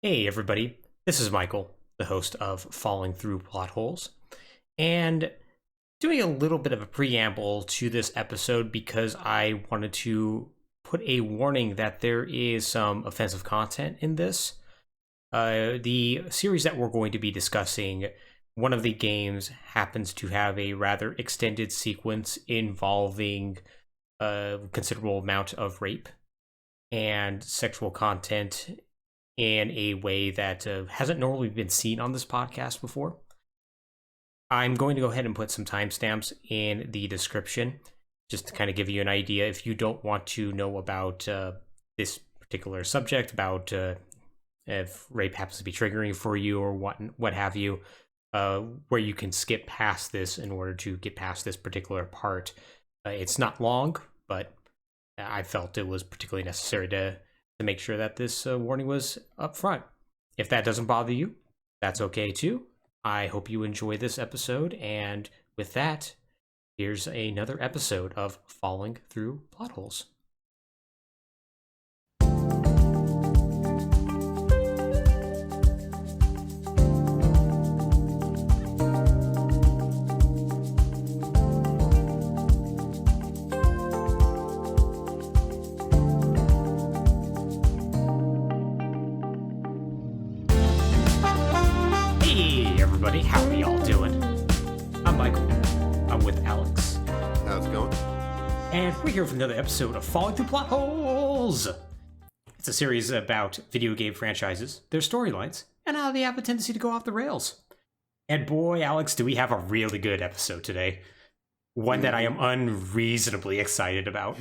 Hey everybody, this is Michael, the host of Fallin Thru Plotholes, and doing a little bit of a preamble to this episode because I wanted to put a warning that there is some offensive content in this. The series that we're going to be discussing, one of the games happens to have a rather extended sequence involving a considerable amount of rape and sexual content in a way that hasn't normally been seen on this podcast before. I'm going to go ahead and put some timestamps in the description just to kind of give you an idea if you don't want to know about this particular subject, about if rape happens to be triggering for you or what have you, where you can skip past this in order to get past this particular part. It's not long, but I felt it was particularly necessary to make sure that this warning was up front. If that doesn't bother you, that's okay too. I hope you enjoy this episode, and with that, here's another episode of Falling Through Plotholes. How are y'all doing? I'm Michael. I'm with Alex. How's it going? And we're here for another episode of Falling Through Plotholes. It's a series about video game franchises, their storylines, and how they have a tendency to go off the rails. And boy, Alex, do we have a really good episode today. One that I am unreasonably excited about.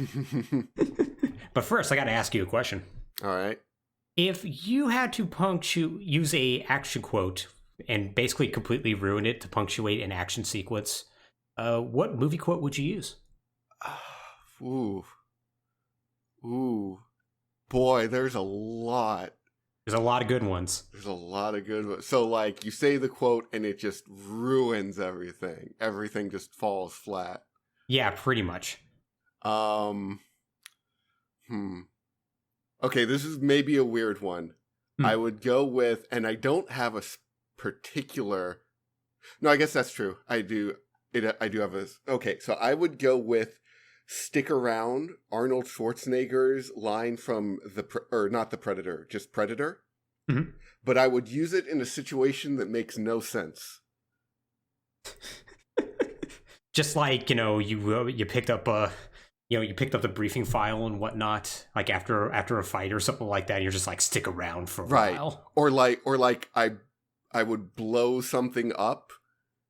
But first, I gotta ask you a question. All right. If you had to use a action quote and basically completely ruin it to punctuate an action sequence, what movie quote would you use? Ooh. Boy, there's a lot. There's a lot of good ones. There's a lot of good ones. So, like, you say the quote and it just ruins everything. Everything just falls flat. Yeah, pretty much. Okay, this is maybe a weird one. I would go with, and I don't have a particular. No, I guess that's true. I do have a. Okay, so I would go with "Stick Around," Arnold Schwarzenegger's line from not the Predator, just Predator. Mm-hmm. But I would use it in a situation that makes no sense. Just like, you picked up the briefing file and whatnot, like after a fight or something like that. And you're just like, stick around for a while, or like I would blow something up,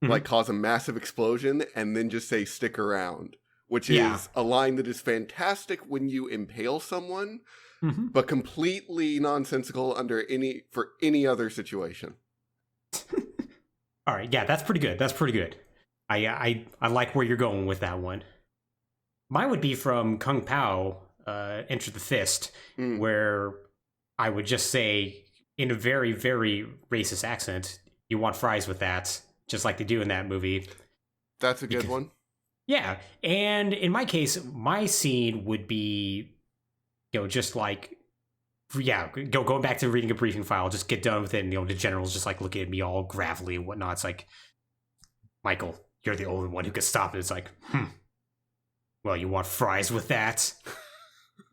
like cause a massive explosion, and then just say "stick around," which is a line that is fantastic when you impale someone, but completely nonsensical for any other situation. All right, yeah, that's pretty good. I like where you're going with that one. Mine would be from Kung Pao, Enter the Fist, where I would just say, in a very, very racist accent, "You want fries with that," just like they do in that movie. That's a good one. Yeah, and in my case, my scene would be, just like, going back to reading a briefing file, just get done with it, and, the general's just like looking at me all gravelly and whatnot. It's like, "Michael, you're the only one who could stop it." It's like, well, you want fries with that?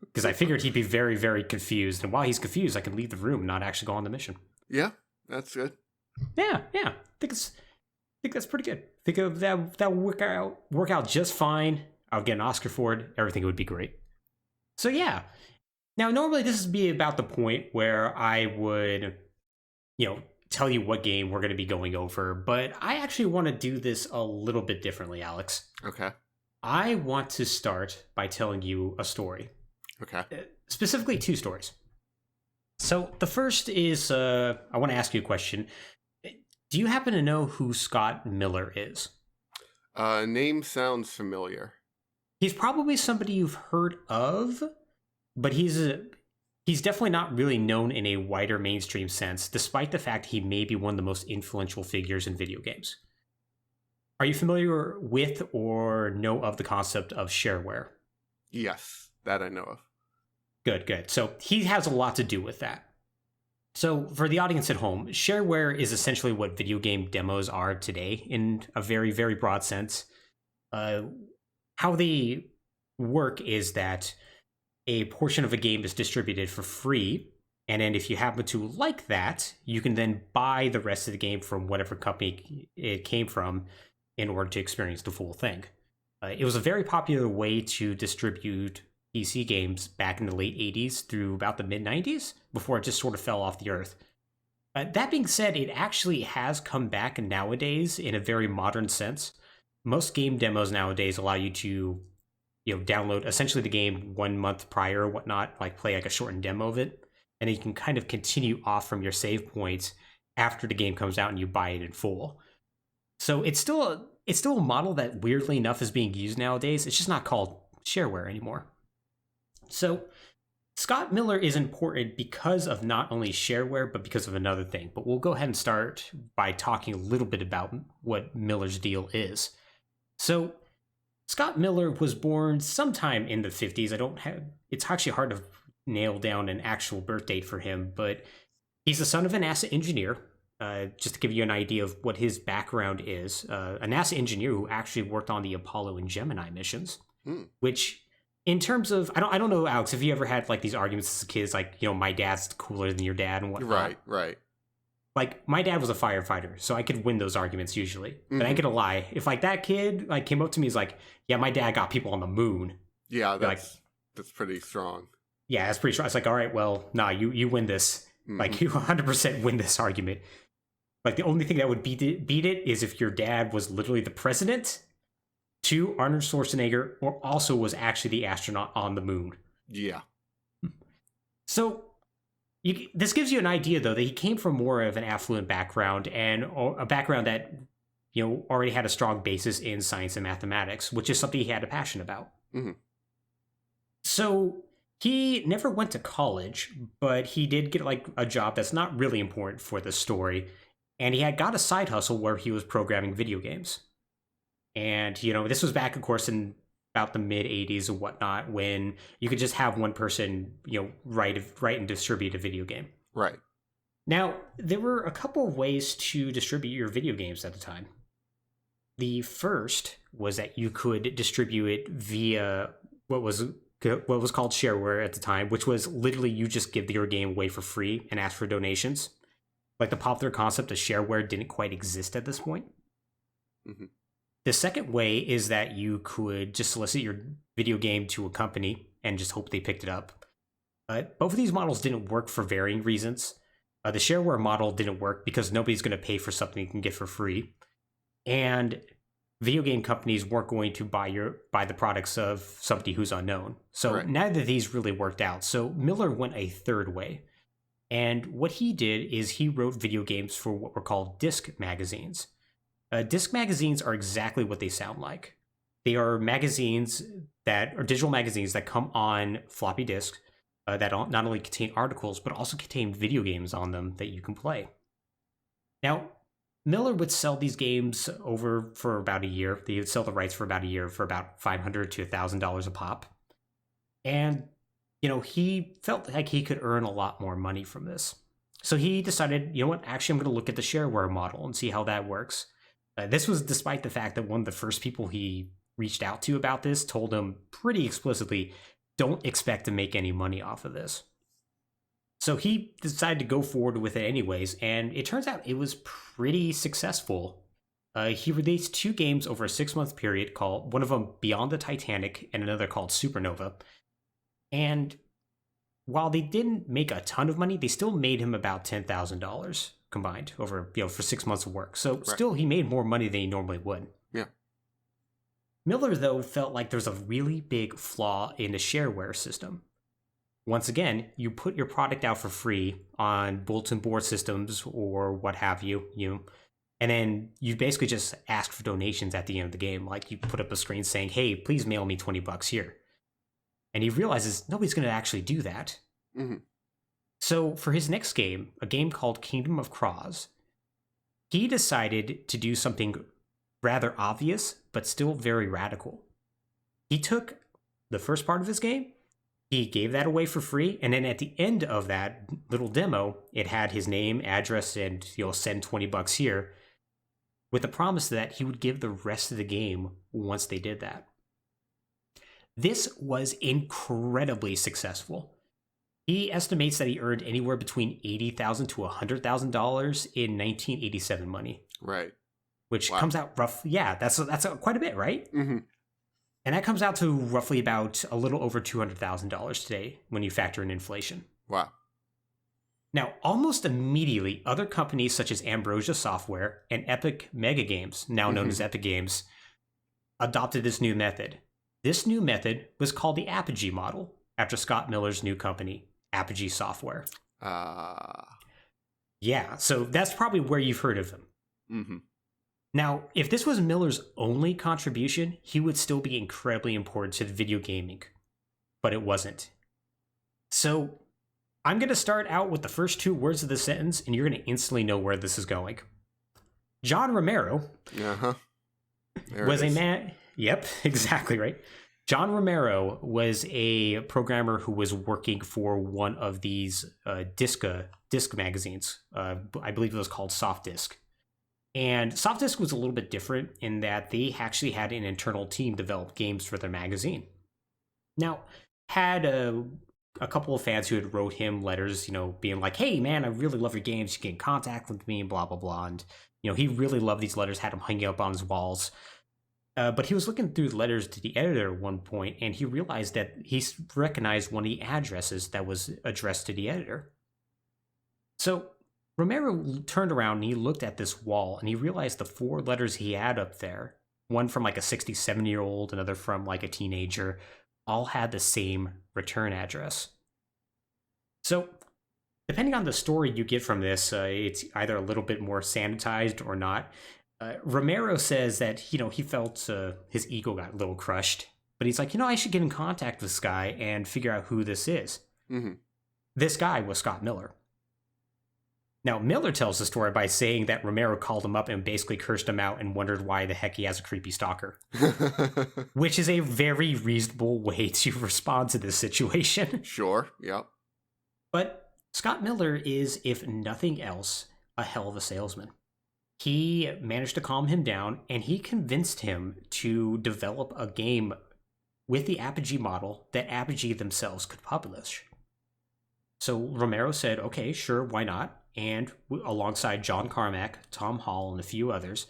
Because I figured he'd be very, very confused. And while he's confused, I can leave the room and not actually go on the mission. Yeah, that's good. Yeah. I think that's pretty good. I think that would work out just fine. I'll get an Oscar for it. Everything would be great. So yeah. Now, normally this would be about the point where I would, tell you what game we're going to be going over. But I actually want to do this a little bit differently, Alex. Okay. I want to start by telling you a story. Okay. Specifically, two stories. So the first is, I want to ask you a question. Do you happen to know who Scott Miller is? Name sounds familiar. He's probably somebody you've heard of, but he's definitely not really known in a wider mainstream sense, despite the fact he may be one of the most influential figures in video games. Are you familiar with or know of the concept of shareware? Yes, that I know of. Good. So he has a lot to do with that. So, for the audience at home, shareware is essentially what video game demos are today in a very, very broad sense. Uh, how they work is that a portion of a game is distributed for free. And then if you happen to like that, you can then buy the rest of the game from whatever company it came from in order to experience the full thing. It was a very popular way to distribute PC games back in the late 80s through about the mid 90s before it just sort of fell off the earth. That being said, it actually has come back nowadays in a very modern sense. Most game demos nowadays allow you to download essentially the game 1 month prior or whatnot, like play like a shortened demo of it, and then you can kind of continue off from your save points after the game comes out and you buy it in full. So it's still a model that weirdly enough is being used nowadays. It's just not called shareware anymore. So Scott Miller is important because of not only shareware, but because of another thing. But we'll go ahead and start by talking a little bit about what Miller's deal is. So Scott Miller was born sometime in the 50s. It's actually hard to nail down an actual birth date for him, but he's the son of a NASA engineer. Just to give you an idea of what his background is, a NASA engineer who actually worked on the Apollo and Gemini missions, which in terms of, I don't know, Alex, have you ever had like these arguments as kids, like, my dad's cooler than your dad and whatnot? Right. Like, my dad was a firefighter, so I could win those arguments usually. But I ain't gonna lie, if like that kid like came up to me, is like, yeah, my dad got people on the moon. Yeah, that's pretty strong. Yeah, that's pretty strong. It's like, all right, well, nah, you win this. Like, you 100% win this argument. Like, the only thing that would beat it is if your dad was literally the president, 2, Arnold Schwarzenegger, or also was actually the astronaut on the moon. Yeah. So this gives you an idea, though, that he came from more of an affluent background and a background that, already had a strong basis in science and mathematics, which is something he had a passion about. So he never went to college, but he did get like a job that's not really important for the story. And he had got a side hustle where he was programming video games. And, this was back, of course, in about the mid 80s and whatnot, when you could just have one person, write and distribute a video game. Right. Now, there were a couple of ways to distribute your video games at the time. The first was that you could distribute it via what was called shareware at the time, which was literally you just give your game away for free and ask for donations. Like, the popular concept of shareware didn't quite exist at this point. The second way is that you could just solicit your video game to a company and just hope they picked it up. Both of these models didn't work for varying reasons. The shareware model didn't work because nobody's going to pay for something you can get for free. And video game companies weren't going to buy the products of somebody who's unknown. So neither of these really worked out. So Miller went a third way. And what he did is he wrote video games for what were called disc magazines. Disc magazines are exactly what they sound like. They are magazines digital magazines that come on floppy disks that not only contain articles, but also contain video games on them that you can play. Now, Miller would sell these games over for about a year. They would sell the rights for about a year for about $500 to $1,000 a pop. And he felt like he could earn a lot more money from this. So he decided, actually, I'm going to look at the shareware model and see how that works. This was despite the fact that one of the first people he reached out to about this told him pretty explicitly, don't expect to make any money off of this. So he decided to go forward with it anyways, and it turns out it was pretty successful. He released 2 games over a 6-month period, called one of them Beyond the Titanic and another called Supernova. And while they didn't make a ton of money, they still made him about $10,000 combined over, for 6 months of work. So still, he made more money than he normally would. Yeah. Miller, though, felt like there's a really big flaw in the shareware system. Once again, you put your product out for free on bulletin board systems or what have you, and then you basically just ask for donations at the end of the game. Like, you put up a screen saying, hey, please mail me $20 here. And he realizes nobody's going to actually do that. So for his next game, a game called Kingdom of Cross, he decided to do something rather obvious, but still very radical. He took the first part of his game He gave that away for free, and then at the end of that little demo, it had his name, address, and send $20 here, with the promise that he would give the rest of the game once they did that. This was incredibly successful. He estimates that he earned anywhere between $80,000 to $100,000 in 1987 money. Right. Which comes out rough. Yeah, that's quite a bit, right? Mm-hmm. And that comes out to roughly about a little over $200,000 today when you factor in inflation. Wow. Now, almost immediately, other companies such as Apogee Software and Epic Mega Games, now known as Epic Games, adopted this new method. This new method was called the Apogee model, after Scott Miller's new company, Apogee Software. Yeah, so that's probably where you've heard of him. Mm-hmm. Now, if this was Miller's only contribution, he would still be incredibly important to video gaming. But it wasn't. So, I'm going to start out with the first two words of the sentence, and you're going to instantly know where this is going. John Romero was a man... Yep, exactly right. John Romero was a programmer who was working for one of these disc magazines. I believe it was called Soft Disc. And Soft Disc was a little bit different in that they actually had an internal team develop games for their magazine. Now, had a couple of fans who had wrote him letters, being like, hey, man, I really love your games. You get in contact with me, blah, blah, blah. And, he really loved these letters, had them hanging up on his walls. But he was looking through the letters to the editor at one point, and he realized that he recognized one of the addresses that was addressed to the editor. So Romero turned around and he looked at this wall and he realized the 4 letters he had up there, one from like a 67-year-old, another from like a teenager, all had the same return address. So depending on the story you get from this, it's either a little bit more sanitized or not. Romero says that, he felt his ego got a little crushed, but he's like, I should get in contact with this guy and figure out who this is. Mm-hmm. This guy was Scott Miller. Now, Miller tells the story by saying that Romero called him up and basically cursed him out and wondered why the heck he has a creepy stalker. Which is a very reasonable way to respond to this situation. Sure, yeah. But Scott Miller is, if nothing else, a hell of a salesman. He managed to calm him down, and he convinced him to develop a game with the Apogee model that Apogee themselves could publish. So Romero said, okay, sure, why not? And alongside John Carmack, Tom Hall, and a few others,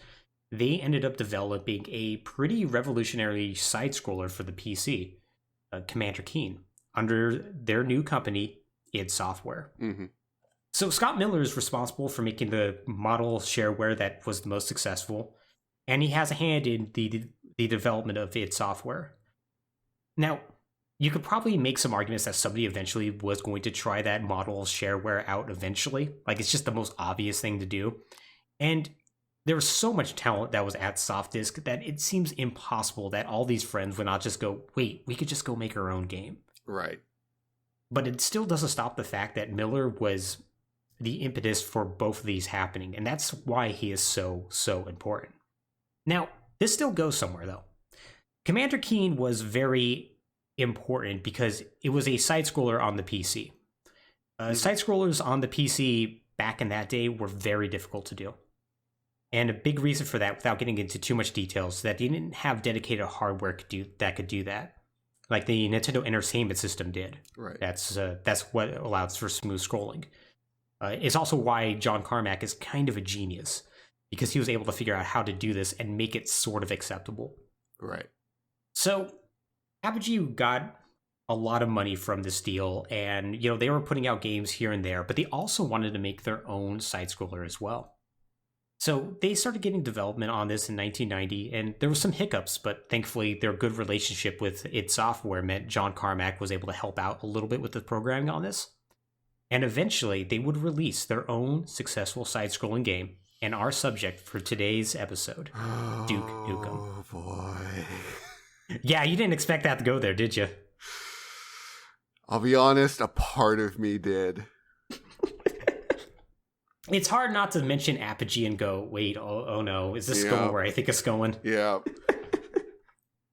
they ended up developing a pretty revolutionary side-scroller for the PC, Commander Keen, under their new company, id Software. Mm-hmm. So Scott Miller is responsible for making the model shareware that was the most successful, and he has a hand in the development of id Software. Now, you could probably make some arguments that somebody eventually was going to try that model shareware out eventually. Like, it's just the most obvious thing to do. And there was so much talent that was at SoftDisk that it seems impossible that all these friends would not just go, wait, we could just go make our own game. Right. But it still doesn't stop the fact that Miller was the impetus for both of these happening. And that's why he is so, so important. Now, this still goes somewhere, though. Commander Keen was very important because it was a side-scroller on the PC. Side-scrollers on the PC back in that day were very difficult to do. And a big reason for that, without getting into too much details, is that they didn't have dedicated hardware that could do that. Like the Nintendo Entertainment System did. Right. That's what allows for smooth scrolling. It's also why John Carmack is kind of a genius, because he was able to figure out how to do this and make it sort of acceptable. Right. So Apogee got a lot of money from this deal, and they were putting out games here and there, but they also wanted to make their own side-scroller as well. So they started getting development on this in 1990, and there were some hiccups, but thankfully their good relationship with id Software meant John Carmack was able to help out a little bit with the programming on this. And eventually they would release their own successful side-scrolling game, and our subject for today's episode, Duke Nukem. Oh boy. Yeah, you didn't expect that to go there, did you? I'll be honest, a part of me did. It's hard not to mention Apogee and go, wait, oh no, is this going where I think it's going? Yeah.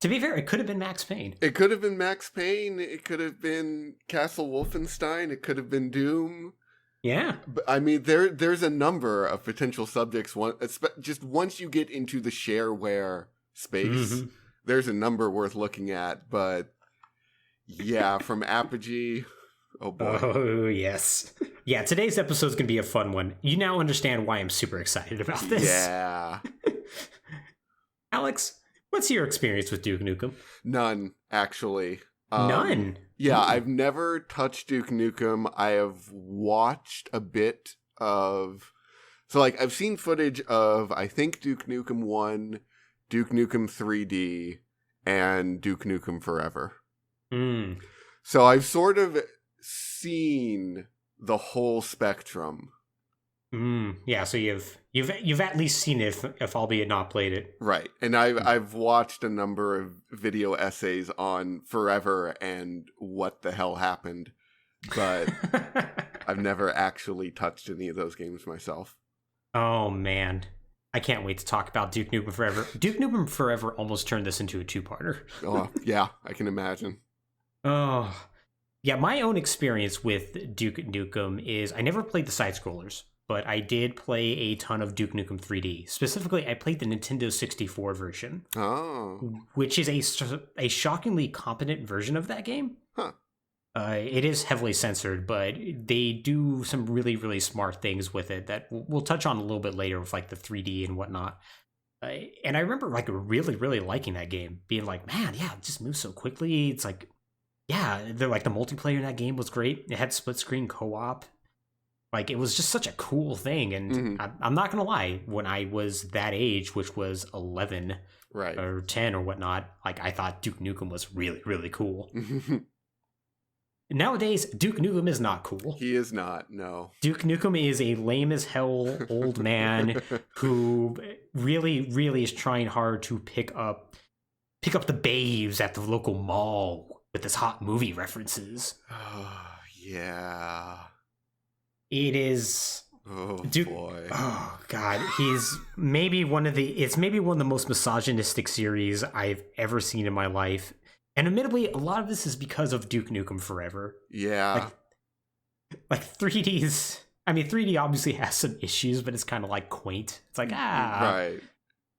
To To be fair, it could have been Max Payne. It could have been Max Payne. It could have been Castle Wolfenstein. It could have been Doom. Yeah. But, I mean, there's a number of potential subjects. Just once you get into the shareware space, there's a number worth looking at. But yeah, from Apogee, oh boy. Oh, yes. Yeah, today's episode's going to be a fun one. You now understand why I'm super excited about this. Yeah. Alex, what's your experience with Duke Nukem? None, actually. None? Yeah, I've never touched Duke Nukem. I have watched a bit of... So, like, I've seen footage of, I think, Duke Nukem 1, Duke Nukem 3D, and Duke Nukem Forever. So I've sort of seen the whole spectrum. Yeah, so you've at least seen it, if albeit not played it. Right. And I've watched a number of video essays on Forever and what the hell happened, but I've never actually touched any of those games myself. Oh man, I can't wait to talk about Duke Nukem Forever. Duke Nukem Forever almost turned this into a two-parter. Oh, yeah, I can imagine. Oh, yeah, my own experience with Duke Nukem is I never played the side-scrollers, but I did play a ton of Duke Nukem 3D. Specifically, I played the Nintendo 64 version. Oh. Which is a shockingly competent version of that game. Huh. It is heavily censored, but they do some really, really smart things with it that we'll touch on a little bit later with like the 3D and whatnot. And I remember like really, really liking that game. Being like, man, yeah, it just moves so quickly. It's like, yeah, the multiplayer in that game was great. It had split screen co-op. Like, it was just such a cool thing. And I'm not going to lie, when I was that age, which was 11 right. or 10 or whatnot, like, I thought Duke Nukem was really, really cool. Nowadays, Duke Nukem is not cool. He is not, no. Duke Nukem is a lame as hell old man who really, really is trying hard to pick up the babes at the local mall with his hot movie references. Oh, yeah. It is. Oh, Duke, boy. Oh, God. It's maybe one of the most misogynistic series I've ever seen in my life. And admittedly, a lot of this is because of Duke Nukem Forever. Yeah. Like 3D's... I mean, 3D obviously has some issues, but it's kind of like quaint. It's like, right.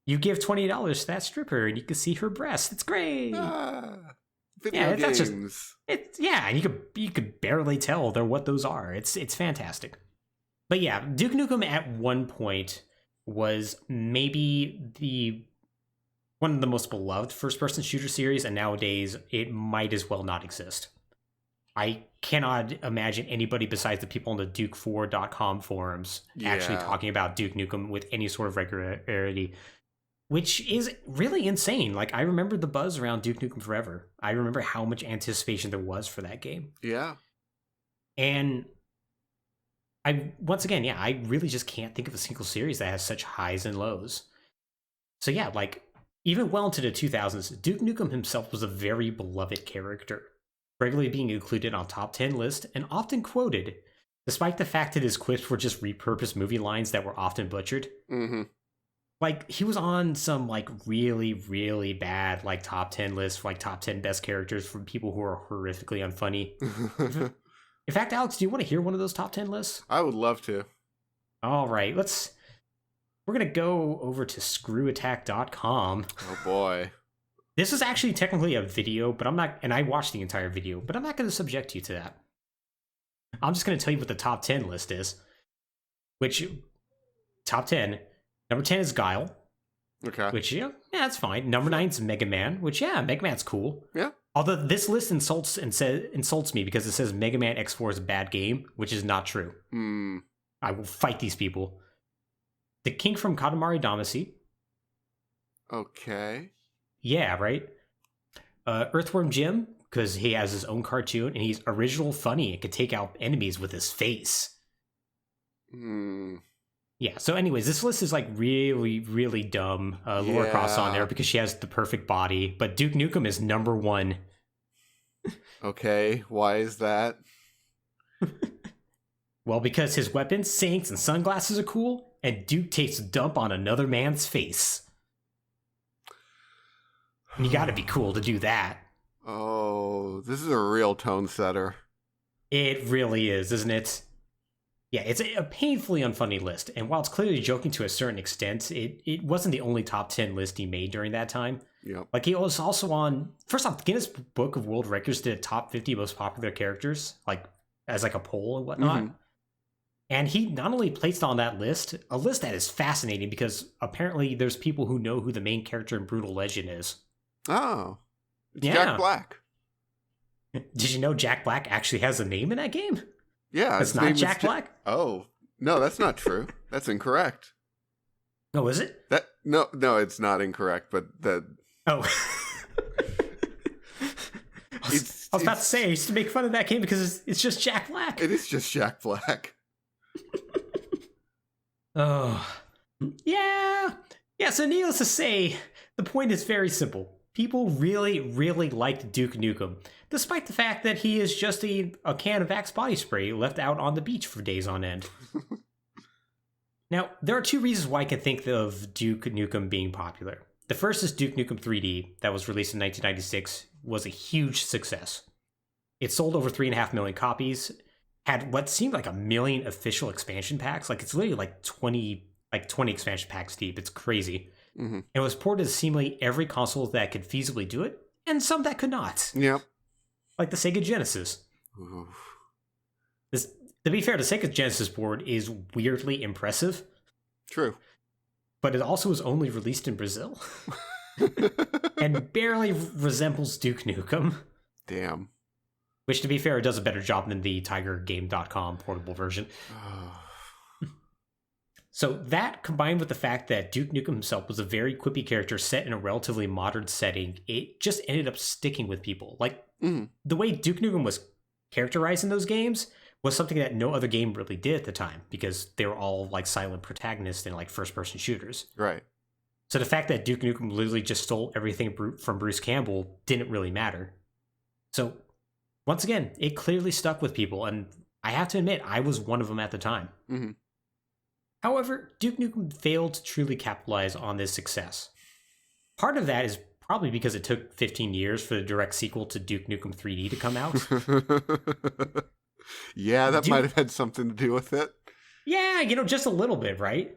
You give $20 to that stripper and you can see her breast. It's great. Video games. And you could barely tell what those are. It's fantastic. But yeah, Duke Nukem at one point was maybe one of the most beloved first-person shooter series, and nowadays it might as well not exist. I cannot imagine anybody besides the people on the Duke4.com forums actually talking about Duke Nukem with any sort of regularity, which is really insane. Like, I remember the buzz around Duke Nukem Forever. I remember how much anticipation there was for that game. Yeah. And I really just can't think of a single series that has such highs and lows. So yeah, like, even well into the 2000s, Duke Nukem himself was a very beloved character, regularly being included on top 10 lists and often quoted, despite the fact that his quips were just repurposed movie lines that were often butchered. Like, he was on some, like, really, really bad, like, top 10 lists, like, top 10 best characters from people who are horrifically unfunny. In fact, Alex, do you want to hear one of those top 10 lists? I would love to. All right, we're going to go over to screwattack.com. Oh, boy. This is actually technically a video, but I'm not, and I watched the entire video, but I'm not going to subject you to that. I'm just going to tell you what the top 10 list is, which, top 10, number 10 is Guile. Okay. Which, that's fine. Number 9 is Mega Man, which, Mega Man's cool. Yeah. Although this list insults me because it says Mega Man X4 is a bad game, which is not true. I will fight these people. The King from Katamari Damacy. Okay. Yeah, right? Earthworm Jim, because he has his own cartoon, and he's original funny and can take out enemies with his face. Yeah, so anyways, this list is like really, really dumb. Laura Croft's on there because she has the perfect body, but Duke Nukem is number 1. Okay, why is that? Well, because his weapons, saints, and sunglasses are cool, and Duke takes a dump on another man's face. And you gotta be cool to do that. Oh, this is a real tone setter. It really is, isn't it? Yeah, it's a painfully unfunny list, and while it's clearly joking to a certain extent, it wasn't the only top 10 list he made during that time. Yep. Like, he was also on, first off, Guinness Book of World Records did a top 50 most popular characters, like, as like a poll and whatnot. Mm-hmm. And he not only placed on that list, a list that is fascinating because apparently there's people who know who the main character in Brutal Legend is. Oh, it's Yeah. Jack Black. Did you know Jack Black actually has a name in that game? Yeah, It's not Jack Black? Oh, no, that's not true. That's incorrect. Oh, is it? No, it's not incorrect, but that. Oh. I was about to say, I used to make fun of that game because it's just Jack Black. It is just Jack Black. Oh. Yeah. Yeah, so needless to say, the point is very simple. People really, really liked Duke Nukem, despite the fact that he is just a can of Axe body spray left out on the beach for days on end. Now, there are two reasons why I can think of Duke Nukem being popular. The first is Duke Nukem 3D, that was released in 1996, was a huge success. It sold over 3.5 million copies, had what seemed like 1 million official expansion packs. Like, it's literally like 20 expansion packs deep. It's crazy. Mm-hmm. It was ported to seemingly every console that could feasibly do it, and some that could not. Yep. Like the Sega Genesis. To be fair, the Sega Genesis board is weirdly impressive. True. But it also was only released in Brazil. And barely resembles Duke Nukem. Damn. Which, to be fair, it does a better job than the TigerGame.com portable version. So that, combined with the fact that Duke Nukem himself was a very quippy character set in a relatively modern setting, it just ended up sticking with people. Like, the way Duke Nukem was characterized in those games was something that no other game really did at the time, because they were all, like, silent protagonists and, like, first-person shooters. Right. So the fact that Duke Nukem literally just stole everything from Bruce Campbell didn't really matter. So, once again, it clearly stuck with people, and I have to admit, I was one of them at the time. Mm-hmm. However, Duke Nukem failed to truly capitalize on this success. Part of that is probably because it took 15 years for the direct sequel to Duke Nukem 3D to come out. Yeah, that might have had something to do with it. Yeah, just a little bit, right?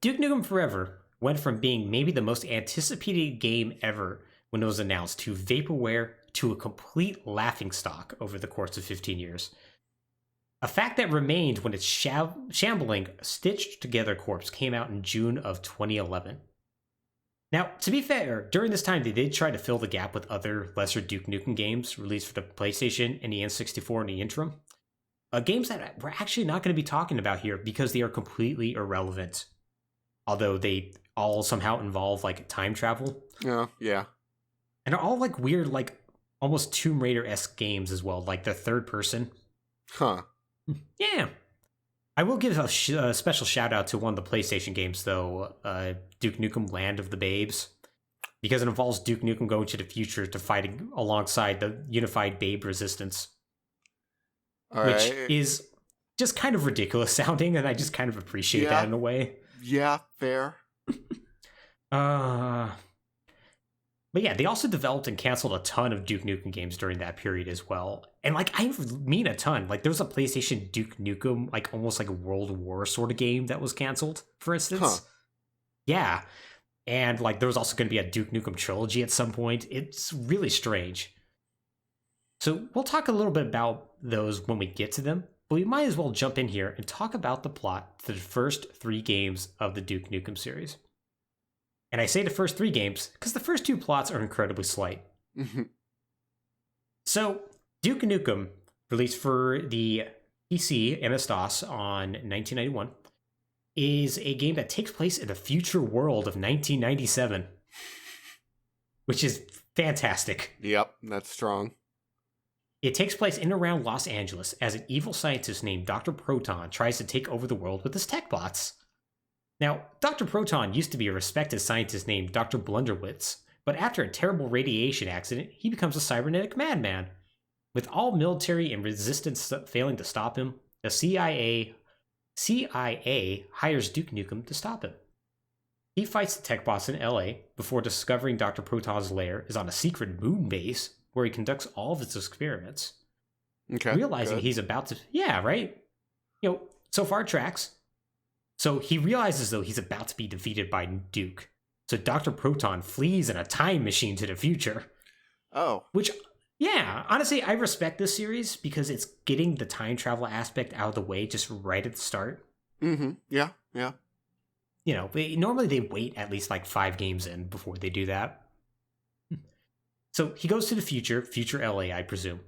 Duke Nukem Forever went from being maybe the most anticipated game ever when it was announced to vaporware to a complete laughingstock over the course of 15 years. A fact that remained when its shambling, stitched-together corpse came out in June of 2011. Now, to be fair, during this time they did try to fill the gap with other lesser Duke Nukem games released for the PlayStation and the N64 in the interim. Games that we're actually not going to be talking about here because they are completely irrelevant. Although they all somehow involve, like, time travel. Oh, yeah. And are all, like, weird, like, almost Tomb Raider-esque games as well, like the third person. Huh. Yeah. I will give a special shout out to one of the PlayStation games, though, Duke Nukem Land of the Babes, because it involves Duke Nukem going to the future to fight alongside the unified Babe Resistance, which is just kind of ridiculous sounding, and I just kind of appreciate that in a way. Yeah, fair. But yeah, they also developed and canceled a ton of Duke Nukem games during that period as well. And, like, I mean a ton. Like, there was a PlayStation Duke Nukem, like, almost like a World War sort of game that was canceled, for instance. Huh. Yeah. And, like, there was also going to be a Duke Nukem trilogy at some point. It's really strange. So we'll talk a little bit about those when we get to them, but we might as well jump in here and talk about the plot to the first 3 games of the Duke Nukem series. And I say the first 3 games because the first 2 plots are incredibly slight. So, Duke Nukem, released for the PC MS-DOS on 1991, is a game that takes place in the future world of 1997, which is fantastic. Yep, that's strong. It takes place in and around Los Angeles as an evil scientist named Dr. Proton tries to take over the world with his tech bots. Now, Dr. Proton used to be a respected scientist named Dr. Blunderwitz, but after a terrible radiation accident, he becomes a cybernetic madman. With all military and resistance failing to stop him, the CIA hires Duke Nukem to stop him. He fights the tech boss in LA before discovering Dr. Proton's lair is on a secret moon base where he conducts all of his experiments. Okay. Realizing good. he's about to, yeah, right? So far it tracks. So he realizes, though, he's about to be defeated by Duke. So Dr. Proton flees in a time machine to the future. Oh. Which, yeah, honestly, I respect this series because it's getting the time travel aspect out of the way just right at the start. Mm-hmm. Yeah. Yeah. Normally they wait at least like 5 games in before they do that. So he goes to the future LA, I presume.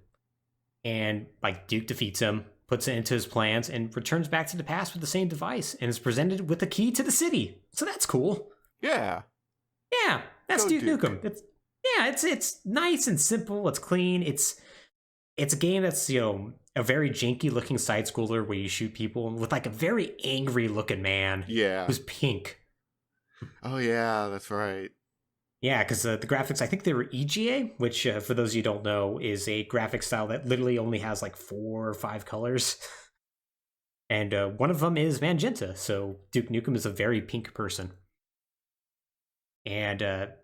And like Duke defeats him, puts it into his plans, and returns back to the past with the same device and is presented with the key to the city. So that's cool. Yeah. Yeah, that's Go Duke Duke. Nukem. It's nice and simple. It's clean. It's a game that's, a very janky looking side scroller where you shoot people with like a very angry looking man Yeah. who's pink. Oh, yeah, that's right. Yeah, because the graphics, I think they were EGA, which, for those of you who don't know, is a graphic style that literally only has like 4 or 5 colors. And one of them is magenta, so Duke Nukem is a very pink person. And it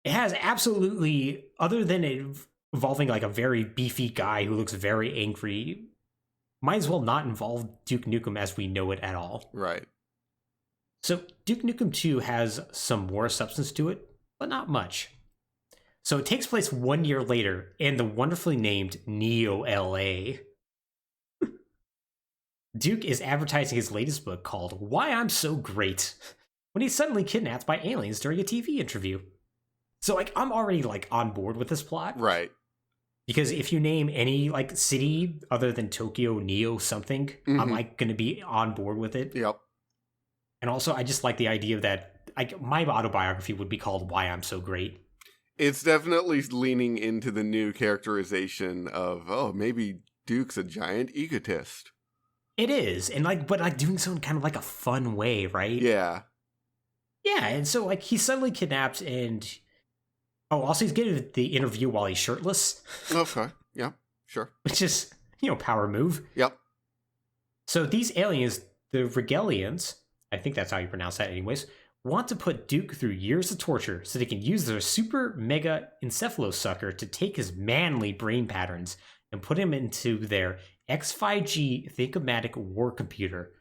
has absolutely, other than it involving like a very beefy guy who looks very angry, might as well not involve Duke Nukem as we know it at all. Right. So Duke Nukem 2 has some more substance to it, but not much. So it takes place 1 year later in the wonderfully named Neo LA. Duke is advertising his latest book called Why I'm So Great when he's suddenly kidnapped by aliens during a TV interview. So like I'm already like on board with this plot. Right. Because if you name any like city other than Tokyo, Neo something, I'm like going to be on board with it. Yep. And also I just like the idea that my autobiography would be called Why I'm So Great. It's definitely leaning into the new characterization of, oh, maybe Duke's a giant egotist. It is, and but doing so in kind of like a fun way, right? Yeah. Yeah, and so like he's suddenly kidnapped, and also he's getting the interview while he's shirtless. Okay. Yeah. Sure. Which is power move. Yep. So these aliens, the Regalians, I think that's how you pronounce that, anyways, want to put Duke through years of torture so they can use their super mega encephalosucker to take his manly brain patterns and put him into their X5G Think-O-Matic war computer,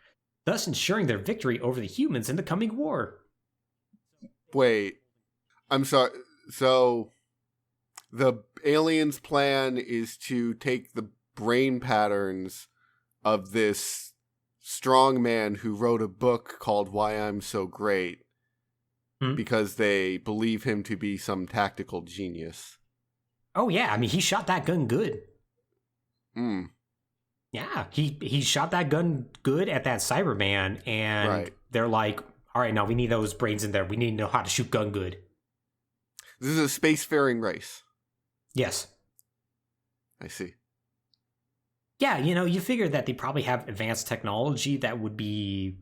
thus ensuring their victory over the humans in the coming war. Wait, I'm sorry. So the aliens' plan is to take the brain patterns of this strong man who wrote a book called Why I'm So Great because they believe him to be some tactical genius. Oh yeah, I mean, he shot that gun good. Yeah, he shot that gun good at that Cyberman, and they're like, all right, now we need those brains in there. We need to know how to shoot gun good. This is a spacefaring race. Yes. I see. Yeah, you figure that they probably have advanced technology that would be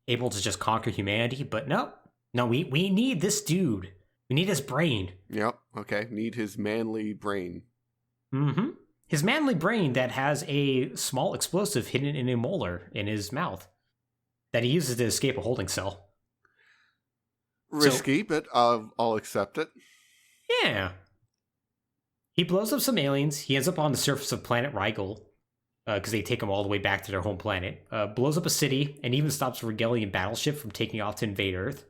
able to just conquer humanity, but no, we need this dude. We need his brain. Yep, okay, need his manly brain. Mm-hmm. His manly brain that has a small explosive hidden in a molar in his mouth that he uses to escape a holding cell. Risky, but I'll accept it. Yeah. He blows up some aliens. He ends up on the surface of planet Rigel because they take him all the way back to their home planet. Blows up a city and even stops a Regalian battleship from taking off to invade Earth.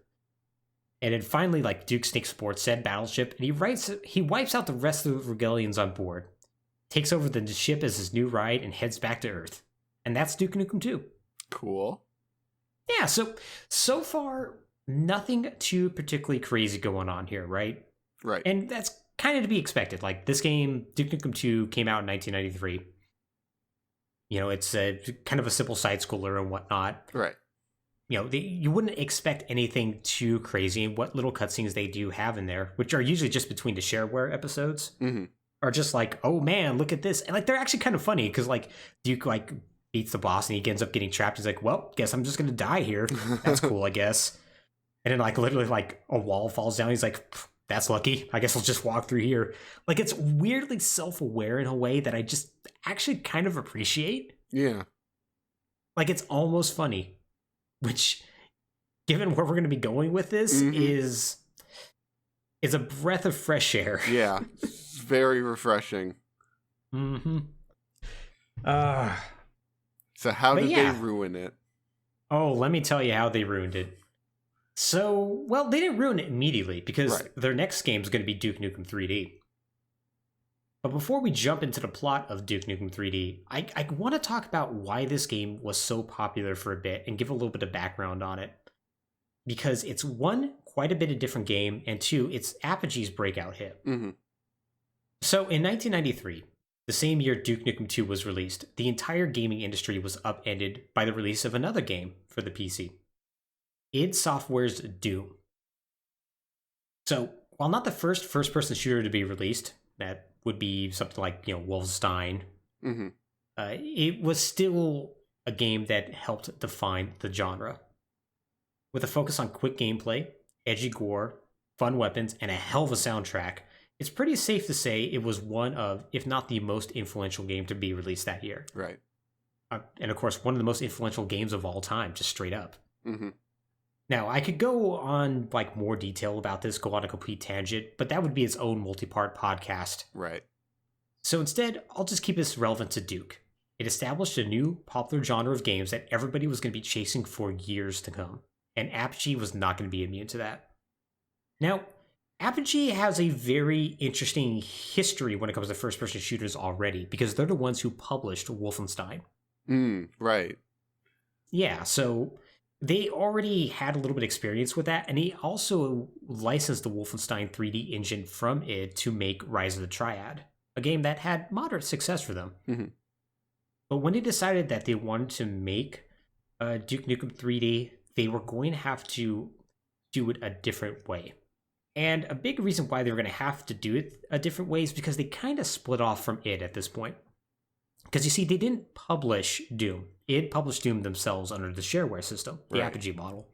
And then finally, Duke sneaks aboard said battleship and he wipes out the rest of the Regalians on board. Takes over the ship as his new ride and heads back to Earth. And that's Duke Nukem 2. Cool. Yeah, so far, nothing too particularly crazy going on here, right? Right. And that's kind of to be expected. Like, this game, Duke Nukem 2, came out in 1993. It's kind of a simple side-scroller and whatnot. Right. You wouldn't expect anything too crazy. And what little cutscenes they do have in there, which are usually just between the shareware episodes, are just like, oh man, look at this. And they're actually kind of funny because Duke beats the boss and he ends up getting trapped. He's like, well, guess I'm just gonna die here. That's cool, I guess. And then literally a wall falls down. He's like, that's lucky. I guess I'll just walk through here. It's weirdly self-aware in a way that I just actually kind of appreciate. Yeah. It's almost funny, which given where we're going to be going with this, Mhm. is a breath of fresh air. Yeah, it's very refreshing. Mm-hmm. So how But did they yeah. ruin it? Oh, let me tell you how they ruined it. So, well, they didn't ruin it immediately because Right. their next game is going to be Duke Nukem 3D. But before we jump into the plot of Duke Nukem 3D, I want to talk about why this game was so popular for a bit and give a little bit of background on it. Because it's one, quite a bit of different game, and two, it's Apogee's breakout hit. Mm-hmm. So in 1993, the same year Duke Nukem 2 was released, the entire gaming industry was upended by the release of another game for the PC. id Software's Doom. So, while not the first-person shooter to be released, that would be something like, Wolfenstein, Mm-hmm. it was still a game that helped define the genre. With a focus on quick gameplay, edgy gore, fun weapons, and a hell of a soundtrack, it's pretty safe to say it was one of, if not the most influential game to be released that year. Right. And of course, one of the most influential games of all time, just straight up. Mm-hmm. Now, I could go on like more detail about this, go on a complete tangent, but that would be its own multi-part podcast. Right. So instead, I'll just keep this relevant to Duke. It established a new popular genre of games that everybody was going to be chasing for years to come, and Apogee was not going to be immune to that. Now, Apogee has a very interesting history when it comes to first-person shooters already, because they're the ones who published Wolfenstein. Right. Yeah, so they already had a little bit of experience with that, and he also licensed the Wolfenstein 3D engine from id to make Rise of the Triad, a game that had moderate success for them. Mm-hmm. But when they decided that they wanted to make Duke Nukem 3D, they were going to have to do it a different way. And a big reason why they were going to have to do it a different way is because they kind of split off from id at this point. Because you see, they didn't publish Doom. id published Doom themselves under the shareware system, the Apogee model.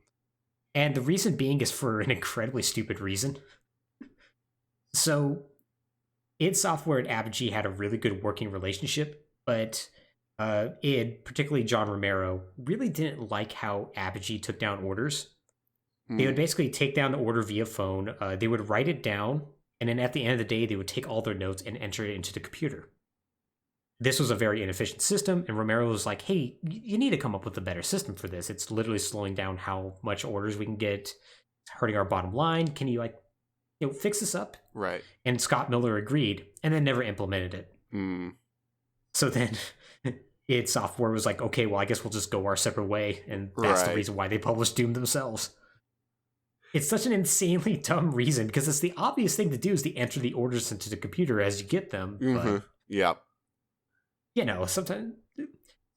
And the reason being is for an incredibly stupid reason. So, id Software and Apogee had a really good working relationship, but id, particularly John Romero, really didn't like how Apogee took down orders. They would basically take down the order via phone, they would write it down, and then at the end of the day, they would take all their notes and enter it into the computer. This was a very inefficient system, and Romero was like, hey, you need to come up with a better system for this. It's literally slowing down how much orders we can get. It's hurting our bottom line. Can you, fix this up? Right. And Scott Miller agreed, and then never implemented it. So then id Software was like, okay, well, I guess we'll just go our separate way, and that's the reason why they published Doom themselves. It's such an insanely dumb reason, because it's the obvious thing to do is to enter the orders into the computer as you get them. Mm-hmm. But, yep.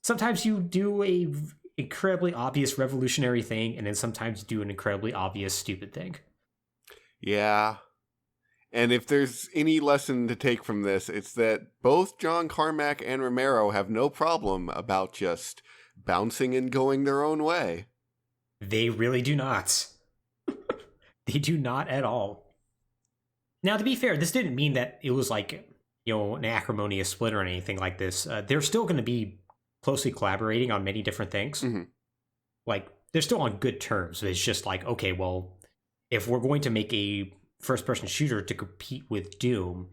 Sometimes you do a incredibly obvious revolutionary thing, and then sometimes you do an incredibly obvious stupid thing. Yeah. And if there's any lesson to take from this, it's that both John Carmack and Romero have no problem about just bouncing and going their own way. They really do not. They do not at all. Now, to be fair, this didn't mean that it was like, an acrimonious split or anything like this. They're still going to be closely collaborating on many different things. Mm-hmm. Like, they're still on good terms. It's just like, okay, well, if we're going to make a first-person shooter to compete with Doom,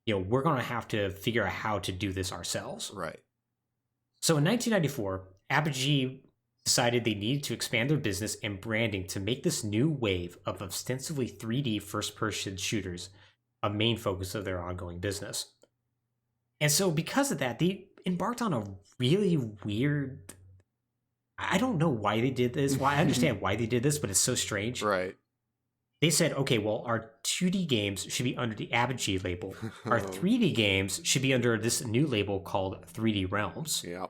we're going to have to figure out how to do this ourselves. Right. So in 1994, Apogee decided they needed to expand their business and branding to make this new wave of ostensibly 3D first-person shooters a main focus of their ongoing business. And so because of that, they embarked on a really weird... I don't know why they did this. Well, I understand why they did this, but it's so strange. Right. They said, okay, well, our 2D games should be under the Apogee label. Our 3D games should be under this new label called 3D Realms. Yeah.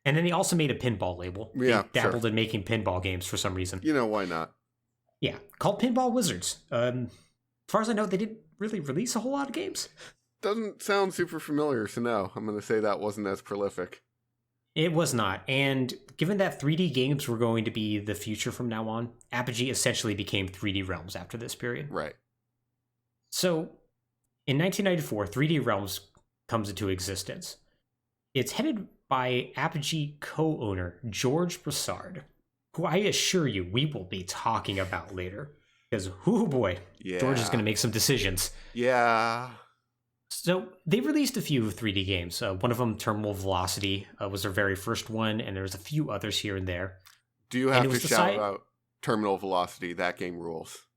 And then they also made a pinball label. Yeah, they dabbled in making pinball games for some reason. Why not? Yeah, called Pinball Wizards. As far as I know, they didn't really release a whole lot of games. Doesn't sound super familiar, so no, I'm going to say that wasn't as prolific. It was not. And given that 3D games were going to be the future from now on, Apogee essentially became 3D Realms after this period. Right. So, in 1994, 3D Realms comes into existence. It's headed by Apogee co-owner George Broussard. who I assure you we will be talking about later. Because, oh boy, Yeah. George is going to make some decisions. Yeah. So they released a few 3D games. One of them, Terminal Velocity, was their very first one, and there's a few others here and there. Do you have to shout out Terminal Velocity? That game rules.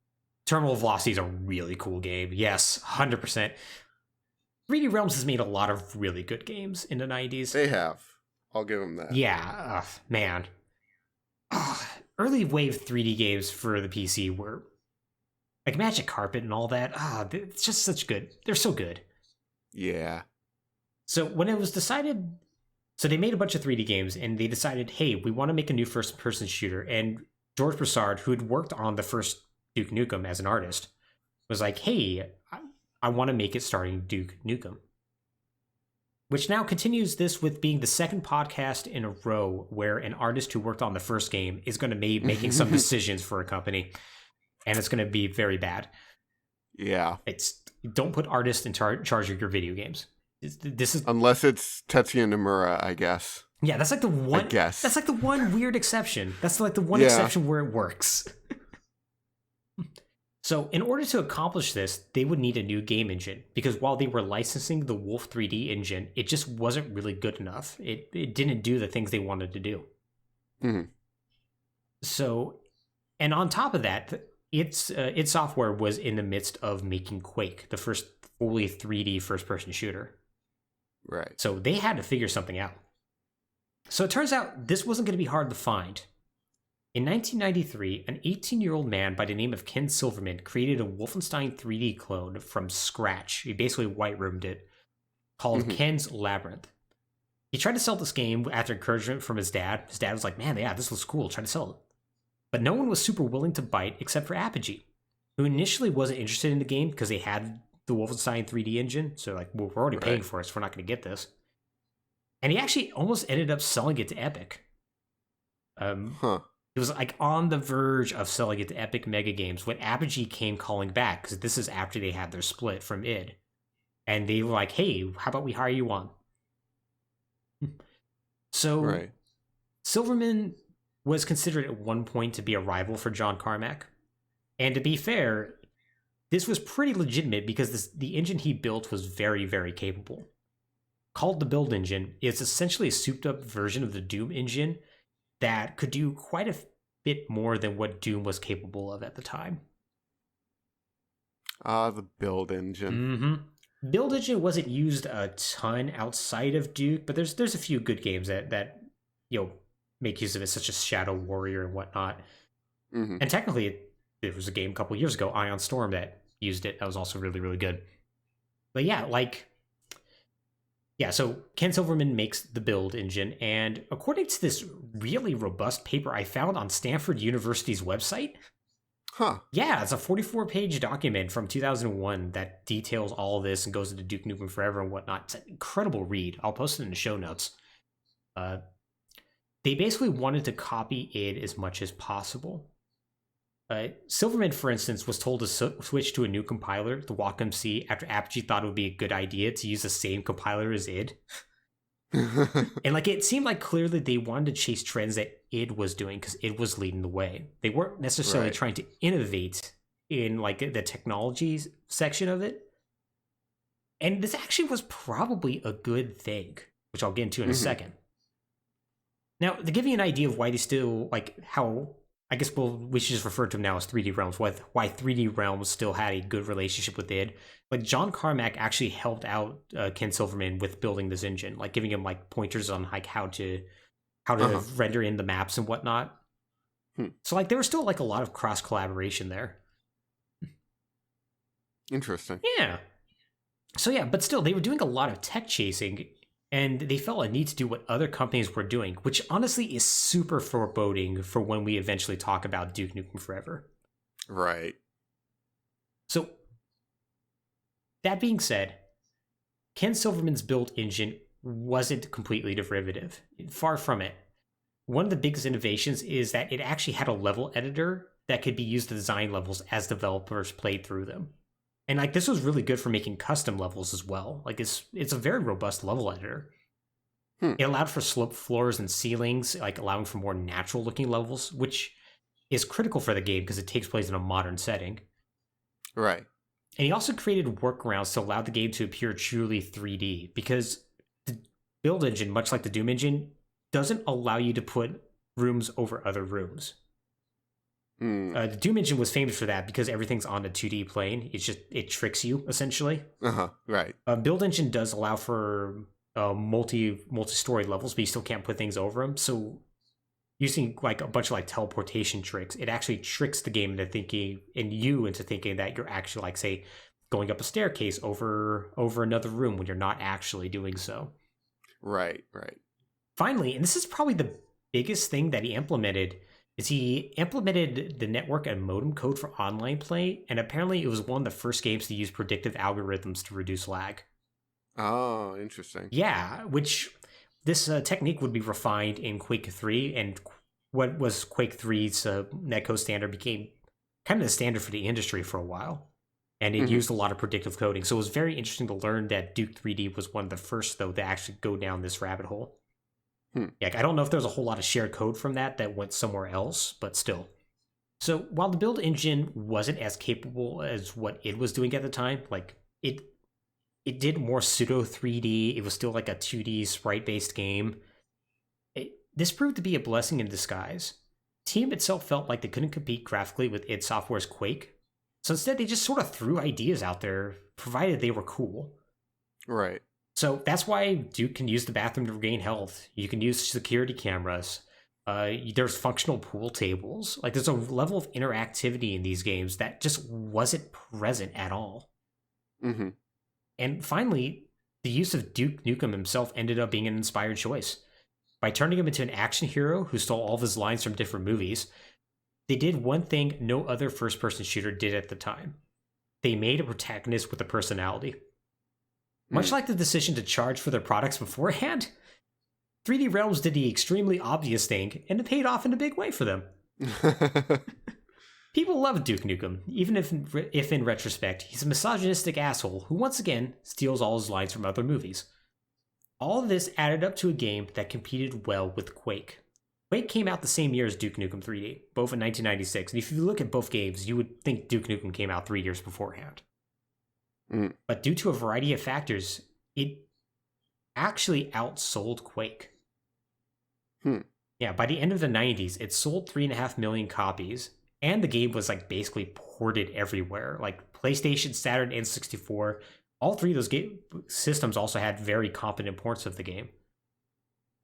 Terminal Velocity is a really cool game. Yes, 100%. 3D Realms has made a lot of really good games in the 90s. They have. I'll give them that. Yeah, man. Early wave 3D games for the PC were like Magic Carpet and all that. It's just such good. They're so good. Yeah. So when it was decided, so they made a bunch of 3D games and they decided, hey, we want to make a new first-person shooter. And George Broussard, who had worked on the first Duke Nukem as an artist, was like, hey, I want to make it starring Duke Nukem. Which now continues this with being the second podcast in a row where an artist who worked on the first game is going to be making some decisions for a company. And it's going to be very bad. Yeah. Don't put artists in charge of your video games. This is unless it's Tetsuya Nomura, I guess. Yeah, that's like the one. I guess that's like the one weird exception. That's like the one exception where it works. So, in order to accomplish this, they would need a new game engine because while they were licensing the Wolf 3D engine, it just wasn't really good enough. It didn't do the things they wanted to do. Mm-hmm. So, and on top of that, its software was in the midst of making Quake, the first fully 3D first-person shooter. Right. So they had to figure something out. So it turns out this wasn't going to be hard to find. In 1993, an 18-year-old man by the name of Ken Silverman created a Wolfenstein 3D clone from scratch. He basically white-roomed it, called Ken's Labyrinth. He tried to sell this game after encouragement from his dad. His dad was like, man, yeah, this looks cool. Try to sell it. But no one was super willing to bite except for Apogee, who initially wasn't interested in the game because they had the Wolfenstein 3D engine. So like, well, we're already paying for it, so we're not going to get this. And he actually almost ended up selling it to Epic. It was like on the verge of selling it to Epic Mega Games when Apogee came calling back, because this is after they had their split from id. And they were like, hey, how about we hire you on? So Silverman was considered at one point to be a rival for John Carmack. And to be fair, this was pretty legitimate because the engine he built was very, very capable. Called the Build Engine, it's essentially a souped-up version of the Doom engine that could do quite a bit more than what Doom was capable of at the time. The Build Engine. Build Engine wasn't used a ton outside of Duke, but there's a few good games that make use of it, such as Shadow Warrior and whatnot. And technically, there was a game a couple years ago, Ion Storm, that used it. That was also really, really good. But so Ken Silverman makes the Build Engine, and according to this really robust paper I found on Stanford University's website, yeah, it's a 44-page document from 2001 that details all of this and goes into Duke Nukem Forever and whatnot. It's an incredible read. I'll post it in the show notes. They basically wanted to copy id as much as possible. Silverman, for instance, was told to switch to a new compiler, the Wacom C, after Apogee thought it would be a good idea to use the same compiler as id. And it seemed like clearly they wanted to chase trends that id was doing because id was leading the way. They weren't necessarily trying to innovate in the technology section of it. And this actually was probably a good thing, which I'll get into in a second. Now, to give you an idea of why they still, how, I guess we should just refer to them now as 3D Realms, why 3D Realms still had a good relationship with id. John Carmack actually helped out Ken Silverman with building this engine, giving him pointers on how to render in the maps and whatnot. So there was still a lot of cross collaboration there. Interesting. Yeah. So yeah, but still they were doing a lot of tech chasing, and they felt a need to do what other companies were doing, which honestly is super foreboding for when we eventually talk about Duke Nukem Forever. Right. So, that being said, Ken Silverman's Build Engine wasn't completely derivative. Far from it. One of the biggest innovations is that it actually had a level editor that could be used to design levels as developers played through them. And this was really good for making custom levels as well. It's a very robust level editor. It allowed for sloped floors and ceilings, like allowing for more natural looking levels, which is critical for the game because it takes place in a modern setting. Right. And he also created workarounds to allow the game to appear truly 3D because the build engine, much like the Doom engine, doesn't allow you to put rooms over other rooms. The Doom engine was famous for that because everything's on a 2D plane. It tricks you essentially. Right. Build engine does allow for multi-story levels, but you still can't put things over them. So using like a bunch of like teleportation tricks, it actually tricks the game into thinking that you're actually like say going up a staircase over another room when you're not actually doing so. Right. Right. Finally, and this is probably the biggest thing that he implemented, is he implemented the network and modem code for online play, and apparently it was one of the first games to use predictive algorithms to reduce lag. Oh, interesting. Yeah, which this technique would be refined in Quake 3, and what was Quake 3's netcode standard became kind of the standard for the industry for a while. And it used a lot of predictive coding. So it was very interesting to learn that Duke 3D was one of the first, though, to actually go down this rabbit hole. Like, I don't know if there's a whole lot of shared code from that went somewhere else, but still. So while the build engine wasn't as capable as what it was doing at the time, like it did more pseudo 3D. It was still like a 2D sprite-based game. This proved to be a blessing in disguise. Team itself felt like they couldn't compete graphically with id Software's Quake, so instead they just sort of threw ideas out there, provided they were cool. Right. So that's why Duke can use the bathroom to regain health. You can use security cameras. There's functional pool tables. Like there's a level of interactivity in these games that just wasn't present at all. And finally, the use of Duke Nukem himself ended up being an inspired choice. By turning him into an action hero who stole all of his lines from different movies, they did one thing no other first-person shooter did at the time. They made a protagonist with a personality. Much like the decision to charge for their products beforehand, 3D Realms did the extremely obvious thing, and it paid off in a big way for them. People love Duke Nukem, even if in retrospect, he's a misogynistic asshole who once again steals all his lines from other movies. All of this added up to a game that competed well with Quake. Quake came out the same year as Duke Nukem 3D, both in 1996, and if you look at both games, you would think Duke Nukem came out 3 years beforehand. But due to a variety of factors, it actually outsold Quake. Yeah, by the end of the 90s, it sold 3.5 million copies, and the game was like basically ported everywhere, like PlayStation, Saturn, and 64. All three of those systems also had very competent ports of the game.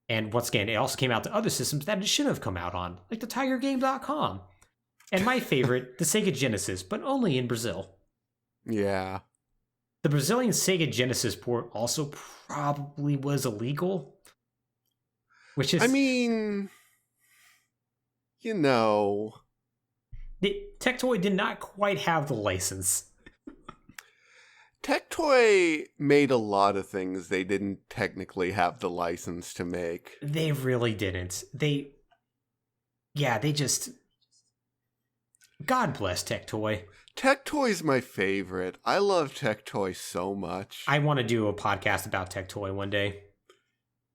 And once again, it also came out to other systems that it should have come out on, like the TigerGame.com. And my favorite, the Sega Genesis, but only in Brazil. Yeah. The Brazilian Sega Genesis port also probably was illegal. Which is... I mean... You know... Tectoy did not quite have the license. Tectoy made a lot of things they didn't technically have the license to make. They really didn't. They just... God bless Tectoy. Tectoy's my favorite. I love Tectoy so much. I want to do a podcast about Tectoy one day.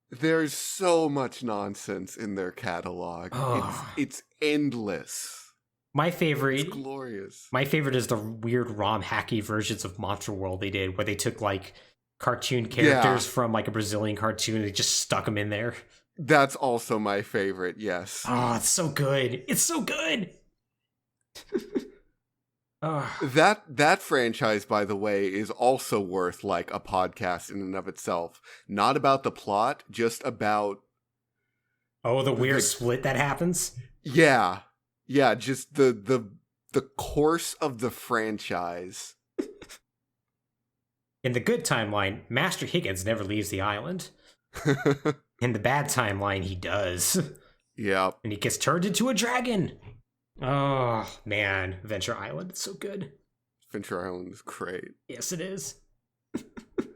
There's so much nonsense in their catalog. Oh. It's endless. My favorite... It's glorious. My favorite is the weird ROM hacky versions of Monster World they did, where they took, like, cartoon characters from, like, a Brazilian cartoon and they just stuck them in there. That's also my favorite, yes. Oh, it's so good. It's so good! That franchise, by the way, is also worth, like, a podcast in and of itself. Not about the plot, just about... Oh, the weird split that happens? Yeah. Yeah, just the course of the franchise. In the good timeline, Master Higgins never leaves the island. In the bad timeline, he does. Yep. And he gets turned into a dragon. Oh, man. Venture Island, it's so good. Venture Island is great. Yes, it is.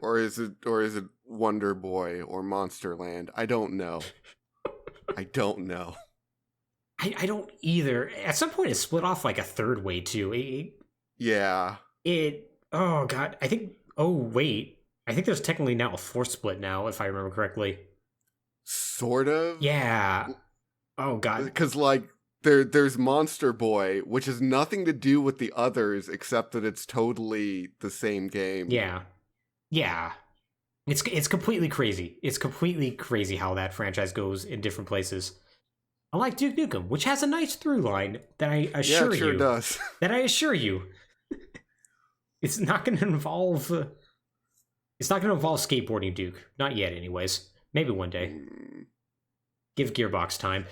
Or is it Wonder Boy or Monsterland? I don't know. I don't know. I don't either. At some point, it split off like a third way, too. Oh, God. I think... Oh, wait. I think there's technically now a fourth split now, if I remember correctly. Sort of. Yeah. Oh god. Because, like, there's Monster Boy, which has nothing to do with the others except that it's totally the same game. Yeah. Yeah. It's completely crazy. It's completely crazy how that franchise goes in different places. Unlike Duke Nukem, which has a nice through line that I Yeah, assure it sure you does. that I assure you it's not going to involve skateboarding, Duke. Not yet anyways. Maybe one day. Give Gearbox time.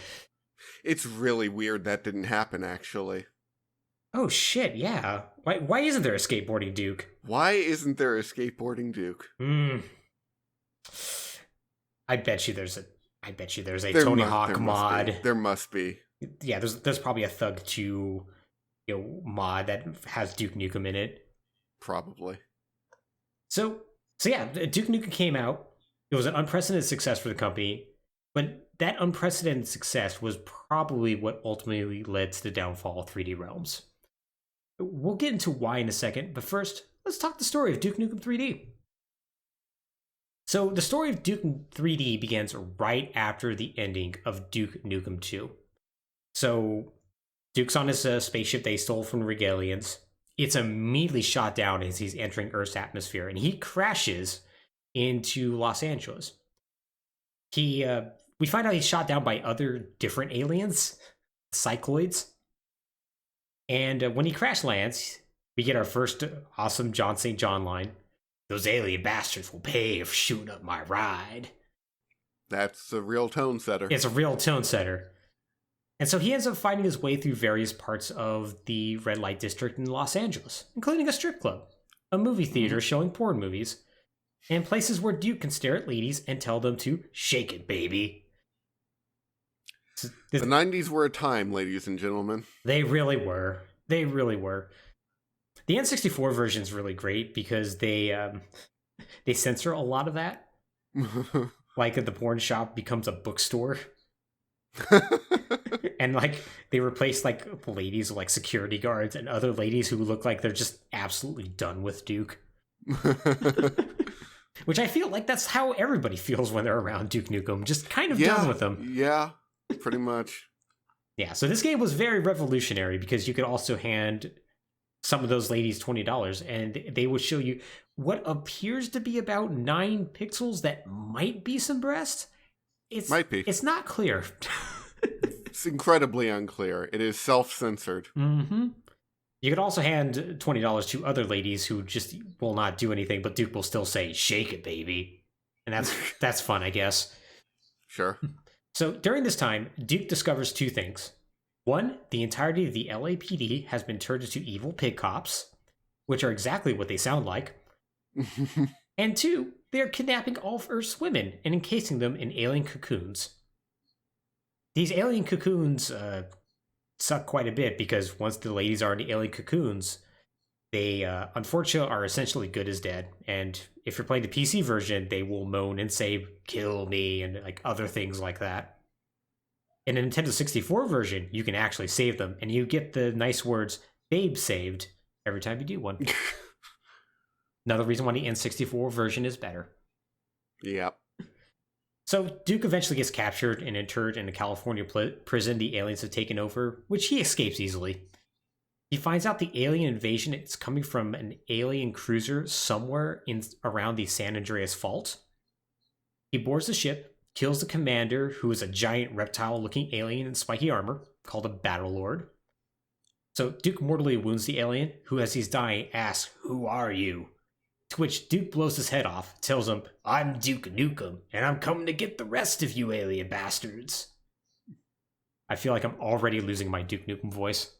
It's really weird that didn't happen, actually. Oh shit, yeah. Why isn't there a skateboarding Duke? Why isn't there a skateboarding Duke? I bet you there's a There Tony Hawk mod. There must be. Yeah, there's probably a Thug 2 mod that has Duke Nukem in it. Probably. So yeah, Duke Nukem came out. It was an unprecedented success for the company, but that unprecedented success was probably what ultimately led to the downfall of 3D Realms. We'll get into why in a second, but first, let's talk the story of Duke Nukem 3D. So the story of Duke Nukem 3D begins right after the ending of Duke Nukem 2. So Duke's on his spaceship they stole from the Regalians. It's immediately shot down as he's entering Earth's atmosphere, and he crashes into Los Angeles. We find out he's shot down by other different aliens, cycloids. And when he crash lands, we get our first awesome John St. John line. Those alien bastards will pay for shooting up my ride. That's a real tone setter. It's a real tone setter. And so he ends up finding his way through various parts of the red light district in Los Angeles, including a strip club, a movie theater showing porn movies, and places where Duke can stare at ladies and tell them to shake it, baby. The 90s were a time, ladies and gentlemen. They really were. They really were. The N64 version is really great because they censor a lot of that. Like the porn shop becomes a bookstore. And like they replace like the ladies with like security guards and other ladies who look like they're just absolutely done with Duke. Which I feel like that's how everybody feels when they're around Duke Nukem, just kind of done with them. Yeah, pretty much. Yeah, so this game was very revolutionary because you could also hand some of those ladies $20 and they would show you what appears to be about 9 pixels that might be some breast. Might be. It's not clear. It's incredibly unclear. It is self-censored. Mm-hmm. You could also hand $20 to other ladies who just will not do anything, but Duke will still say, shake it, baby. And that's fun, I guess. Sure. So during this time, Duke discovers 2 things. 1, the entirety of the LAPD has been turned into evil pig cops, which are exactly what they sound like. And 2, they are kidnapping all of Earth's women and encasing them in alien cocoons. These alien cocoons suck quite a bit because once the ladies are in the alien cocoons, they unfortunately are essentially good as dead. And if you're playing the PC version, they will moan and say, kill me, and like other things like that. In the Nintendo 64 version, you can actually save them, and you get the nice words, babe saved, every time you do one. Another reason why the N64 version is better. Yep. So Duke eventually gets captured and interred in a California prison the aliens have taken over, which he escapes easily. He finds out the alien invasion is coming from an alien cruiser somewhere around the San Andreas Fault. He boards the ship, kills the commander, who is a giant reptile-looking alien in spiky armor, called a Battle Lord. So Duke mortally wounds the alien, who as he's dying asks, "Who are you?" To which Duke blows his head off, tells him, "I'm Duke Nukem, and I'm coming to get the rest of you alien bastards." I feel like I'm already losing my Duke Nukem voice.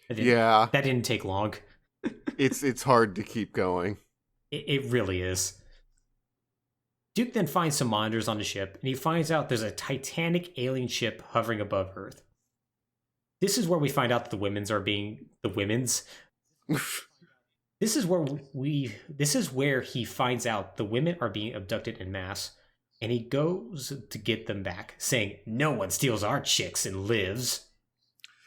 That didn't take long. It's hard to keep going. It really is. Duke then finds some monitors on the ship, and he finds out there's a titanic alien ship hovering above Earth. This is where we find out that the women's are being... The women's... This is where he finds out the women are being abducted en masse, and he goes to get them back, saying, "No one steals our chicks and lives."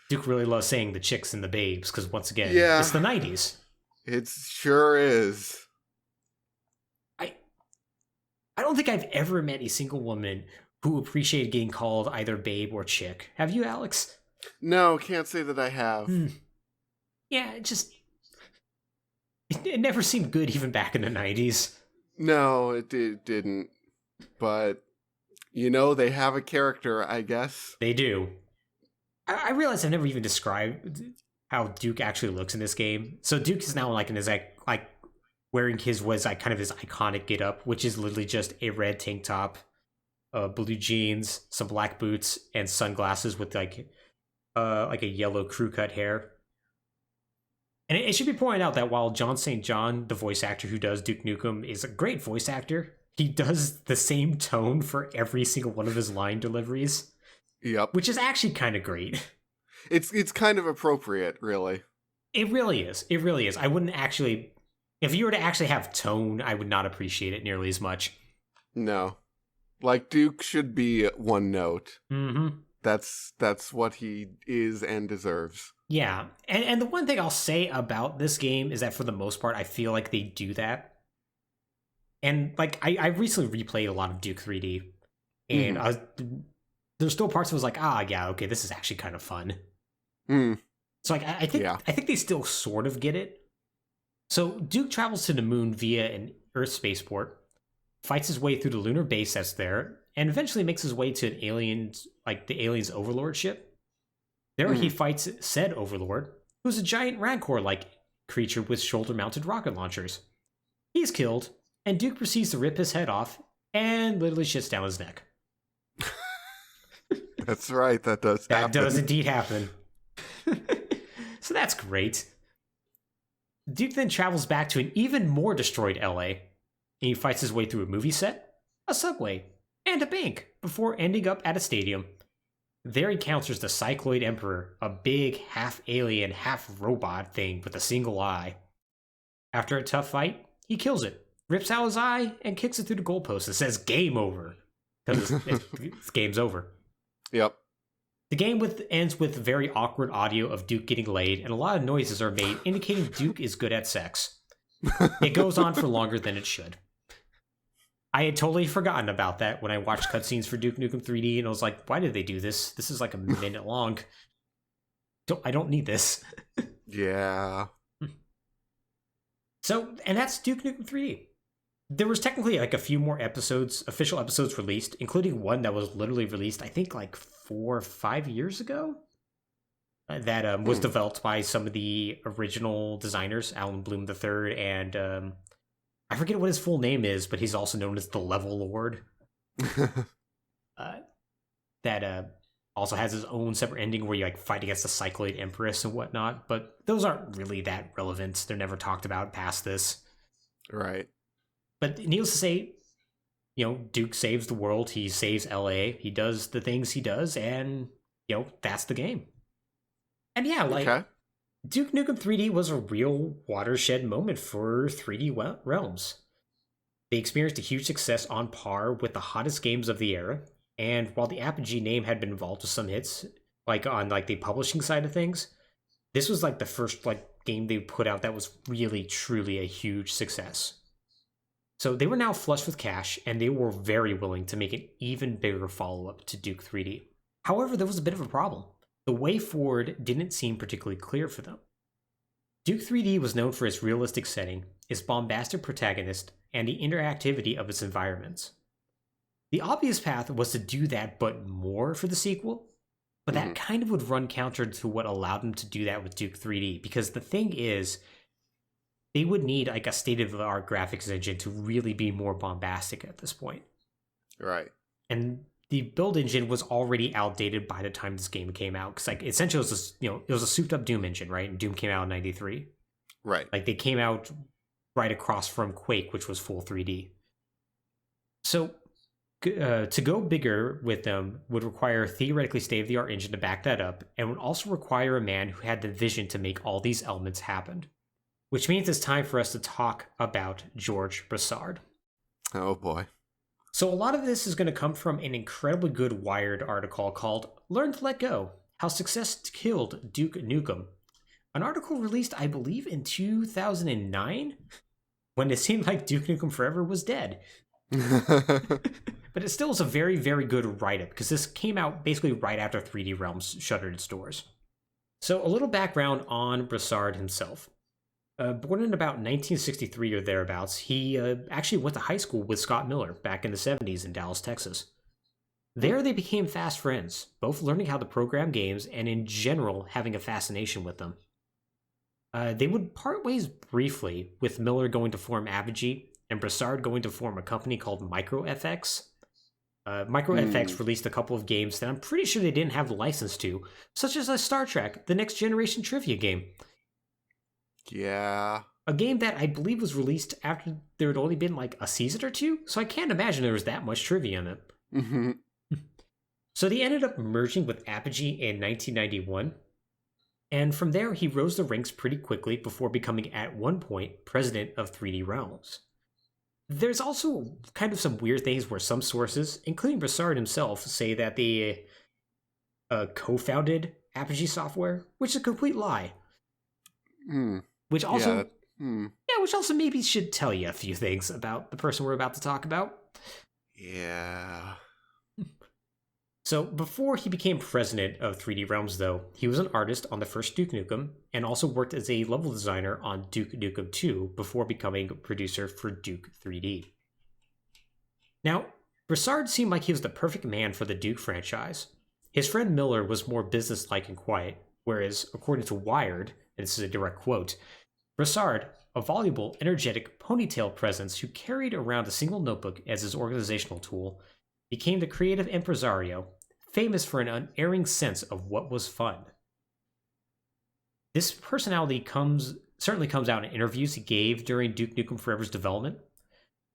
Duke really loves saying the chicks and the babes, because once again, it's the 90s. It sure is. I don't think I've ever met a single woman who appreciated getting called either babe or chick. Have you, Alex? No, can't say that I have. Yeah, it never seemed good even back in the 90s. No, it didn't. But, they have a character, I guess. They do. I realize I've never even described how Duke actually looks in this game. So Duke is now in his wearing his kind of his iconic get up, which is literally just a red tank top, blue jeans, some black boots, and sunglasses with like a yellow crew cut hair. And it should be pointed out that while John St. John, the voice actor who does Duke Nukem, is a great voice actor, he does the same tone for every single one of his line deliveries. Yep. Which is actually kind of great. It's kind of appropriate, really. It really is. It really is. I wouldn't actually... If you were to actually have tone, I would not appreciate it nearly as much. No. Like, Duke should be one note. Mm-hmm. That's what he is and deserves. Yeah. And the one thing I'll say about this game is that for the most part, I feel like they do that. And, I recently replayed a lot of Duke 3D. And there's still parts of it was like, yeah, okay, this is actually kind of fun. So I think they still sort of get it. So Duke travels to the moon via an Earth spaceport, fights his way through the lunar base that's there, and eventually makes his way to the alien's overlord ship. There he fights said overlord, who's a giant rancor-like creature with shoulder-mounted rocket launchers. He's killed, and Duke proceeds to rip his head off and literally shits down his neck. That's right, that does happen. That does indeed happen. So that's great. Duke then travels back to an even more destroyed LA, and he fights his way through a movie set, a subway, and a bank before ending up at a stadium. There he encounters the Cycloid Emperor, a big half-alien, half-robot thing with a single eye. After a tough fight, he kills it, rips out his eye, and kicks it through the goalpost and says game over. Because it's game's over. Yep. The game ends with very awkward audio of Duke getting laid, and a lot of noises are made indicating Duke is good at sex. It goes on for longer than it should. I had totally forgotten about that when I watched cutscenes for Duke Nukem 3D, and I was like, why did they do this? This is like a minute long. I don't need this. Yeah. So, and that's Duke Nukem 3D. There was technically a few more official episodes released, including one that was literally released, I think 4 or 5 years ago. That was developed by some of the original designers, Alan Bloom III, and I forget what his full name is, but he's also known as the Level Lord. That also has his own separate ending where you fight against the Cycloid Empress and whatnot, but those aren't really that relevant. They're never talked about past this. Right. But needless to say, Duke saves the world. He saves LA. He does the things he does, and that's the game. And yeah, okay. Duke Nukem 3D was a real watershed moment for 3D realms. They experienced a huge success on par with the hottest games of the era, and while the Apogee name had been involved with some hits, on the publishing side of things, this was the first game they put out that was really truly a huge success. So they were now flush with cash, and they were very willing to make an even bigger follow-up to Duke 3D. However, there was a bit of a problem. The way forward didn't seem particularly clear for them. Duke 3D was known for its realistic setting, its bombastic protagonist, and the interactivity of its environments. The obvious path was to do that but more for the sequel, but that kind of would run counter to what allowed them to do that with Duke 3D, because the thing is, they would need a state-of-the-art graphics engine to really be more bombastic at this point. Right. And the build engine was already outdated by the time this game came out, because essentially it was a souped-up Doom engine, right? And Doom came out in '93. Right. They came out right across from Quake, which was full 3D. So to go bigger with them would require a theoretically state-of-the-art engine to back that up, and would also require a man who had the vision to make all these elements happen. Which means it's time for us to talk about George Broussard. Oh boy. So a lot of this is going to come from an incredibly good Wired article called Learn to Let Go, How Success Killed Duke Nukem. An article released, I believe, in 2009, when it seemed like Duke Nukem Forever was dead. but it still is a very, very good write-up because this came out basically right after 3D Realms shuttered its doors. So a little background on Brassard himself. Born in about 1963 or thereabouts, he actually went to high school with Scott Miller back in the 70s in Dallas, Texas. There they became fast friends, both learning how to program games and in general having a fascination with them. They would part ways briefly, with Miller going to form Apogee and Brassard going to form a company called MicroFX. MicroFX released a couple of games that I'm pretty sure they didn't have the license to, such as Star Trek, the Next Generation trivia game. Yeah. A game that I believe was released after there had only been like a season or two, so I can't imagine there was that much trivia in it. Mm-hmm. So they ended up merging with Apogee in 1991, and from there he rose the ranks pretty quickly before becoming at one point president of 3D Realms. There's also kind of some weird things where some sources, including Brassard himself, say that they co-founded Apogee Software, which is a complete lie. Which also, which also maybe should tell you a few things about the person we're about to talk about. Yeah. So before he became president of 3D Realms, though, he was an artist on the first Duke Nukem and also worked as a level designer on Duke Nukem 2 before becoming a producer for Duke 3D. Now, Brassard seemed like he was the perfect man for the Duke franchise. His friend Miller was more businesslike and quiet, whereas, according to Wired, and this is a direct quote, Brassard, a voluble, energetic, ponytail presence who carried around a single notebook as his organizational tool, became the creative impresario, famous for an unerring sense of what was fun. This personality certainly comes out in interviews he gave during Duke Nukem Forever's development.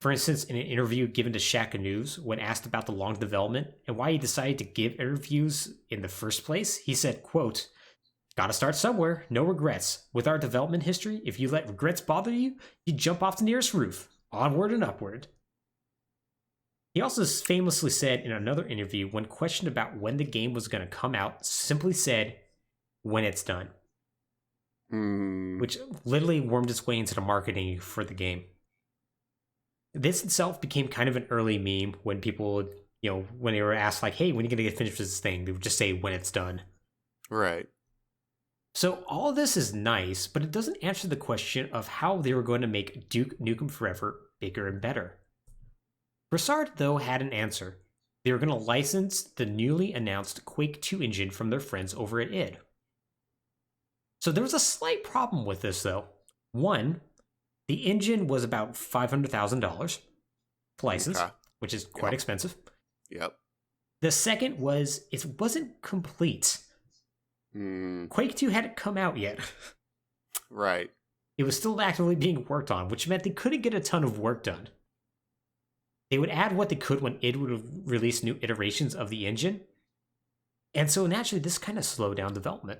For instance, in an interview given to Shaka News, when asked about the long development and why he decided to give interviews in the first place, he said, quote, "Gotta start somewhere, no regrets. With our development history, if you let regrets bother you, you jump off the nearest roof. Onward and upward." He also famously said in another interview, when questioned about when the game was going to come out, simply said, "When it's done." Which literally wormed its way into the marketing for the game. This itself became kind of an early meme when people, when they were asked like, "Hey, when are you going to get finished with this thing?" They would just say, "When it's done." Right. So all of this is nice, but it doesn't answer the question of how they were going to make Duke Nukem Forever bigger and better. Brassard, though, had an answer. They were going to license the newly announced Quake 2 engine from their friends over at id. So there was a slight problem with this, though. One, the engine was about $500,000 to license, which is quite expensive. Yep. The second was it wasn't complete. Quake 2 hadn't come out yet. Right. It was still actively being worked on, which meant they couldn't get a ton of work done. They would add what they could when id would release new iterations of the engine. And so naturally, this kind of slowed down development.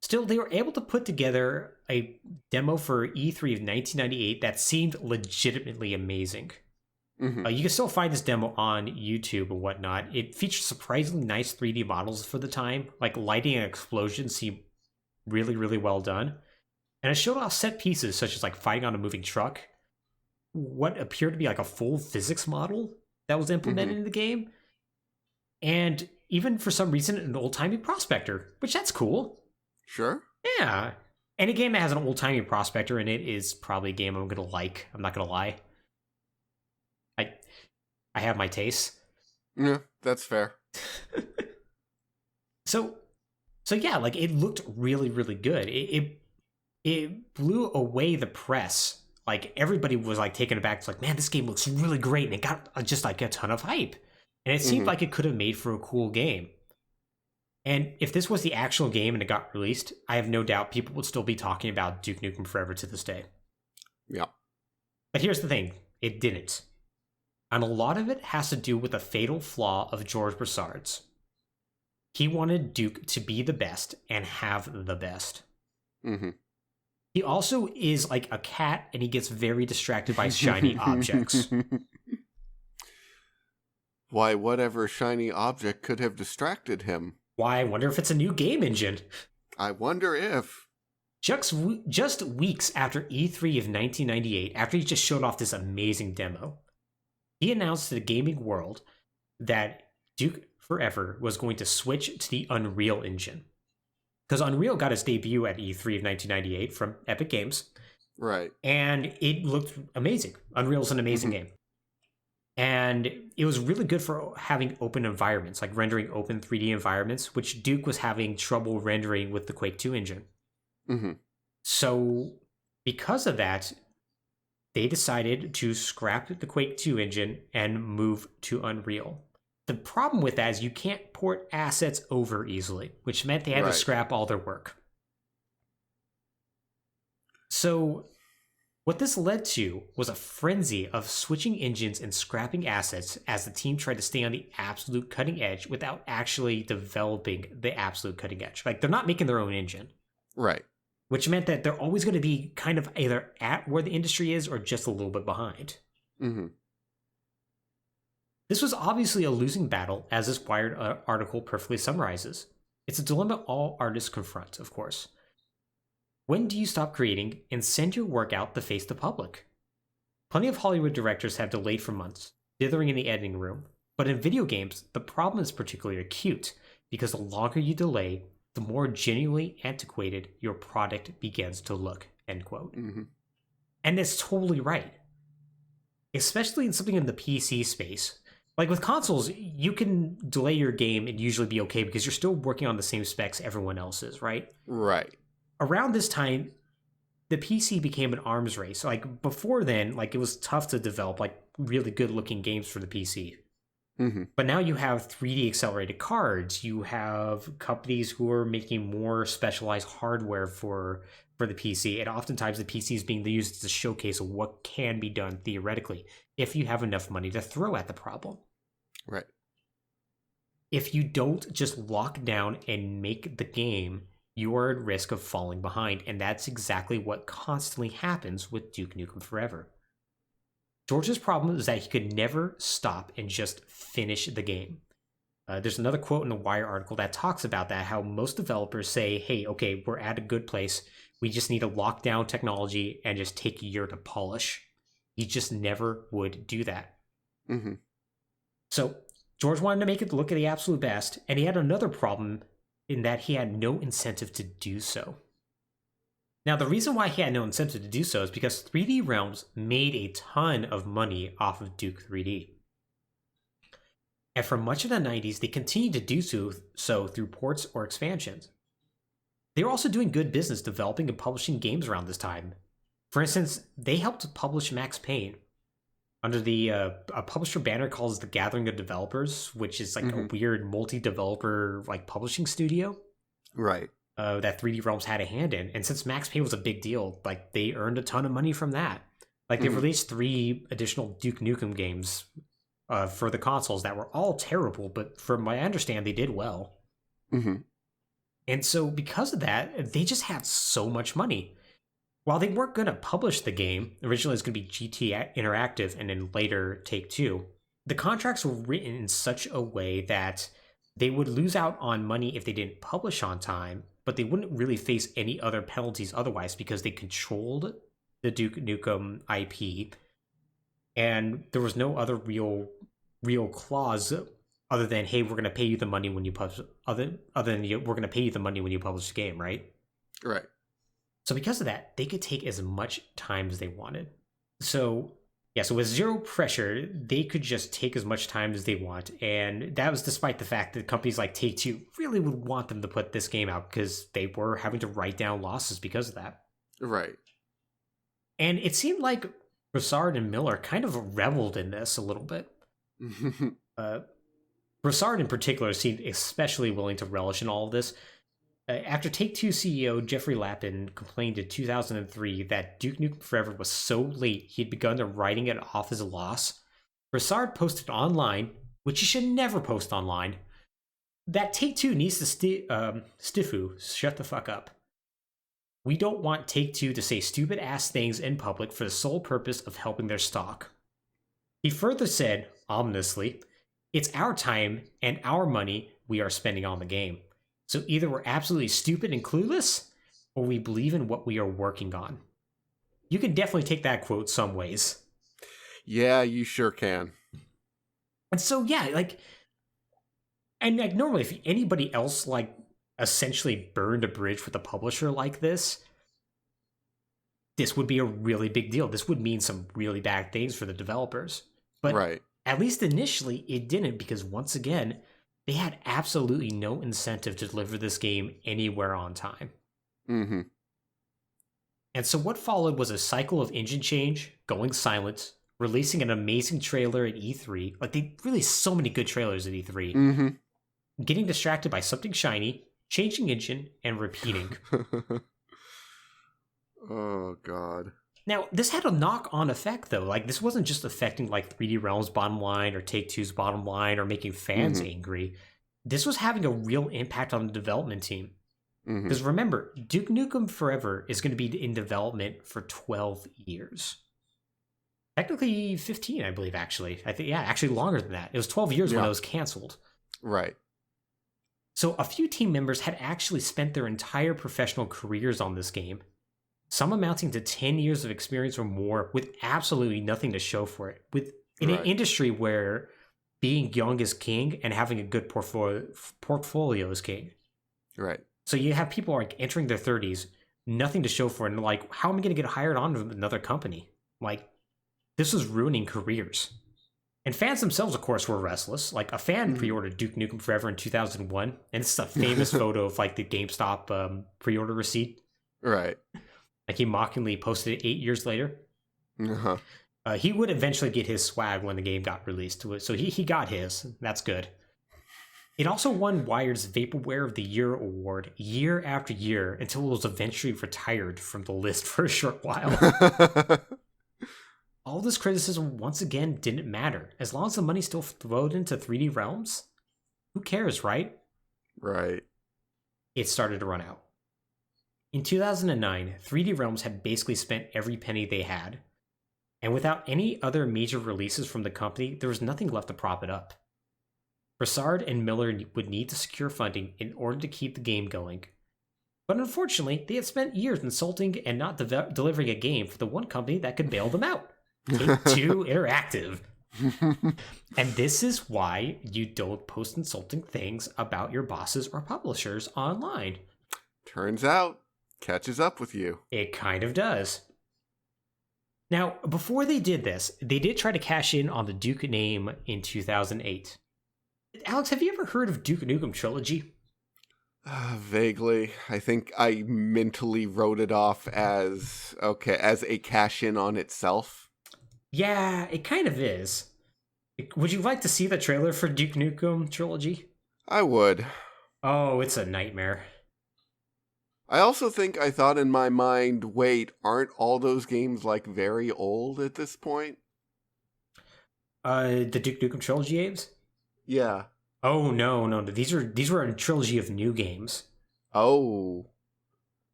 Still, they were able to put together a demo for E3 of 1998 that seemed legitimately amazing. You can still find this demo on YouTube and whatnot. It features surprisingly nice 3D models for the time. Like lighting and explosions seem really, really well done. And it showed off set pieces such as like fighting on a moving truck, what appeared to be like a full physics model that was implemented in the game, and even for some reason an old-timey prospector, which that's cool. Sure. Yeah. Any game that has an old-timey prospector in it is probably a game I'm gonna like. I'm not gonna lie. I have my tastes. Yeah, that's fair. So yeah, like it looked really, really good. It blew away the press. Like everybody was like taken aback. It's like, man, this game looks really great, and it got just like a ton of hype. And it seemed like it could have made for a cool game. And if this was the actual game and it got released, I have no doubt people would still be talking about Duke Nukem Forever to this day. Yeah. But here's the thing, it didn't. And a lot of it has to do with a fatal flaw of George Brassard's. He wanted Duke to be the best and have the best. He also is like a cat, and he gets very distracted by shiny objects. Why, whatever shiny object could have distracted him? Why, I wonder if it's a new game engine. I wonder if... Just weeks after E3 of 1998, after he just showed off this amazing demo, He announced to the gaming world that Duke Forever was going to switch to the Unreal Engine. Because Unreal got its debut at E3 of 1998 from Epic Games, Right. and it looked amazing. Unreal's an amazing game. And it was really good for having open environments, like rendering open 3D environments, which Duke was having trouble rendering with the Quake 2 engine. So, because of that, they decided to scrap the Quake 2 engine and move to Unreal. The problem with that is you can't port assets over easily, which meant they had to scrap all their work. So, what this led to was a frenzy of switching engines and scrapping assets as the team tried to stay on the absolute cutting edge without actually developing the absolute cutting edge. Like, they're not making their own engine. Right. Which meant that they're always going to be kind of either at where the industry is or just a little bit behind. This was obviously a losing battle, as this Wired article perfectly summarizes. It's a dilemma all artists confront, of course. When do you stop creating and send your work out to face the public? Plenty of Hollywood directors have delayed for months, dithering in the editing room. But in video games, the problem is particularly acute, because the longer you delay, the more genuinely antiquated your product begins to look, end quote. And it's totally right. Especially in something in the PC space. Like with consoles, you can delay your game and usually be okay because you're still working on the same specs everyone else is, right? Right. Around this time, the PC became an arms race. Like before then, like it was tough to develop like really good looking games for the PC. But now you have 3D accelerated cards. You have companies who are making more specialized hardware for the PC. And oftentimes the PC is being used as a showcase of what can be done theoretically if you have enough money to throw at the problem. Right. If you don't just lock down and make the game, you are at risk of falling behind. And that's exactly what constantly happens with Duke Nukem Forever. George's problem is that he could never stop and just finish the game. There's another quote in the Wire article that talks about that, how most developers say, hey, okay, we're at a good place. We just need to lock down technology and just take a year to polish. He just never would do that. So George wanted to make it look at the absolute best, and he had another problem in that he had no incentive to do so. Now, the reason why he had no incentive to do so is because 3D Realms made a ton of money off of Duke 3D. And for much of the 90s, they continued to do so through ports or expansions. They were also doing good business developing and publishing games around this time. For instance, they helped publish Max Payne under the a publisher banner called The Gathering of Developers, which is like a weird multi-developer like publishing studio. Right. That 3D Realms had a hand in. And since Max Payne was a big deal, like they earned a ton of money from that. Like they released 3 additional Duke Nukem games for the consoles that were all terrible, but from what I understand, they did well. And so because of that, they just had so much money. While they weren't going to publish the game, originally it was going to be GT Interactive and then later Take-Two, the contracts were written in such a way that they would lose out on money if they didn't publish on time, but they wouldn't really face any other penalties otherwise because they controlled the Duke Nukem IP, and there was no other real clause other than, hey, we're going to pay you the money when you publish. Other than we're going to pay you the money when you publish the game, right? Right. So because of that, they could take as much time as they wanted. So with zero pressure, they could just take as much time as they want. And that was despite the fact that companies like Take-Two really would want them to put this game out because they were having to write down losses because of that. Right. And it seemed like Broussard and Miller kind of reveled in this a little bit. Broussard in particular seemed especially willing to relish in all of this. After Take-Two CEO Jeffrey Lapin complained in 2003 that Duke Nukem Forever was so late he had begun to writing it off as a loss, Broussard posted online, which you should never post online, that Take-Two needs to Stifu, shut the fuck up. We don't want Take-Two to say stupid-ass things in public for the sole purpose of helping their stock. He further said, ominously, it's our time and our money we are spending on the game. So either we're absolutely stupid and clueless, or we believe in what we are working on. You can definitely take that quote some ways. Yeah, you sure can. And so, yeah, like, and like normally if anybody else like essentially burned a bridge with a publisher like this would be a really big deal. This would mean some really bad things for the developers. But Right. at least initially, it didn't, because once again, they had absolutely no incentive to deliver this game anywhere on time. Mm-hmm. And so what followed was a cycle of engine change, going silent, releasing an amazing trailer at E3. Like, they released so many good trailers at E3. Mm-hmm. Getting distracted by something shiny, changing engine, and repeating. Oh, God. Now, this had a knock-on effect, though. Like, this wasn't just affecting, like, 3D Realms' bottom line or Take-Two's bottom line or making fans angry. This was having a real impact on the development team. Because remember, Duke Nukem Forever is going to be in development for 12 years. Technically 15, I believe, actually. I think, yeah, actually longer than that. It was 12 years when it was canceled. Right. So a few team members had actually spent their entire professional careers on this game, some amounting to 10 years of experience or more with absolutely nothing to show for it. In an industry where being young is king and having a good portfolio is king. Right. So you have people like entering their 30s, nothing to show for it, and like, how am I going to get hired on to another company? Like, this was ruining careers. And fans themselves, of course, were restless. Like, a fan pre-ordered Duke Nukem Forever in 2001, and it's a famous photo of like the GameStop pre-order receipt. Right. Like, he mockingly posted it 8 years later. Uh-huh. He would eventually get his swag when the game got released, so he got his. That's good. It also won Wired's Vaporware of the Year award year after year until it was eventually retired from the list for a short while. All this criticism once again didn't matter. As long as the money still flowed into 3D Realms, who cares, right? Right. It started to run out. In 2009, 3D Realms had basically spent every penny they had, and without any other major releases from the company, there was nothing left to prop it up. Broussard and Miller would need to secure funding in order to keep the game going. But unfortunately, they had spent years insulting and not delivering a game for the one company that could bail them out. Take-Two Interactive. And this is why you don't post insulting things about your bosses or publishers online. Turns out, catches up with you. It kind of does. Now, before they did this, they did try to cash in on the Duke name in 2008. Alex, have you ever heard of Duke Nukem Trilogy? Vaguely. I think I mentally wrote it off as a cash-in on itself. Yeah, it kind of is. Would you like to see the trailer for Duke Nukem Trilogy? I would. Oh, it's a nightmare. I also think I thought in my mind, wait, aren't all those games like very old at this point? The Duke Nukem Trilogy games? Yeah. Oh no. These were a trilogy of new games. Oh.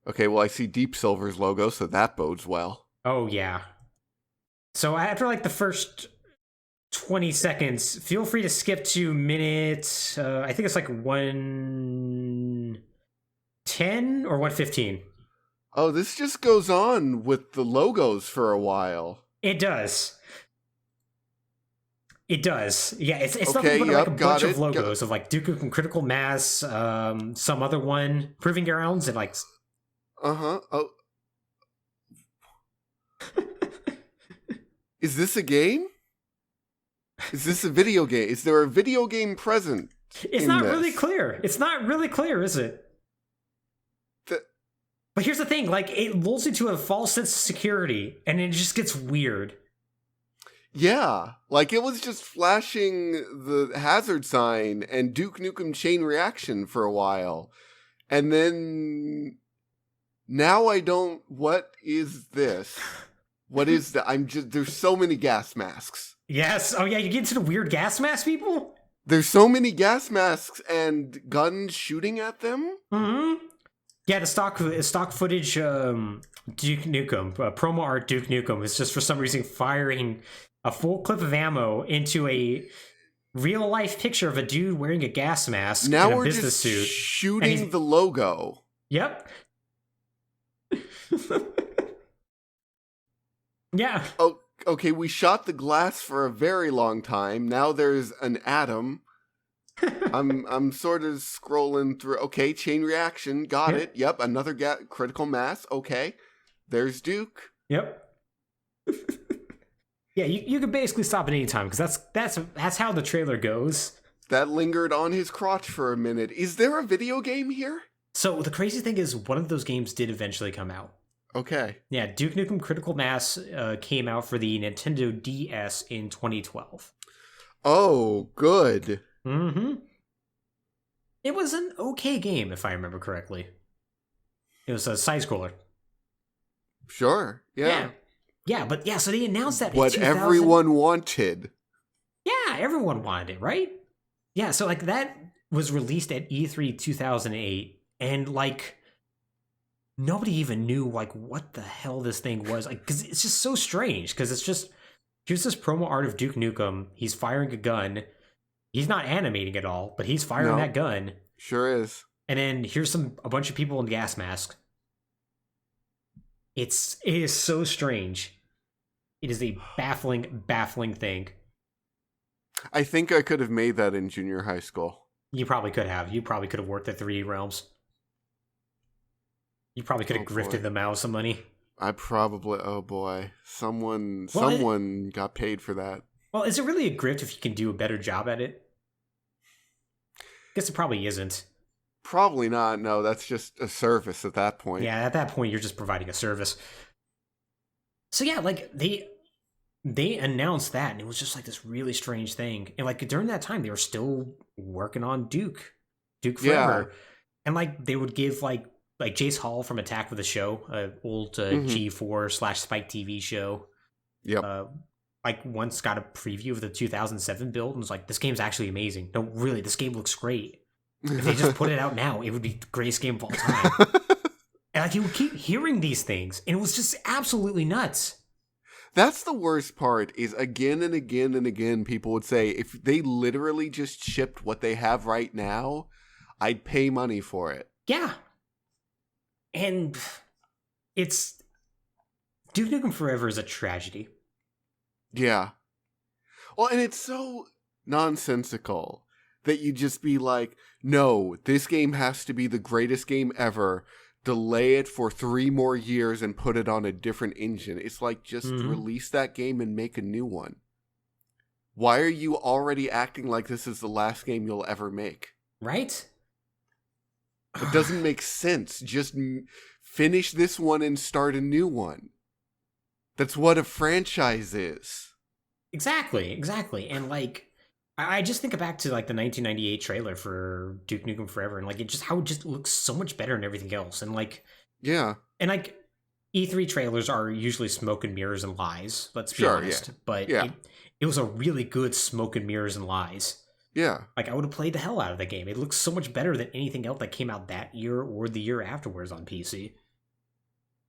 Okay, well I see Deep Silver's logo, so that bodes well. Oh yeah. So after like the first 20 seconds, feel free to skip to minute I think it's like 110 or 115. Oh, this just goes on with the logos for a while. It does. It does. Yeah, it's okay, nothing but like a bunch of logos of like Duke Nukem Critical Mass, some other one, Proving Grounds, and like... Uh-huh. Oh. Is this a game? Is this a video game? Is there a video game present? It's not really clear. It's not really clear, is it? But here's the thing, like, it lulls you to a false sense of security, and it just gets weird. Yeah, like it was just flashing the hazard sign and Duke Nukem Chain Reaction for a while. And then now I don't, what is this? What is that? There's so many gas masks. Yes. Oh yeah, you get into the weird gas mask people? There's so many gas masks and guns shooting at them. Mm-hmm. Yeah, the stock footage Duke Nukem, promo art Duke Nukem is just for some reason firing a full clip of ammo into a real life picture of a dude wearing a gas mask now in a we're business just suit. Shooting the logo. Yep. Yeah. Oh, okay, we shot the glass for a very long time. Now there's an atom. I'm sort of scrolling through. Okay, chain reaction. Got Yep. it. Yep, another critical mass. Okay, there's Duke. Yep. Yeah, you could basically stop at any time because that's how the trailer goes. That lingered on his crotch for a minute. Is there a video game here? So the crazy thing is, one of those games did eventually come out. Okay. Yeah, Duke Nukem Critical Mass came out for the Nintendo DS in 2012. Oh, good. Mm-hmm. It was an okay game, if I remember correctly. It was a side-scroller. Sure. Yeah. Yeah, but yeah, so they announced that what in 2000. Everyone wanted. Yeah, everyone wanted it, right? Yeah, so like that was released at E3 2008, and like nobody even knew like what the hell this thing was, like, because it's just so strange. Because it's just, here's this promo art of Duke Nukem. He's firing a gun. He's not animating at all, but he's firing that gun. Sure is. And then here's a bunch of people in gas masks. It is so strange. It is a baffling thing. I think I could have made that in junior high school. You probably could have. You probably could have worked at 3D Realms. You probably could have grifted them out some money. I probably, oh boy. Someone got paid for that. Well, is it really a grift if you can do a better job at it? Guess it probably isn't. Probably not. No, that's just a service at that point. Yeah, at that point, you're just providing a service. So yeah, like they announced that, and it was just like this really strange thing. And like during that time, they were still working on Duke Forever, and like they would give like Jace Hall from Attack of the Show, old G4/Spike TV show. Yep. Like once got a preview of the 2007 build and was like, this game's actually amazing. No, really, this game looks great. If they just put it out now, it would be the greatest game of all time. And like you would keep hearing these things, and it was just absolutely nuts. That's the worst part, is again and again and again, people would say, if they literally just shipped what they have right now, I'd pay money for it. Yeah. And it's... Duke Nukem Forever is a tragedy. Yeah. Well, and it's so nonsensical that you just be like, no, this game has to be the greatest game ever. Delay it for 3 more years and put it on a different engine. It's like, just release that game and make a new one. Why are you already acting like this is the last game you'll ever make? Right? It doesn't make sense. Just finish this one and start a new one. That's what a franchise is. Exactly. And like, I just think back to like the 1998 trailer for Duke Nukem Forever, and like how it just looks so much better than everything else. And like, yeah. And like, E3 trailers are usually smoke and mirrors and lies. Let's be honest. Yeah. But it was a really good smoke and mirrors and lies. Yeah. Like, I would have played the hell out of the game. It looks so much better than anything else that came out that year or the year afterwards on PC.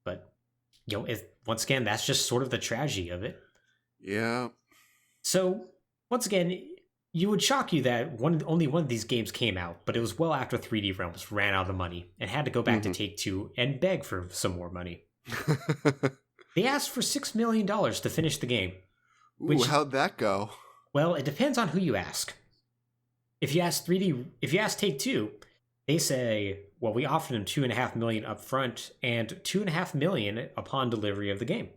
But, you know, once again, that's just sort of the tragedy of it. Yeah. So, once again, you would shock you that only one of these games came out, but it was well after 3D Realms ran out of money and had to go back to Take-Two and beg for some more money. They asked for $6 million to finish the game. Ooh, how'd that go? Well, it depends on who you ask. If you ask Take-Two, they say, well, we offered them $2.5 million up front and $2.5 million upon delivery of the game.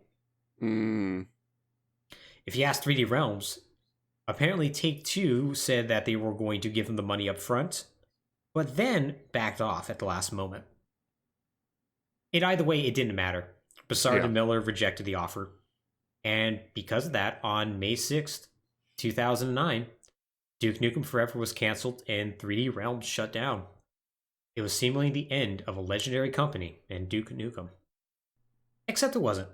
If you ask 3D Realms, apparently Take-Two said that they were going to give them the money up front, but then backed off at the last moment. Either way, it didn't matter. Bassard and Miller rejected the offer. And because of that, on May 6th, 2009, Duke Nukem Forever was canceled and 3D Realms shut down. It was seemingly the end of a legendary company and Duke Nukem. Except it wasn't.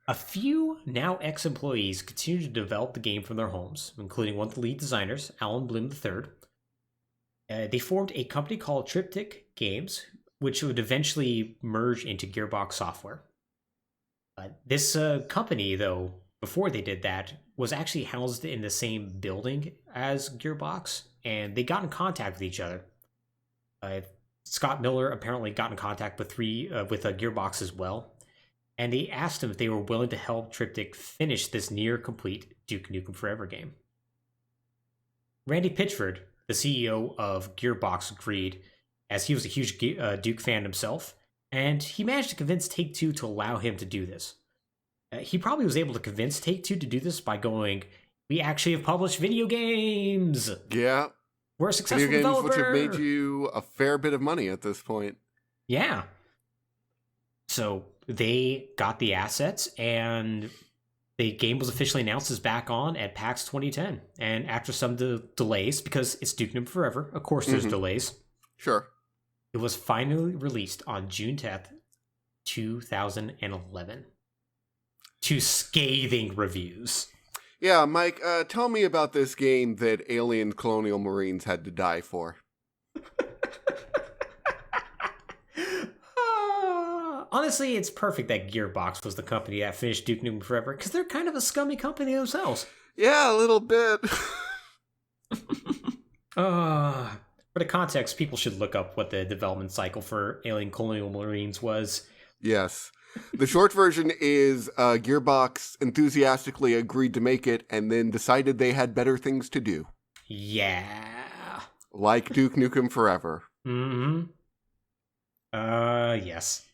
A few now ex-employees continued to develop the game from their homes, including one of the lead designers, Alan Bloom III. They formed a company called Triptych Games, which would eventually merge into Gearbox Software. This company, though, before they did that, was actually housed in the same building as Gearbox, and they got in contact with each other. Scott Miller apparently got in contact with Gearbox as well, and they asked him if they were willing to help Triptych finish this near-complete Duke Nukem Forever game. Randy Pitchford, the CEO of Gearbox, agreed, as he was a huge Duke fan himself, and he managed to convince Take-Two to allow him to do this. He probably was able to convince Take-Two to do this by going, "We actually have published video games! Yeah. We're a successful video games developer!" which have made you a fair bit of money at this point. Yeah. So they got the assets, and the game was officially announced as back on at PAX 2010. And after some delays, because it's Duke Nukem Forever, of course there's delays. Sure. It was finally released on June 10th, 2011. To scathing reviews. Yeah, Mike, tell me about this game that alien colonial marines had to die for. Honestly, it's perfect that Gearbox was the company that finished Duke Nukem Forever, because they're kind of a scummy company themselves. Yeah, a little bit. For the context, people should look up what the development cycle for Alien Colonial Marines was. Yes. The short version is Gearbox enthusiastically agreed to make it and then decided they had better things to do. Yeah. Like Duke Nukem Forever. Mm-hmm. Yes.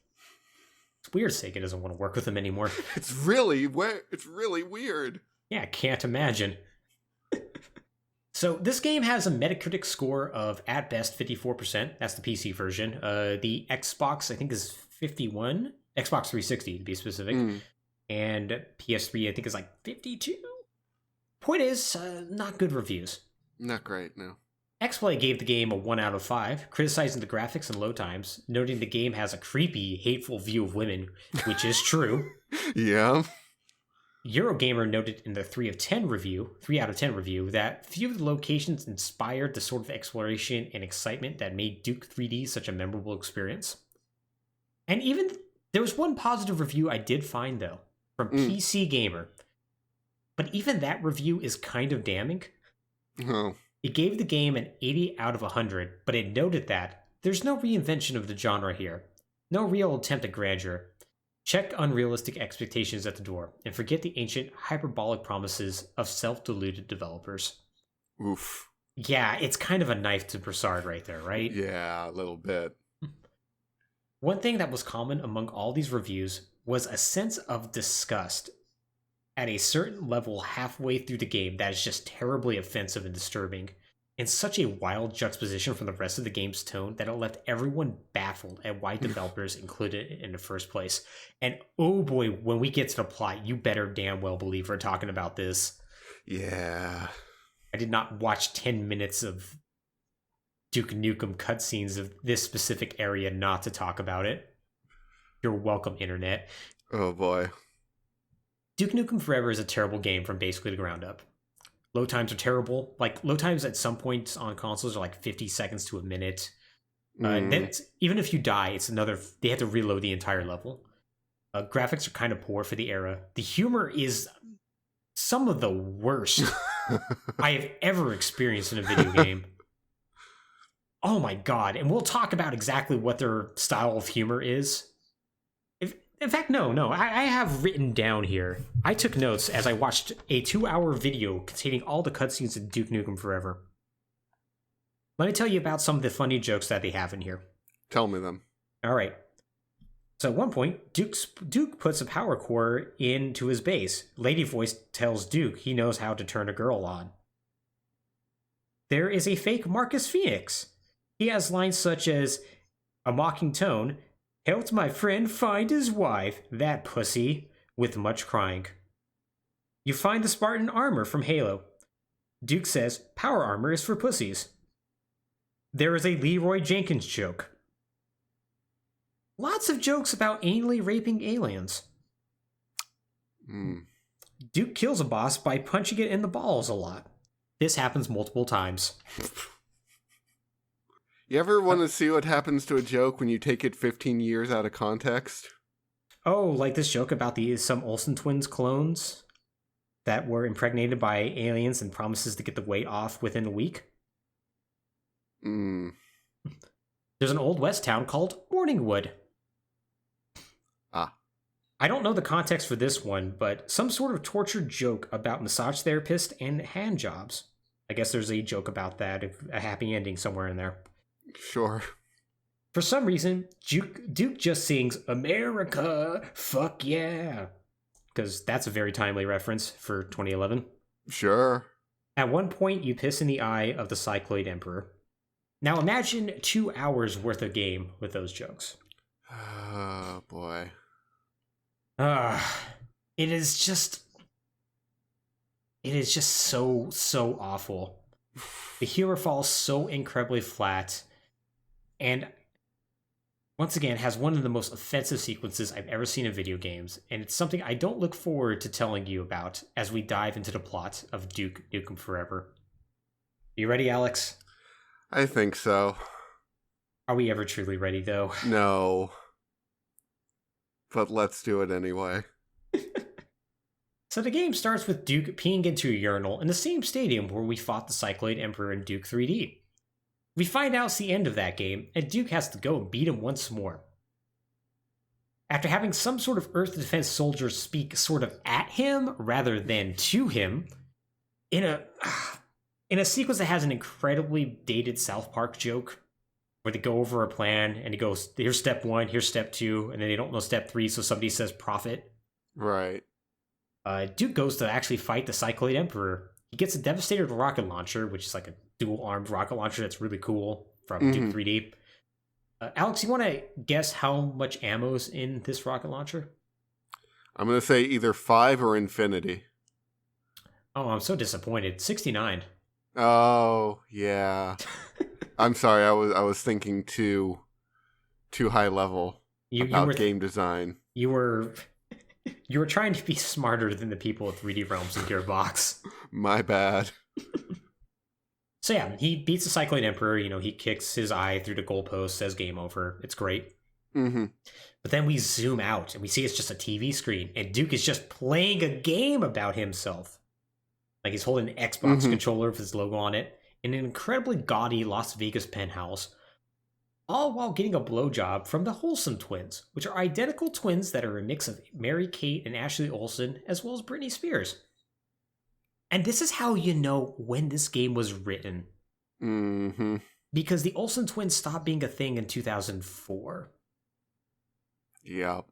It's weird Sega doesn't want to work with them anymore. It's really weird. Yeah, I can't imagine. So this game has a Metacritic score of, at best, 54%. That's the PC version. The Xbox, I think, is 51. Xbox 360, to be specific. And PS3, I think, is like 52. Point is, not good reviews. Not great, no. XPlay gave the game a 1 out of 5, criticizing the graphics and load times, noting the game has a creepy, hateful view of women, which is true. Yeah. Eurogamer noted in the 3 out of 10 review, that few of the locations inspired the sort of exploration and excitement that made Duke 3D such a memorable experience. And even there was one positive review I did find, though, from PC Gamer. But even that review is kind of damning. Oh. It gave the game an 80 out of 100, but it noted that there's no reinvention of the genre here. No real attempt at grandeur. Check unrealistic expectations at the door, and forget the ancient, hyperbolic promises of self-deluded developers. Oof. Yeah, it's kind of a knife to Broussard right there, right? Yeah, a little bit. One thing that was common among all these reviews was a sense of disgust at a certain level halfway through the game that is just terribly offensive and disturbing, in such a wild juxtaposition from the rest of the game's tone that it left everyone baffled at why developers included it in the first place. And oh boy, when we get to the plot, you better damn well believe we're talking about this. Yeah. I did not watch 10 minutes of Duke Nukem cutscenes of this specific area not to talk about it. You're welcome, internet. Oh boy. Duke Nukem Forever is a terrible game from basically the ground up. Load times are terrible. Like, load times at some points on consoles are like 50 seconds to a minute. Then even if you die, it's another. They have to reload the entire level. Graphics are kind of poor for the era. The humor is some of the worst I have ever experienced in a video game. Oh my god. And we'll talk about exactly what their style of humor is. In fact, no. I have written down here. I took notes as I watched a 2-hour video containing all the cutscenes in Duke Nukem Forever. Let me tell you about some of the funny jokes that they have in here. Tell me them. All right. So at one point, Duke puts a power core into his base. Lady Voice tells Duke he knows how to turn a girl on. There is a fake Marcus Phoenix. He has lines such as a mocking tone, "Helped my friend find his wife, that pussy," with much crying. You find the Spartan armor from Halo. Duke says power armor is for pussies. There is a Leroy Jenkins joke. Lots of jokes about anally raping aliens. Duke kills a boss by punching it in the balls a lot. This happens multiple times. You ever want to see what happens to a joke when you take it 15 years out of context? Oh, like this joke about some Olsen twins clones that were impregnated by aliens and promises to get the weight off within a week? There's an Old West town called Morningwood. Ah. I don't know the context for this one, but some sort of tortured joke about massage therapist and hand jobs. I guess there's a joke about that, a happy ending somewhere in there. Sure. For some reason, Duke just sings America, fuck yeah, because that's a very timely reference for 2011. Sure. At one point, you piss in the eye of the Cycloid Emperor. Now imagine 2 hours worth of game with those jokes. Oh, boy. It is just so awful. The humor falls so incredibly flat, and once again has one of the most offensive sequences I've ever seen in video games, and it's something I don't look forward to telling you about as we dive into the plot of Duke Nukem Forever. You ready, Alex? I think so. Are we ever truly ready, though? No. But let's do it anyway. So the game starts with Duke peeing into a urinal in the same stadium where we fought the Cycloid Emperor in Duke 3D. We find out it's the end of that game, and Duke has to go and beat him once more. After having some sort of Earth Defense soldier speak sort of at him rather than to him, in a sequence that has an incredibly dated South Park joke, where they go over a plan, and he goes, here's step 1, here's step 2, and then they don't know step 3, so somebody says profit. Right. Duke goes to actually fight the Cycloid Emperor. He gets a devastator rocket launcher, which is like a dual-armed rocket launcher that's really cool from Duke 3D. Alex, you want to guess how much ammo's in this rocket launcher? I'm going to say either 5 or infinity. Oh, I'm so disappointed. 69. Oh, yeah. I'm sorry, I was thinking too high level about game design. You were trying to be smarter than the people at 3D Realms and Gearbox. My bad. So yeah, he beats the Cycloid Emperor. You know, he kicks his eye through the goalpost, says game over. It's great. Mm-hmm. But then we zoom out and we see it's just a TV screen, and Duke is just playing a game about himself. Like he's holding an Xbox controller with his logo on it in an incredibly gaudy Las Vegas penthouse, all while getting a blowjob from the Wholesome twins, which are identical twins that are a mix of Mary-Kate and Ashley Olsen, as well as Britney Spears. And this is how you know when this game was written. Mm-hmm. Because the Olsen twins stopped being a thing in 2004. Yeah.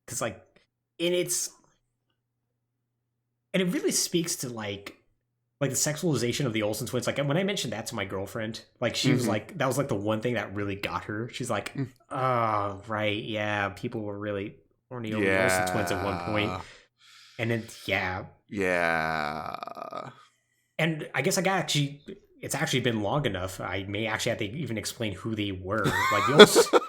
Because, like, and it really speaks to, like the sexualization of the Olsen twins. Like, when I mentioned that to my girlfriend, like, she was like, that was, like, the one thing that really got her. She's like, oh, right, yeah, people were really horny over the Olsen twins at one point. And then, yeah. And I guess it's actually been long enough. I may actually have to even explain who they were. Like, the Olsen...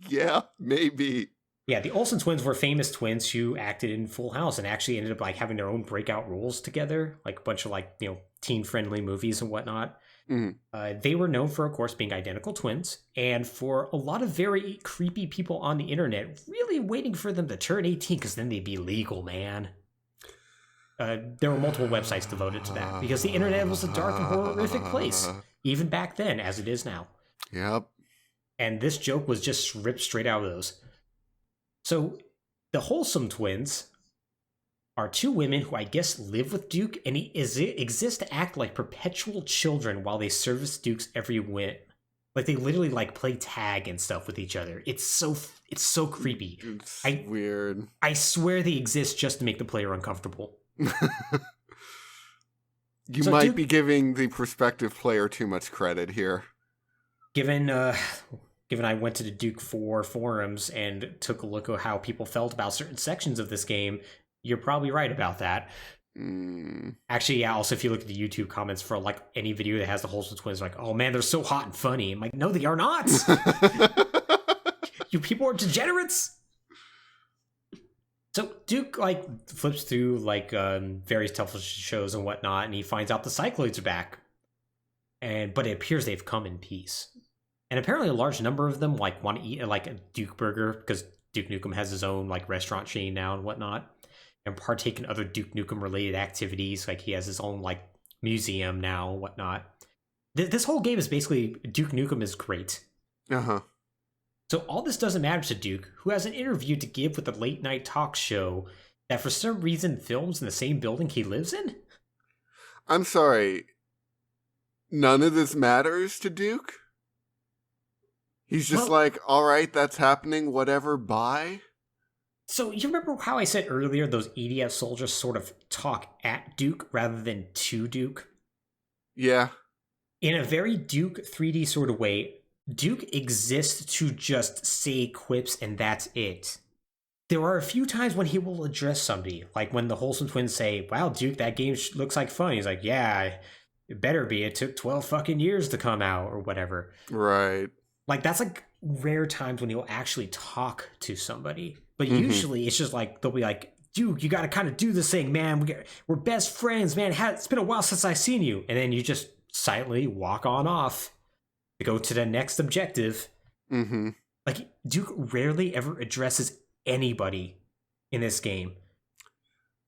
Yeah, maybe. Yeah, the Olsen twins were famous twins who acted in Full House and actually ended up like having their own breakout roles together, like a bunch of like, you know, teen-friendly movies and whatnot. They were known for, of course, being identical twins, and for a lot of very creepy people on the internet really waiting for them to turn 18 because then they'd be legal, man. There were multiple websites devoted to that because the internet was a dark and horrific place, even back then, as it is now. Yep. And this joke was just ripped straight out of those. So, the Wholesome twins are two women who I guess live with Duke and exist to act like perpetual children while they service Duke's every whim. Like, they literally, like, play tag and stuff with each other. It's so creepy. It's weird. I swear they exist just to make the player uncomfortable. You might be giving the prospective player too much credit here. Given I went to the Duke 4 forums and took a look at how people felt about certain sections of this game, you're probably right about that. Actually, yeah, also if you look at the YouTube comments for like any video that has the Wholesome twins, like, oh man, they're so hot and funny. I'm like, no, they are not. You people are degenerates. So Duke like flips through like various television shows and whatnot, and he finds out the Cycloids are back. But it appears they've come in peace. And apparently a large number of them like want to eat like a Duke burger because Duke Nukem has his own like restaurant chain now and whatnot, and partake in other Duke Nukem related activities. Like he has his own like museum now and whatnot. This whole game is basically Duke Nukem is great. So all this doesn't matter to Duke, who has an interview to give with a late night talk show that for some reason films in the same building he lives in. I'm sorry. None of this matters to Duke? He's just like, all right, that's happening, whatever, bye? So you remember how I said earlier those EDF soldiers sort of talk at Duke rather than to Duke? Yeah. In a very Duke 3D sort of way, Duke exists to just say quips and that's it. There are a few times when he will address somebody, like when the Wholesome Twins say, wow, Duke, that game looks like fun. He's like, yeah, it better be. It took 12 fucking years to come out or whatever. Right. Like, that's like rare times when he'll actually talk to somebody. But usually it's just like, they'll be like, Duke, you got to kind of do this thing, man. We're best friends, man. It's been a while since I've seen you. And then you just silently walk on off to go to the next objective. Like, Duke rarely ever addresses anybody in this game.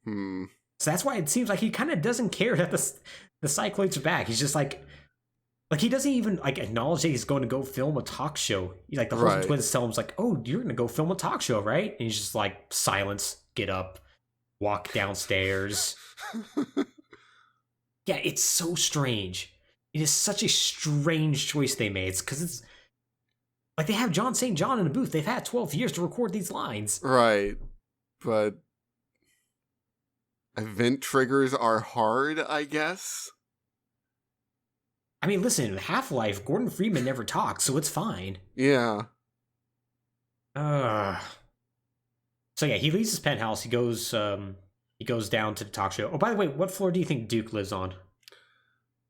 So that's why it seems like he kind of doesn't care that the Cycloids are back. He's just like he doesn't even like acknowledge that he's going to go film a talk show. He's like, the Wholesome Twins tell him, like, oh, you're going to go film a talk show, right? And he's just like, silence, get up, walk downstairs. Yeah, it's so strange. It is such a strange choice they made. Because it's like they have John St. John in the booth. They've had 12 years to record these lines. Right. But event triggers are hard, I guess. I mean, listen, Half-Life, Gordon Freeman never talks, so it's fine. Yeah. So yeah, he leaves his penthouse. He goes down to the talk show. Oh, by the way, what floor do you think Duke lives on?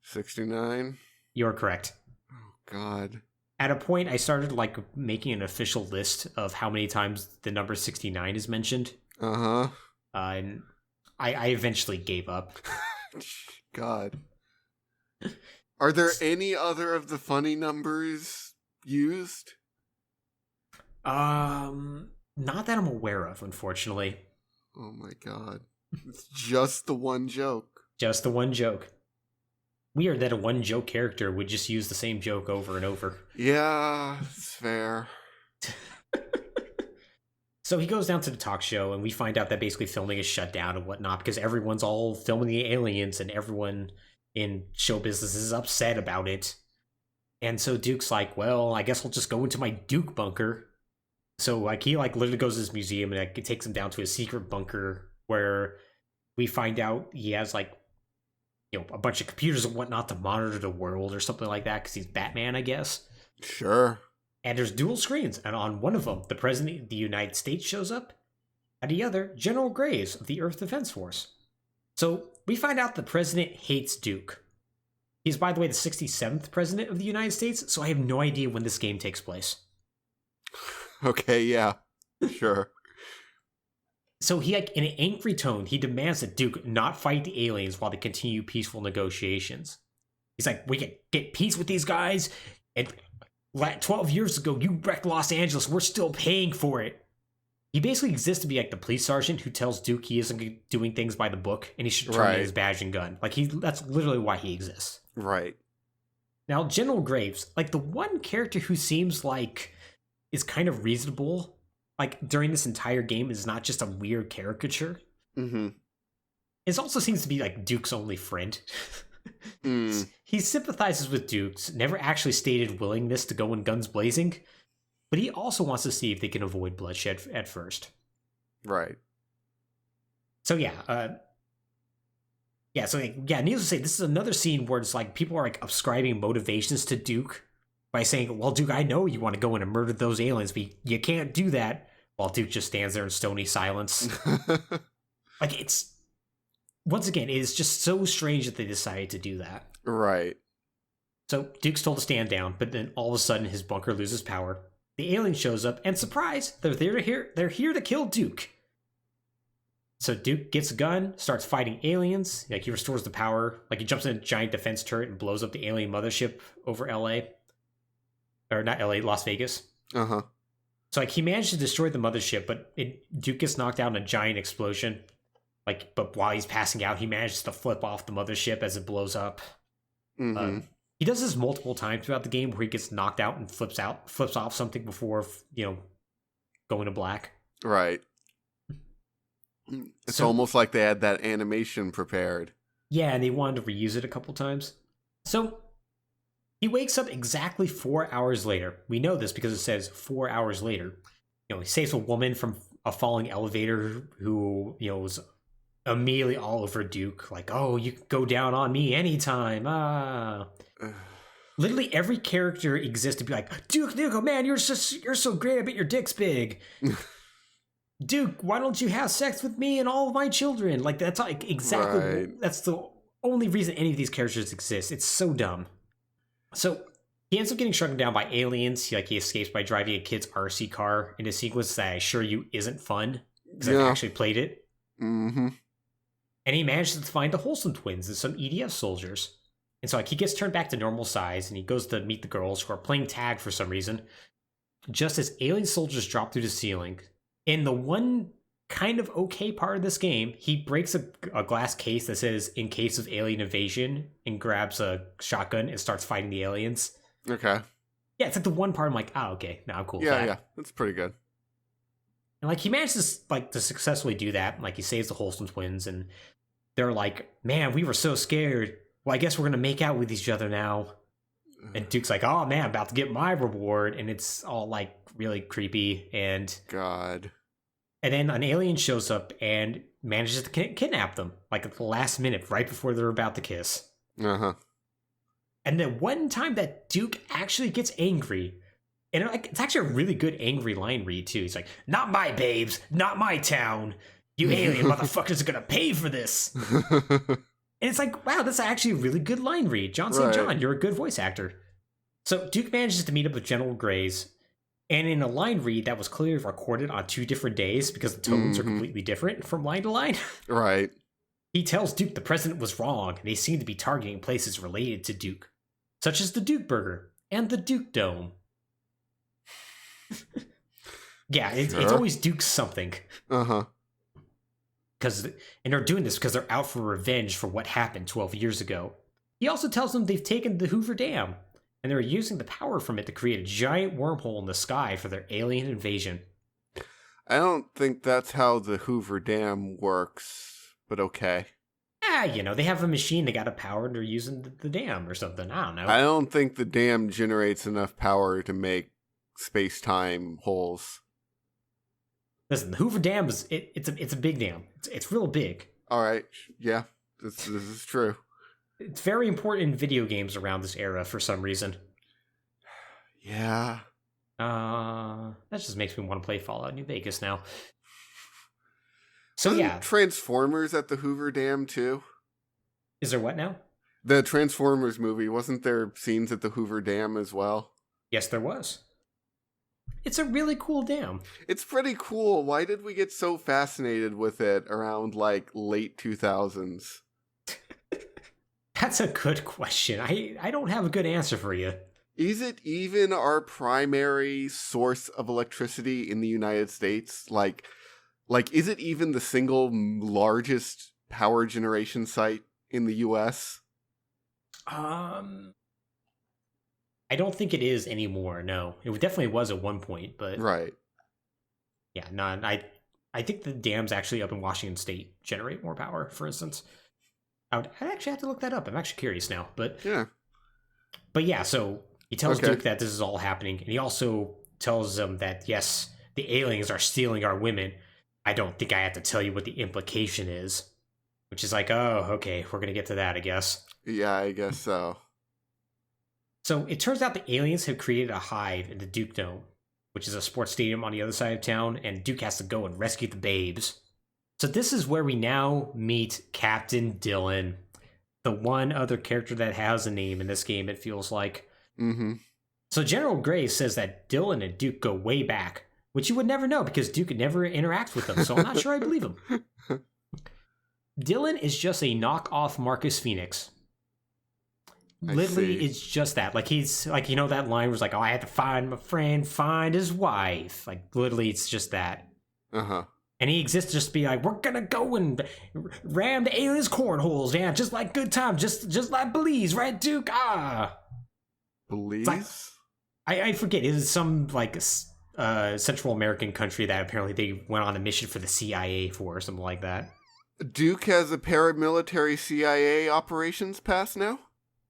69. You're correct. Oh God. At a point, I started like making an official list of how many times the number 69 is mentioned. And I eventually gave up. God. Are there any other of the funny numbers used? Not that I'm aware of, unfortunately. Oh my God. It's just the one joke. Just the one joke. Weird that a one joke character would just use the same joke over and over. Yeah, it's fair. So he goes down to the talk show, and we find out that basically filming is shut down and whatnot because everyone's all filming the aliens, and everyone in show business is upset about it. And so Duke's like, well, I guess I'll just go into my Duke bunker. So like he like literally goes to this museum, and it takes him down to a secret bunker where we find out he has like, you know, a bunch of computers and whatnot to monitor the world or something like that because he's Batman, I guess. Sure. And there's dual screens, and on one of them, the President of the United States shows up, and the other, General Graves of the Earth Defense Force. So we find out the President hates Duke. He's, by the way, the 67th President of the United States, so I have no idea when this game takes place. Okay, yeah, sure. So he, like, in an angry tone, he demands that Duke not fight the aliens while they continue peaceful negotiations. He's like, we can get peace with these guys, and 12 years ago, you wrecked Los Angeles. We're still paying for it. He basically exists to be like the police sergeant who tells Duke he isn't doing things by the book and he should turn in his badge and gun. Like, that's literally why he exists. Right. Now, General Graves, like the one character who seems like is kind of reasonable, like during this entire game, is not just a weird caricature. It also seems to be like Duke's only friend. He sympathizes with Duke's never actually stated willingness to go in guns blazing, but he also wants to see if they can avoid bloodshed at first. Right. So needless to say, this is another scene where it's like people are like ascribing motivations to Duke by saying, well, Duke, I know you want to go in and murder those aliens, but you can't do that, while Duke just stands there in stony silence. Like, it's, once again, it is just so strange that they decided to do that. Right. So Duke's told to stand down, but then all of a sudden his bunker loses power. The alien shows up, and surprise, they're here to kill Duke. So Duke gets a gun, starts fighting aliens. Like, he restores the power. Like, he jumps in a giant defense turret and blows up the alien mothership over LA. Or not LA, Las Vegas. So like, he managed to destroy the mothership, but Duke gets knocked out in a giant explosion. Like, but while he's passing out, he manages to flip off the mothership as it blows up. He does this multiple times throughout the game where he gets knocked out and flips off something before, going to black. Right. It's almost like they had that animation prepared. Yeah, and they wanted to reuse it a couple times. So he wakes up exactly 4 hours later. We know this because it says 4 hours later. He saves a woman from a falling elevator who, was immediately all over Duke. Like, oh, you can go down on me anytime. Literally every character exists to be like, Duke Nukem, man, you're so great. I bet your dick's big. Duke, why don't you have sex with me and all of my children? Like, that's exactly, right. That's the only reason any of these characters exist. It's so dumb. So he ends up getting struck down by aliens. He escapes by driving a kid's RC car in a sequence that I assure you isn't fun because I've actually played it. Mm-hmm. And he manages to find the Wholesome twins and some EDF soldiers. And so he gets turned back to normal size and he goes to meet the girls who are playing tag for some reason. Just as alien soldiers drop through the ceiling. In the one kind of okay part of this game, he breaks a glass case that says, in case of alien invasion, and grabs a shotgun and starts fighting the aliens. Okay. Yeah, it's like the one part I'm like, okay, now I'm cool with that. Yeah, that's pretty good. And he manages to successfully do that. He saves the Wholesome twins and they're like, man, we were so scared. Well, I guess we're going to make out with each other now. And Duke's like, oh man, I'm about to get my reward. And it's all really creepy. And God. And then an alien shows up and manages to kidnap them, at the last minute, right before they're about to kiss. Uh-huh. And then one time that Duke actually gets angry, and it's actually a really good angry line read, too. He's like, not my babes, not my town. You alien motherfuckers are gonna pay for this. And it's like, wow, that's actually a really good line read. John St. John, you're a good voice actor. So Duke manages to meet up with General Grays, and in a line read that was clearly recorded on 2 different days because the tones are completely different from line to line. Right. He tells Duke the president was wrong, and they seem to be targeting places related to Duke, such as the Duke Burger and the Duke Dome. Yeah, it's always Duke something. Uh-huh. And they're doing this because they're out for revenge for what happened 12 years ago. He also tells them they've taken the Hoover Dam, and they're using the power from it to create a giant wormhole in the sky for their alien invasion. I don't think that's how the Hoover Dam works, but okay. They have a machine that got a power and they're using the dam or something. I don't know. I don't think the dam generates enough power to make space-time holes. Listen, the Hoover Dam it's a big dam. It's real big. All right. Yeah, this is true. It's very important in video games around this era for some reason. Yeah. That just makes me want to play Fallout New Vegas now. So Wasn't Transformers at the Hoover Dam too? Is there what now? The Transformers movie, wasn't there scenes at the Hoover Dam as well? Yes, there was. It's a really cool dam. It's pretty cool. Why did we get so fascinated with it around late 2000s? That's a good question. I don't have a good answer for you. Is it even our primary source of electricity in the United States? Is it even the single largest power generation site in the US? I don't think it is anymore, no. It definitely was at one point, but... Right. Yeah, no, I think the dams actually up in Washington State generate more power, for instance. I'd actually have to look that up. I'm actually curious now, but... Yeah. But yeah, so he tells Duke that this is all happening, and he also tells them that, yes, the aliens are stealing our women. I don't think I have to tell you what the implication is. Which is like, oh, okay, we're going to get to that, I guess. Yeah, I guess so. So it turns out the aliens have created a hive in the Duke Dome, which is a sports stadium on the other side of town, and Duke has to go and rescue the babes. So this is where we now meet Captain Dillon, the one other character that has a name in this game, it feels like. Mm-hmm. So General Graves says that Dillon and Duke go way back, which you would never know because Duke never interacts with them, so I'm not sure I believe him. Dillon is just a knockoff Marcus Phoenix. Literally, it's just that. He's that line was oh, I had to find my friend, find his wife. Literally, it's just that. Uh-huh. And he exists just to be we're gonna go and ram the aliens' cornholes, yeah, just like good time, just like Belize, right, Duke? Ah. Belize? I forget. It is some Central American country that apparently they went on a mission for the CIA for or something like that. Duke has a paramilitary CIA operations pass now?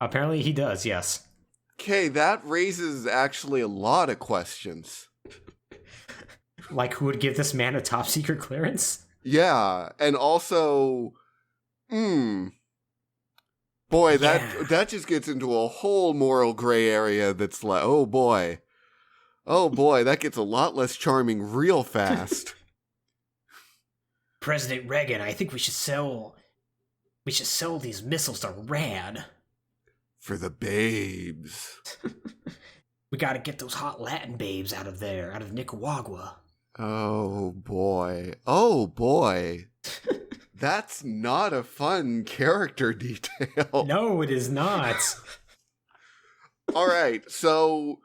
Apparently he does, yes. Okay, that raises actually a lot of questions. Like, who would give this man a top secret clearance? Yeah, and also, boy, that just gets into a whole moral gray area that's like, oh boy, that gets a lot less charming real fast. President Reagan, I think we should sell these missiles to Rad. For the babes. We gotta get those hot Latin babes out of there, out of Nicaragua. Oh boy. That's not a fun character detail. No, it is not. All right, so...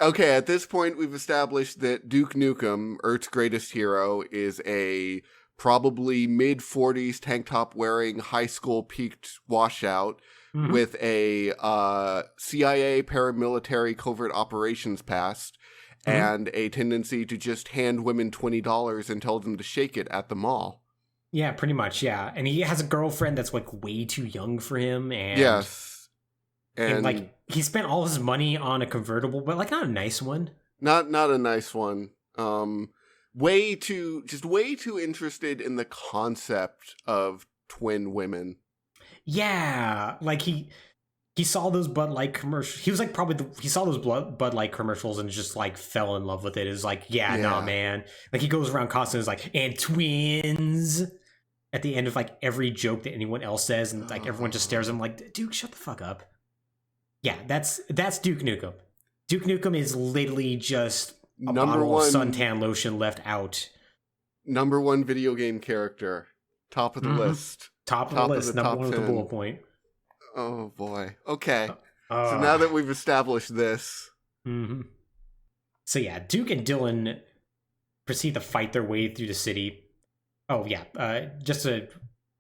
Okay, at this point we've established that Duke Nukem, Earth's greatest hero, is a probably mid-40s tank top wearing high school peaked washout with a CIA paramilitary covert operations past and a tendency to just hand women $20 and tell them to shake it at the mall. Yeah, pretty much, yeah. And he has a girlfriend that's like way too young for him. And yes. And like he spent all his money on a convertible, but like not a nice one. Not a nice one. Way too interested in the concept of twin women. Yeah, like he saw those Bud Light commercials. He was like he saw those Bud Light commercials and just like fell in love with it. It's like, nah, man. Like he goes around constantly, is like, and twins at the end of like every joke that anyone else says, and like everyone just stares at him like, Duke, shut the fuck up. Yeah, that's Duke Nukem. Duke Nukem is literally just a bottle of suntan lotion left out. Number one video game character. Top of the list. Top of the list. Number one with the bullet point. Oh, boy. Okay. So now that we've established this. So yeah, Duke and Dylan proceed to fight their way through the city. Oh, yeah. Just to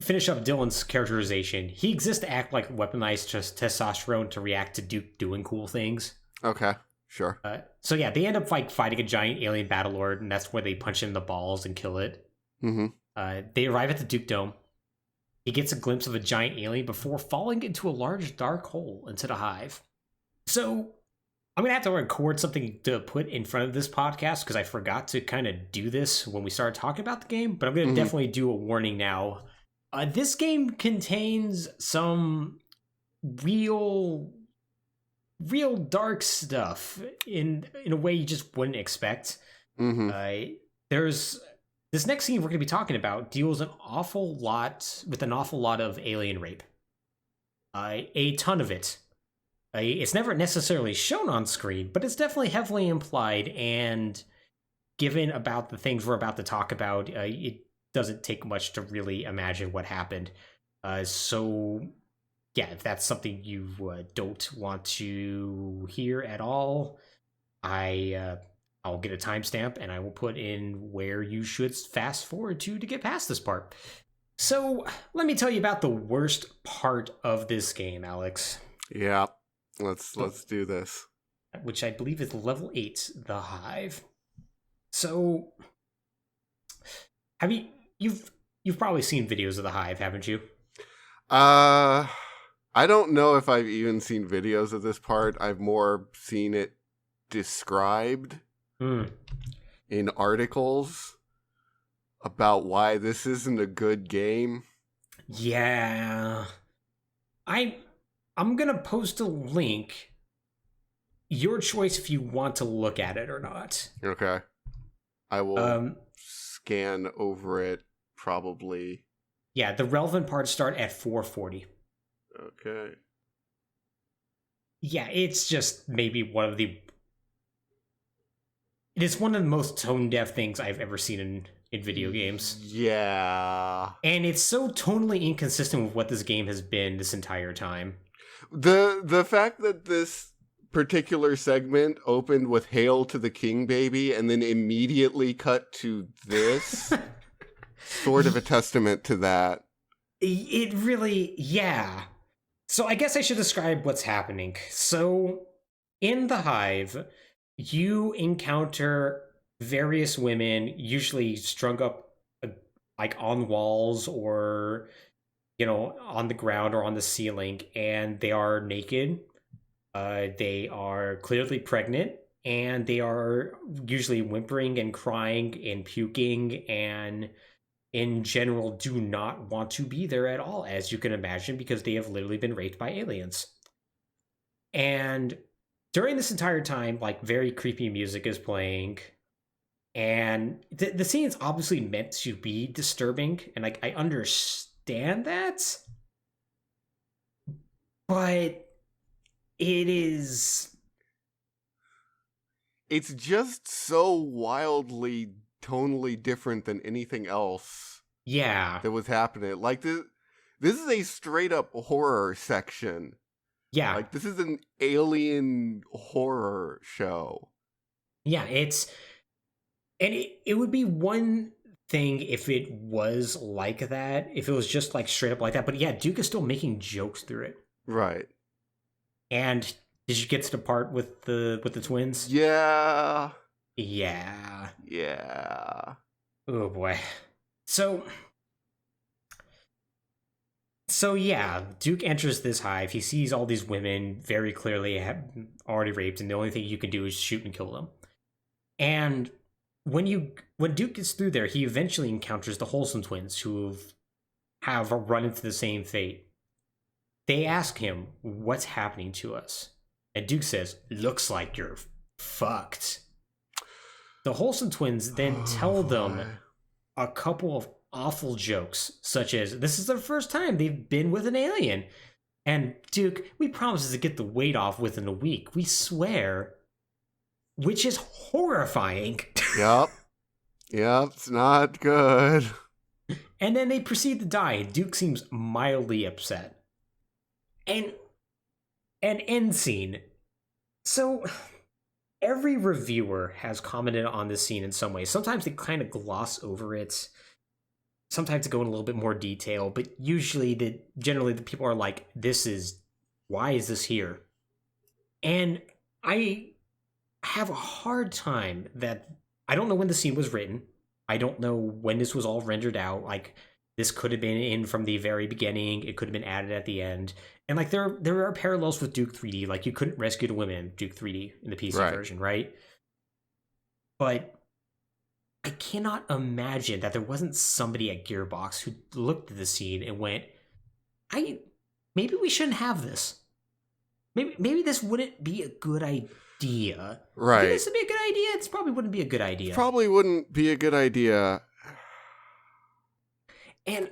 finish up Dylan's characterization, he exists to act like weaponized testosterone to react to Duke doing cool things. Okay. Sure. So yeah, they end up like fighting a giant alien battlelord, and that's where they punch him in the balls and kill it. They arrive at the Duke Dome. He gets a glimpse of a giant alien before falling into a large dark hole into the hive. So I'm gonna have to record something to put in front of this podcast because I forgot to kind of do this when we started talking about the game, but I'm gonna definitely do a warning now. This game contains some real dark stuff in a way you just wouldn't expect. There's this next scene we're going to be talking about deals with an awful lot of alien rape. A ton of it. It's never necessarily shown on screen, but it's definitely heavily implied, and given about the things we're about to talk about, it doesn't take much to really imagine what happened. So yeah, if that's something you don't want to hear at all, I'll get a timestamp and I will put in where you should fast forward to get past this part. So let me tell you about the worst part of this game, Alex. Yeah, let's do this. Which I believe is level 8, the Hive. So, you've probably seen videos of the Hive, haven't you? I don't know if I've even seen videos of this part. I've more seen it described in articles about why this isn't a good game. Yeah. I'm gonna post a link. Your choice if you want to look at it or not. Okay. I will scan over it probably. Yeah, the relevant parts start at 440. Okay. Yeah, it's just maybe it is one of the most tone-deaf things I've ever seen in video games. Yeah. And it's so tonally inconsistent with what this game has been this entire time. The fact that this particular segment opened with "Hail to the King, baby," and then immediately cut to this, sort of a testament to that. It really, yeah. So I guess I should describe what's happening. So in the hive, you encounter various women, usually strung up like on walls or on the ground or on the ceiling, and they are naked. They are clearly pregnant, and they are usually whimpering and crying and puking and in general do not want to be there at all, as you can imagine, because they have literally been raped by aliens. And during this entire time, like very creepy music is playing, and the scene is obviously meant to be disturbing, and like I understand that, but it is. It's just so wildly tonally different than anything else Yeah. that was happening. Like this is a straight up horror section. Yeah. Like this is an alien horror show. Yeah, it would be one thing if it was like that, if it was just like straight up like that. But yeah, Duke is still making jokes through it. Right. And did you get to the part with the twins? Yeah. Yeah. Yeah. Oh boy. So yeah, Duke enters this hive. He sees all these women very clearly already raped, and the only thing you can do is shoot and kill them. And when Duke gets through there, he eventually encounters the Wholesome twins, who have run into the same fate. They ask him, "What's happening to us?" And Duke says, "Looks like you're fucked." The Wholesome twins then tell them a couple of awful jokes, such as, "This is the first time they've been with an alien." And Duke, "We promise to get the weight off within a week. We swear." Which is horrifying. Yep. Yep, it's not good. And then they proceed to die. Duke seems mildly upset. And an end scene. So every reviewer has commented on this scene in some way. Sometimes they kind of gloss over it. Sometimes they go in a little bit more detail, but usually generally the people are like, why is this here? And I have a hard time that I don't know when the scene was written. I don't know when this was all rendered out. Like, this could have been in from the very beginning. It could have been added at the end. And like there are parallels with Duke 3D. Like, you couldn't rescue the women in Duke 3D in the PC version, right? But I cannot imagine that there wasn't somebody at Gearbox who looked at the scene and went, maybe we shouldn't have this. Maybe this wouldn't be a good idea. Right. This would be a good idea. It probably wouldn't be a good idea. Probably wouldn't be a good idea. And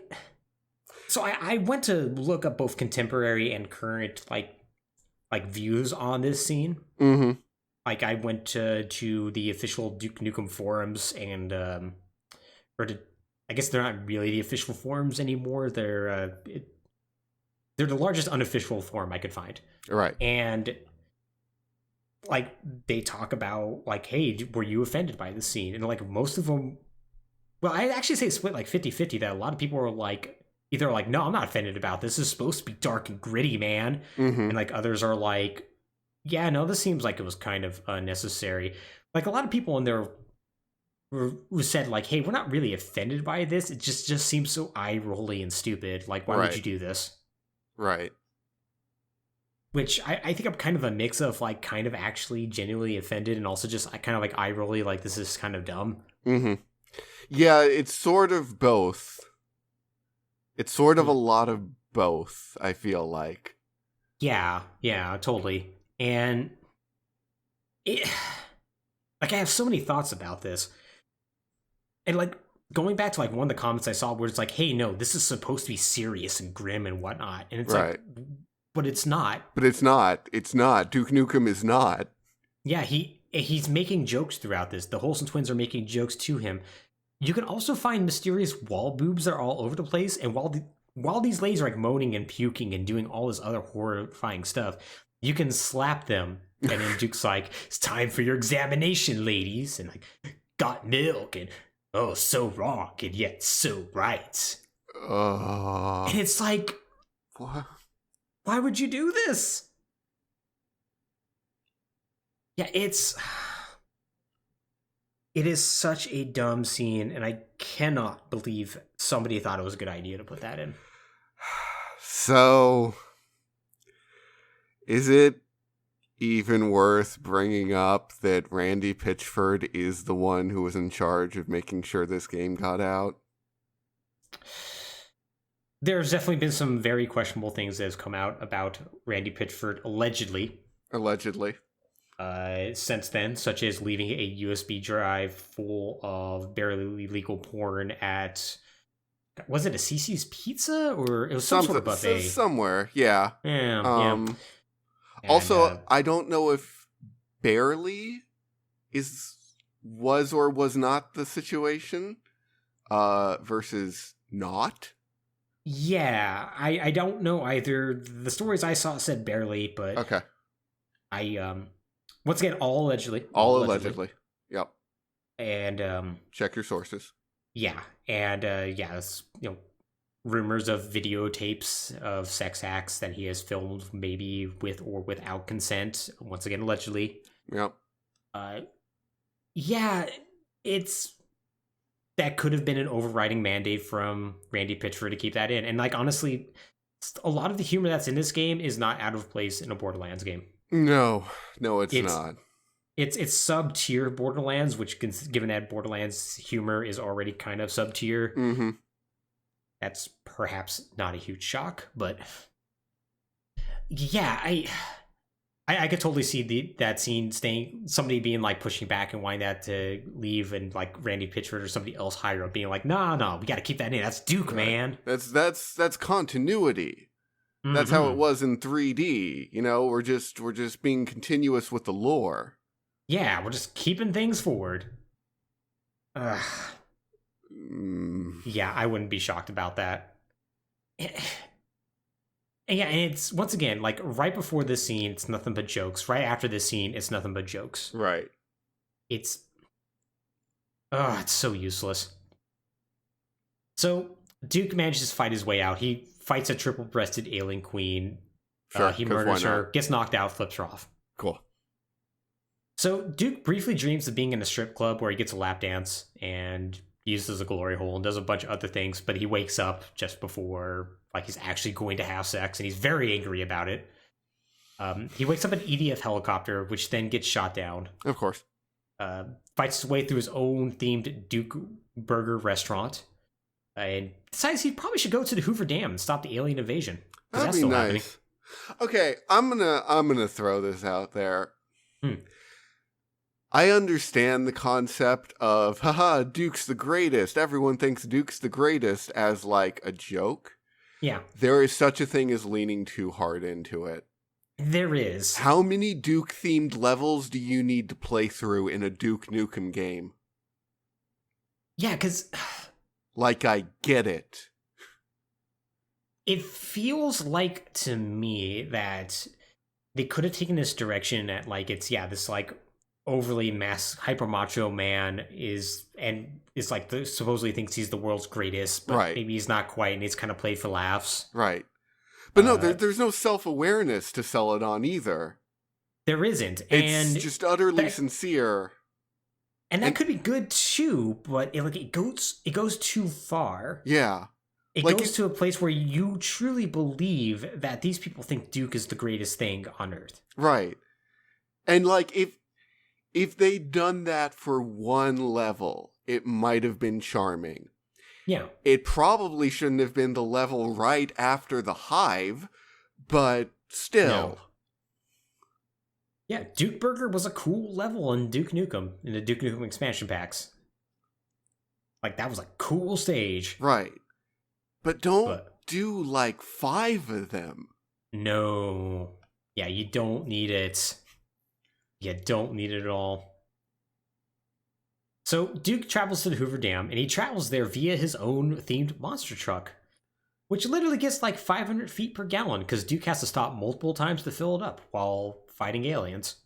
so I went to look up both contemporary and current like views on this scene. Mm-hmm. Like, I went to the official Duke Nukem forums and I guess they're not really the official forums anymore. They're the largest unofficial forum I could find. Right. And like, they talk about like, hey, were you offended by the scene? And like, most of them, well, I actually say split like 50-50, that a lot of people are like, either like, no, I'm not offended about this. This is supposed to be dark and gritty, man. Mm-hmm. And like, others are like, yeah, no, this seems like it was kind of unnecessary. Like, a lot of people in there who said like, hey, we're not really offended by this. It just seems so eye-rolly and stupid. Like, why would you do this? Right. Which I think I'm kind of a mix of like kind of actually genuinely offended and also just kind of like eye-rolly, like this is kind of dumb. Mm-hmm. Yeah, it's sort of both. It's sort of a lot of both, I feel like. Yeah, totally. And it, like, I have so many thoughts about this. And like, going back to like one of the comments I saw where it's like, hey, no, this is supposed to be serious and grim and whatnot. And it's like, but it's not. But it's not. It's not. Duke Nukem is not. Yeah, he's making jokes throughout this. The Wholesome twins are making jokes to him. You can also find mysterious wall boobs that are all over the place. And while these ladies are like moaning and puking and doing all this other horrifying stuff, you can slap them. And then Duke's like, it's time for your examination, ladies. And like, got milk. And oh, so wrong and yet so right. And it's like, what? Why would you do this? Yeah, it is such a dumb scene, and I cannot believe somebody thought it was a good idea to put that in. So, is it even worth bringing up that Randy Pitchford is the one who was in charge of making sure this game got out? There's definitely been some very questionable things that have come out about Randy Pitchford allegedly. Since then, such as leaving a USB drive full of barely legal porn at, was it a CC's Pizza, or it was some sort of buffet somewhere? Yeah. Yeah. Also, I don't know if barely was or was not the situation versus not. Yeah, I don't know either. The stories I saw said barely, but okay. Once again, all allegedly. Allegedly. Yep. And check your sources. Yeah, and it's, rumors of videotapes of sex acts that he has filmed, maybe with or without consent. Once again, allegedly. Yep. Yeah, that could have been an overriding mandate from Randy Pitchford to keep that in. And like, honestly, a lot of the humor that's in this game is not out of place in a Borderlands game. No, it's not. It's sub-tier Borderlands, which, given that Borderlands humor is already kind of sub-tier, that's perhaps not a huge shock. But yeah, I could totally see that scene somebody being like pushing back and wanting that to leave, and like Randy Pitchford or somebody else higher up being like, no, we got to keep that in. That's Duke, man. That's continuity. That's how it was in 3D. We're just being continuous with the lore. Yeah, we're just keeping things forward. Yeah, I wouldn't be shocked about that. And yeah, and it's, once again, like, right before this scene, it's nothing but jokes. Right after this scene, it's nothing but jokes. Right. It's so useless. So Duke manages to fight his way out. He fights a triple-breasted alien queen. Sure, he murders her, gets knocked out, flips her off. Cool. So Duke briefly dreams of being in a strip club where he gets a lap dance and uses a glory hole and does a bunch of other things, but he wakes up just before, like, he's actually going to have sex, and he's very angry about it. He wakes up in an EDF helicopter, which then gets shot down. Of course. Fights his way through his own themed Duke Burger restaurant, and decides he probably should go to the Hoover Dam and stop the alien invasion. That'd be nice. Okay, I'm gonna throw this out there. I understand the concept of, haha, Duke's the greatest. Everyone thinks Duke's the greatest as, like, a joke. Yeah. There is such a thing as leaning too hard into it. There is. How many Duke-themed levels do you need to play through in a Duke Nukem game? Yeah, because... like, I get it. It feels like, to me, that they could have taken this direction at, like, it's, this, like, overly hyper macho man is like supposedly thinks he's the world's greatest, but maybe he's not quite, and it's kind of played for laughs. Right. But no, there's no self-awareness to sell it on either. There isn't. It's just utterly sincere. And that could be good too, but it goes too far. Yeah. It goes to a place where you truly believe that these people think Duke is the greatest thing on Earth. Right. And like, if they'd done that for one level, it might have been charming. Yeah. It probably shouldn't have been the level right after the hive, but still. No. Yeah, Duke Burger was a cool level in Duke Nukem, in the Duke Nukem expansion packs. Like, that was a cool stage. Right. But don't do, like, 5 of them. No. Yeah, you don't need it. You don't need it at all. So Duke travels to the Hoover Dam, and he travels there via his own themed monster truck, which literally gets like 500 feet per gallon because Duke has to stop multiple times to fill it up while fighting aliens.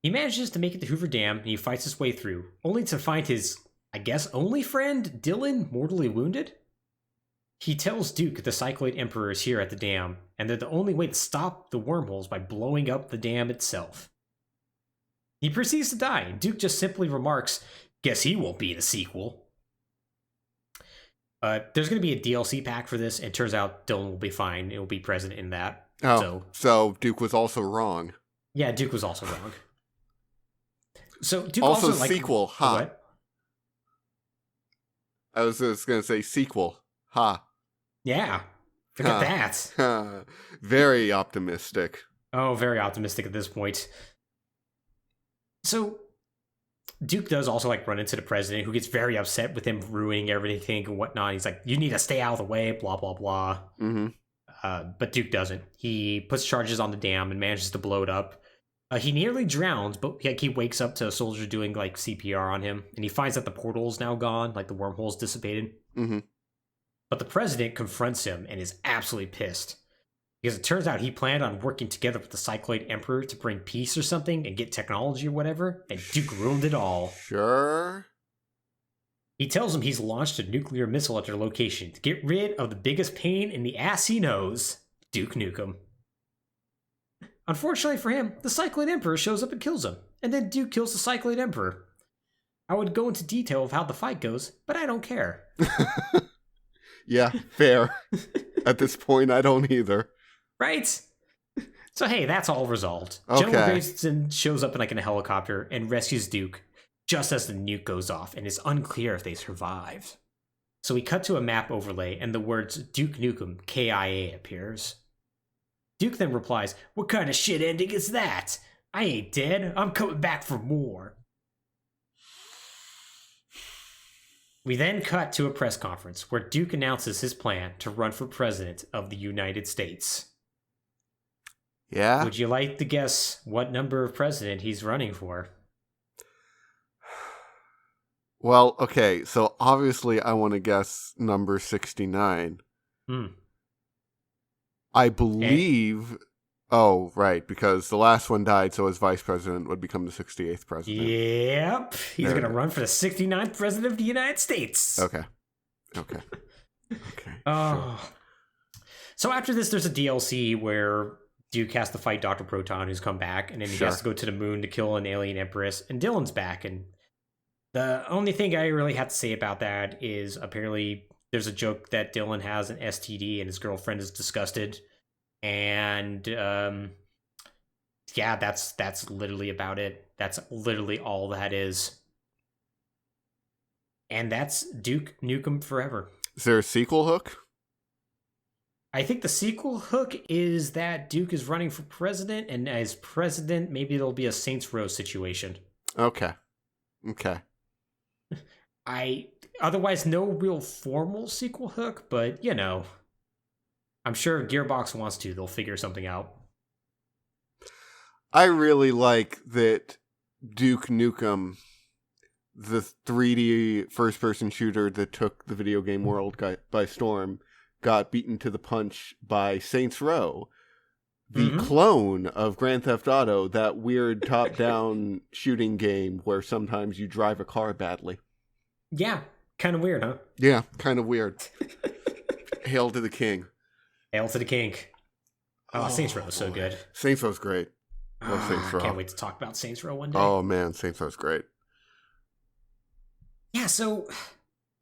He manages to make it to Hoover Dam, and he fights his way through, only to find his, I guess, only friend, Dylan, mortally wounded. He tells Duke the Cycloid Emperor is here at the dam, and that the only way to stop the wormholes by blowing up the dam itself. He proceeds to die, and Duke just simply remarks, "Guess he won't be in a sequel." There's going to be a DLC pack for this, and it turns out Dylan will be fine. It will be present in that. Oh, so Duke was also wrong. Yeah, Duke was also wrong. So Duke also like, sequel, ha. What? I was just going to say sequel, ha. Yeah, look at that. Very optimistic. Oh, very optimistic at this point. So Duke does also like run into the president, who gets very upset with him ruining everything and whatnot. He's like, "You need to stay out of the way," blah blah blah. Mm-hmm. But Duke doesn't. He puts charges on the dam and manages to blow it up. He nearly drowns, but he wakes up to a soldier doing like CPR on him, and he finds that the portal's now gone, like the wormhole's dissipated. Mm-hmm. But the president confronts him and is absolutely pissed, because it turns out he planned on working together with the Cycloid Emperor to bring peace or something and get technology or whatever, and Duke ruined it all. Sure. He tells him he's launched a nuclear missile at their location to get rid of the biggest pain in the ass he knows, Duke Nukem. Unfortunately for him, the Cycloid Emperor shows up and kills him, and then Duke kills the Cycloid Emperor. I would go into detail of how the fight goes, but I don't care. Yeah, fair. At this point, I don't either. Right? So hey, that's all resolved. Okay. General Grayson shows up in a helicopter and rescues Duke just as the nuke goes off, and it's unclear if they survive. So we cut to a map overlay, and the words Duke Nukem KIA appears. Duke then replies, "What kind of shit ending is that? I ain't dead. I'm coming back for more." We then cut to a press conference where Duke announces his plan to run for president of the United States. Yeah? Would you like to guess what number of president he's running for? Well, okay, so obviously I want to guess number 69. I believe... Oh, right, because the last one died, so his vice president would become the 68th president. Yep, he's going to run for the 69th president of the United States. Okay. Sure. So after this, there's a DLC where Duke has to fight Dr. Proton, who's come back, and then he has to go to the moon to kill an alien empress, and Dylan's back. And the only thing I really have to say about that is apparently there's a joke that Dylan has an STD and his girlfriend is disgusted. And yeah, that's literally about it. That's literally all that is. And that's Duke Nukem Forever. Is there a sequel hook? I think the sequel hook is that Duke is running for president, and as president, maybe there'll be a Saints Row situation. Okay. Otherwise, no real formal sequel hook, but, you know, I'm sure if Gearbox wants to, they'll figure something out. I really like that Duke Nukem, the 3D first-person shooter that took the video game world by storm, got beaten to the punch by Saints Row, the clone of Grand Theft Auto, that weird top-down shooting game where sometimes you drive a car badly. Yeah, kind of weird, huh? Yeah, kind of weird. Hail to the king. Hail to the king. Oh, Saints Row is so good. Saints Row's great. Love Saints Row. I can't wait to talk about Saints Row one day. Oh man, Saints Row's great. Yeah, so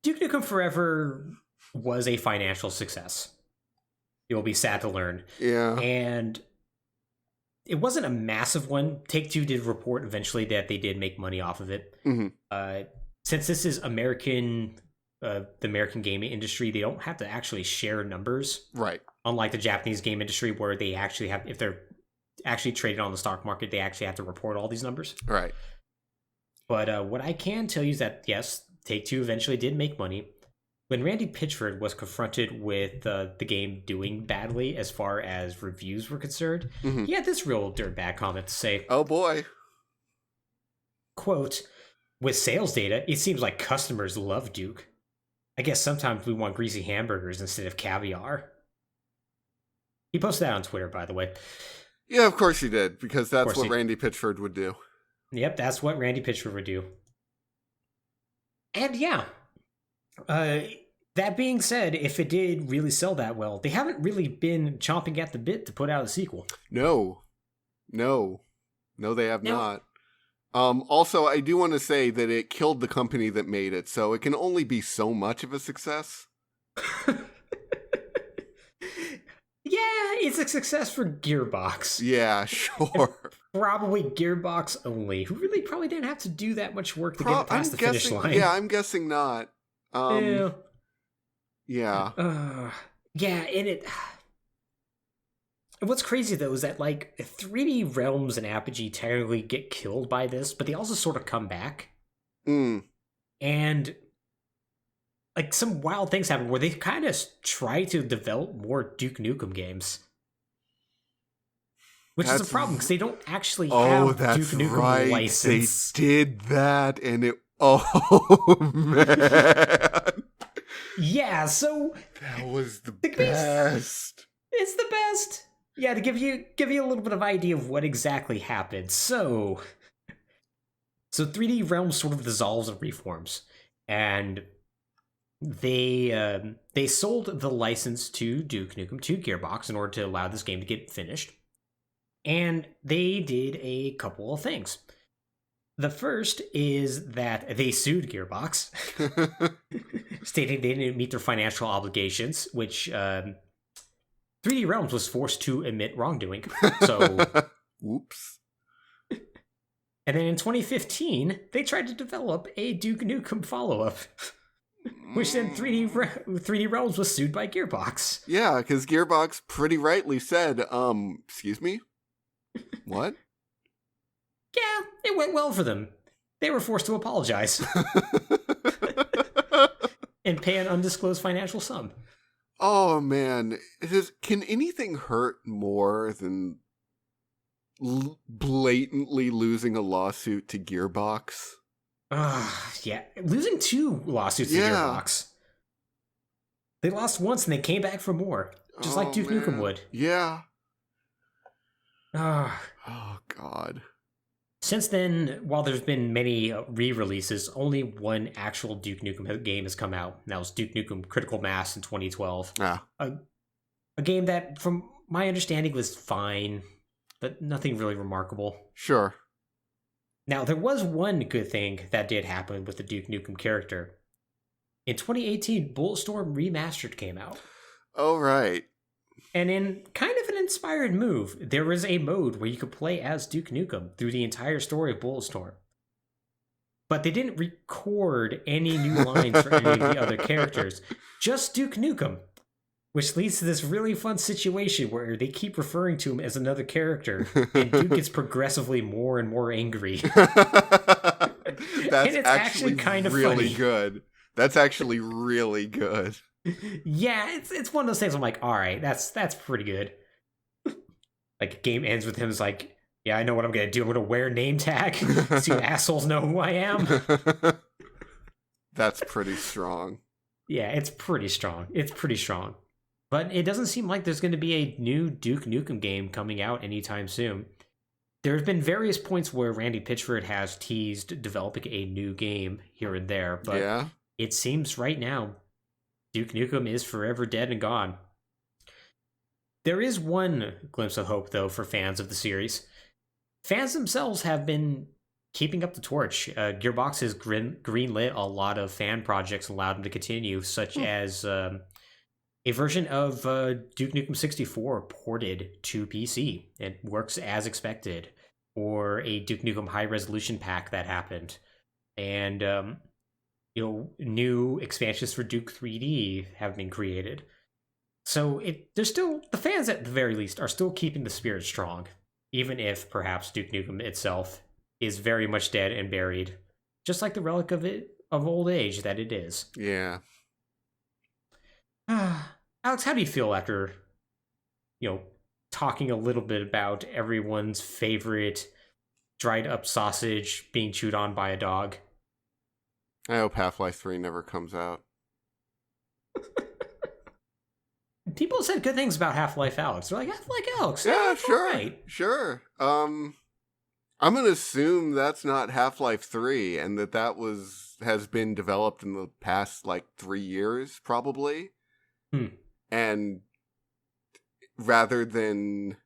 Duke Nukem Forever was a financial success. You'll be sad to learn. Yeah. And it wasn't a massive one. Take-Two did report eventually that they did make money off of it. Since this is American... the American gaming industry, they don't have to actually share numbers. Right. Unlike the Japanese game industry, where they actually have, if they're actually traded on the stock market, they actually have to report all these numbers. Right. But what I can tell you is that, yes, Take-Two eventually did make money. When Randy Pitchford was confronted with the game doing badly as far as reviews were concerned, he had this real dirtbag comment to say, "Oh boy. Quote, with sales data, it seems like customers love Duke. I guess sometimes we want greasy hamburgers instead of caviar." He posted that on Twitter, by the way. Yeah, of course he did, because that's what Randy Pitchford would do. Yep, that's what Randy Pitchford would do. And yeah, That being said, if it did really sell that well, they haven't really been chomping at the bit to put out a sequel. No, they have Now, not. Also, I do want to say that it killed the company that made it, so it can only be so much of a success. yeah, it's a success for Gearbox. Yeah, sure. Probably Gearbox only, who really probably didn't have to do that much work to get it past the finish line. Yeah, I'm guessing not. Yeah. Yeah, and it... What's crazy, though, is that, like, 3D Realms and Apogee technically get killed by this, but they also sort of come back. And, like, some wild things happen where they kind of try to develop more Duke Nukem games. Which is a problem, because they don't actually have Duke Nukem license. They did that, and it... Oh, man. Yeah, so... That was the best. It's the best. Yeah, to give you a little bit of idea of what exactly happened. So 3D Realms sort of dissolves and reforms, and they sold the license to Duke Nukem to Gearbox in order to allow this game to get finished. And they did a couple of things. The first is that they sued Gearbox, stating they didn't meet their financial obligations, which 3D Realms was forced to admit wrongdoing. So, oops. And then in 2015, they tried to develop a Duke Nukem follow-up, which then 3D Realms was sued by Gearbox. Yeah, because Gearbox pretty rightly said, excuse me? What? Yeah, it went well for them. They were forced to apologize and pay an undisclosed financial sum. Oh, man. Can anything hurt more than blatantly losing a lawsuit to Gearbox? Yeah. Losing 2 lawsuits to Gearbox. They lost once and they came back for more. Just like Duke Nukem would. Yeah. Oh, God. Since then, while there's been many re-releases, only one actual Duke Nukem game has come out. And that was Duke Nukem Critical Mass in 2012. A game that, from my understanding, was fine, but nothing really remarkable. Sure. Now, there was one good thing that did happen with the Duke Nukem character. In 2018, Bulletstorm Remastered came out. Oh, right. And in kind of an inspired move, there was a mode where you could play as Duke Nukem through the entire story of Bulletstorm. But they didn't record any new lines for any of the other characters, just Duke Nukem, which leads to this really fun situation where they keep referring to him as another character, and Duke gets progressively more and more angry. That's actually kind of really funny. Good. That's actually really good. Yeah, it's one of those things I'm like, all right, that's pretty good. Like, game ends with him as like, yeah, I know what I'm going to do. I'm going to wear a name tag so you assholes know who I am. That's pretty strong. Yeah, it's pretty strong. But it doesn't seem like there's going to be a new Duke Nukem game coming out anytime soon. There have been various points where Randy Pitchford has teased developing a new game here and there, but it seems right now Duke Nukem is forever dead and gone. There is one glimpse of hope, though, for fans of the series. Fans themselves have been keeping up the torch. Gearbox has greenlit a lot of fan projects and allowed them to continue, such as a version of Duke Nukem 64 ported to PC. It works as expected. Or a Duke Nukem high-resolution pack that happened. And new expansions for Duke 3D have been created. So there's still, the fans at the very least are still keeping the spirit strong, even if perhaps Duke Nukem itself is very much dead and buried, just like the relic of old age that it is. Yeah. Alex, how do you feel after, talking a little bit about everyone's favorite dried up sausage being chewed on by a dog? I hope Half-Life 3 never comes out. People said good things about Half-Life Alyx. They're like, Half-Life Alyx. Yeah, sure. Right. Sure. I'm I'm going to assume that's not Half-Life 3 and that has been developed in the past, 3 years, probably. And rather than,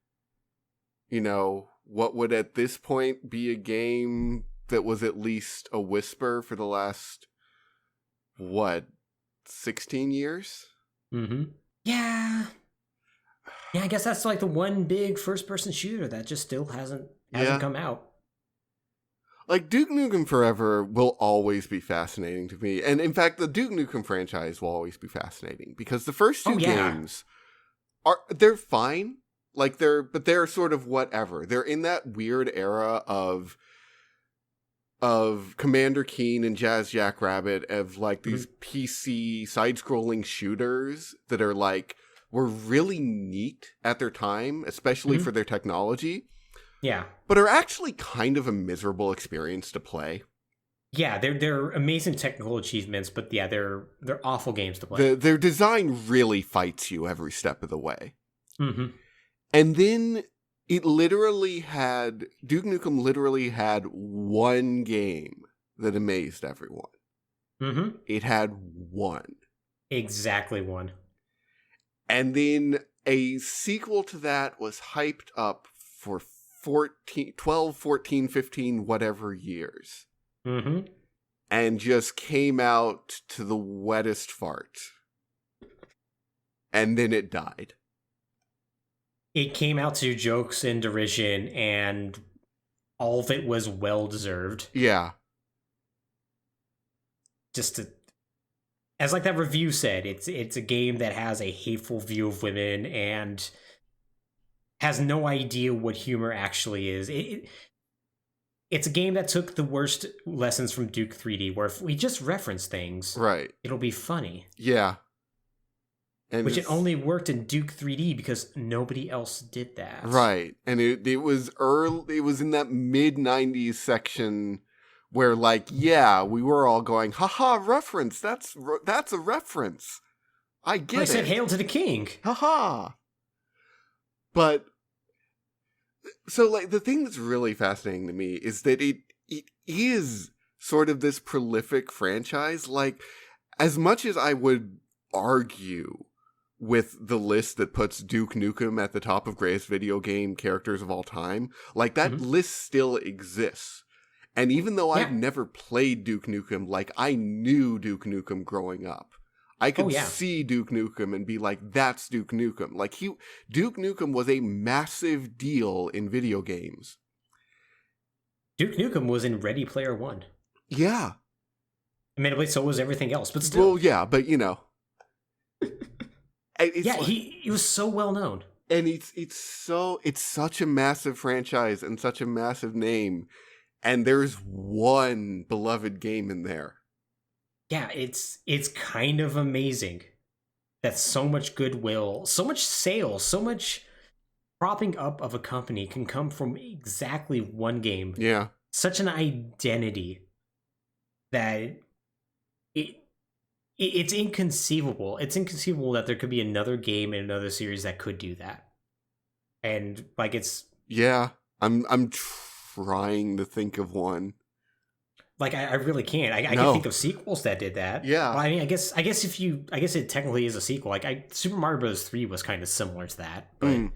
what would at this point be a game that was at least a whisper for the last, 16 years? Mm-hmm. Yeah. Yeah, I guess that's the one big first-person shooter that just still hasn't come out. Duke Nukem Forever will always be fascinating to me. And in fact, the Duke Nukem franchise will always be fascinating because the first two games they're fine. But they're sort of whatever. They're in that weird era of Commander Keen and Jazz Jackrabbit of these PC side-scrolling shooters that are were really neat at their time, especially for their technology. Yeah. But are actually kind of a miserable experience to play. Yeah, they're amazing technical achievements, but yeah, they're awful games to play. Their design really fights you every step of the way. Mm-hmm. And then Duke Nukem literally had one game that amazed everyone. Mm-hmm. It had one. Exactly one. And then a sequel to that was hyped up for 12, 14, 15, whatever years. Mm-hmm. And just came out to the wettest fart. And then it died. It came out to jokes and derision, and all of it was well-deserved. Yeah. As that review said, it's a game that has a hateful view of women and has no idea what humor actually is. It's a game that took the worst lessons from Duke 3D, where if we just reference things, right, it'll be funny. Yeah. And which it only worked in Duke 3D because nobody else did that. Right. And it was early, it was in that mid-90s section where we were all going, haha, reference, that's a reference. I get it. I said hail to the king. Haha. But so the thing that's really fascinating to me is that it is sort of this prolific franchise. As much as I would argue with the list that puts Duke Nukem at the top of greatest video game characters of all time, that list still exists. And even though I've never played Duke Nukem, I knew Duke Nukem growing up. I could see Duke Nukem and be like, that's Duke Nukem. Duke Nukem was a massive deal in video games. Duke Nukem was in Ready Player One. Yeah. Admittedly, so was everything else, but still. Well, yeah, but he was so well known. And it's such a massive franchise and such a massive name. And there's one beloved game in there. Yeah, it's kind of amazing that so much goodwill, so much sales, so much propping up of a company can come from exactly one game. Yeah. Such an identity that it's inconceivable. It's inconceivable that there could be another game in another series that could do that. And it's... Yeah, I'm trying to think of one. I really can't. I can think of sequels that did that. Yeah. But I guess it technically is a sequel. Super Mario Bros. 3 was kind of similar to that. But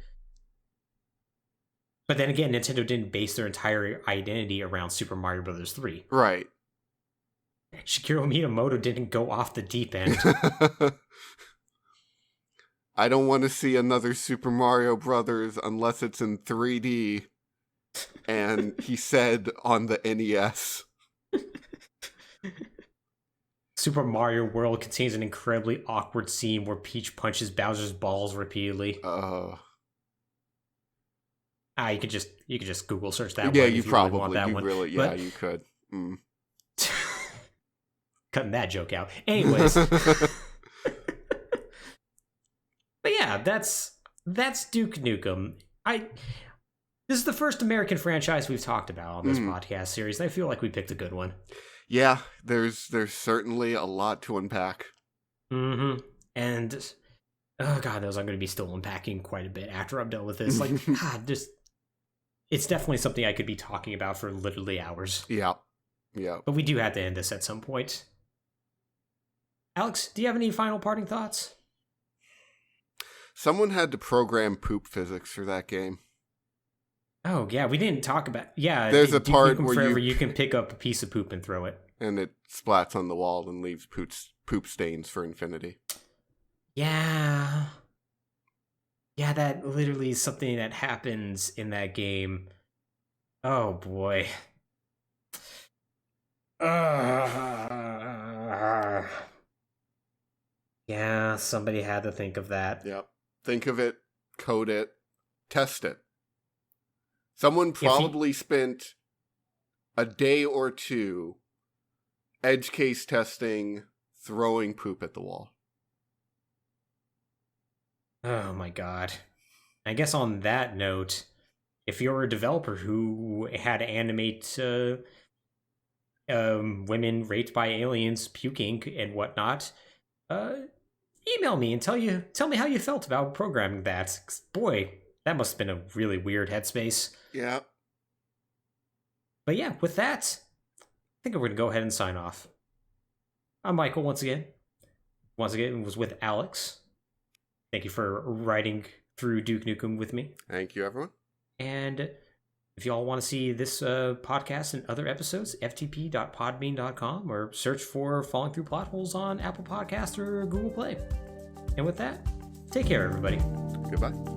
then again, Nintendo didn't base their entire identity around Super Mario Bros. 3. Right. Shigeru Miyamoto didn't go off the deep end. I don't want to see another Super Mario Brothers unless it's in 3D. And he said on the NES. Super Mario World contains an incredibly awkward scene where Peach punches Bowser's balls repeatedly. You could just Google search that one. Yeah, you probably want that one. Really, yeah, you could. Cutting that joke out. Anyways. But yeah, that's Duke Nukem. This is the first American franchise we've talked about on this podcast series. I feel like we picked a good one. Yeah, there's certainly a lot to unpack. Mm-hmm. And I'm going to be still unpacking quite a bit after I'm done with this. it's definitely something I could be talking about for literally hours. Yeah. But we do have to end this at some point. Alex, do you have any final parting thoughts? Someone had to program poop physics for that game. Oh, yeah, we didn't talk about... Yeah, there's a part where you can pick up a piece of poop and throw it. And it splats on the wall and leaves poop stains for infinity. Yeah. Yeah, that literally is something that happens in that game. Oh, boy. Yeah, somebody had to think of that. Yep. Think of it, code it, test it. Someone probably spent a day or two edge case testing, throwing poop at the wall. Oh my god. I guess on that note, if you're a developer who had to animate women raped by aliens puking and whatnot, email me and tell me how you felt about programming that. 'Cause boy, that must have been a really weird headspace. Yeah. But yeah, with that, I think we're going to go ahead and sign off. I'm Michael once again. Once again, it was with Alex. Thank you for riding through Duke Nukem with me. Thank you, everyone. And if y'all want to see this podcast and other episodes, ftp.podbean.com, or search for Falling Through Plotholes on Apple Podcasts or Google Play. And with that, take care, everybody. Goodbye.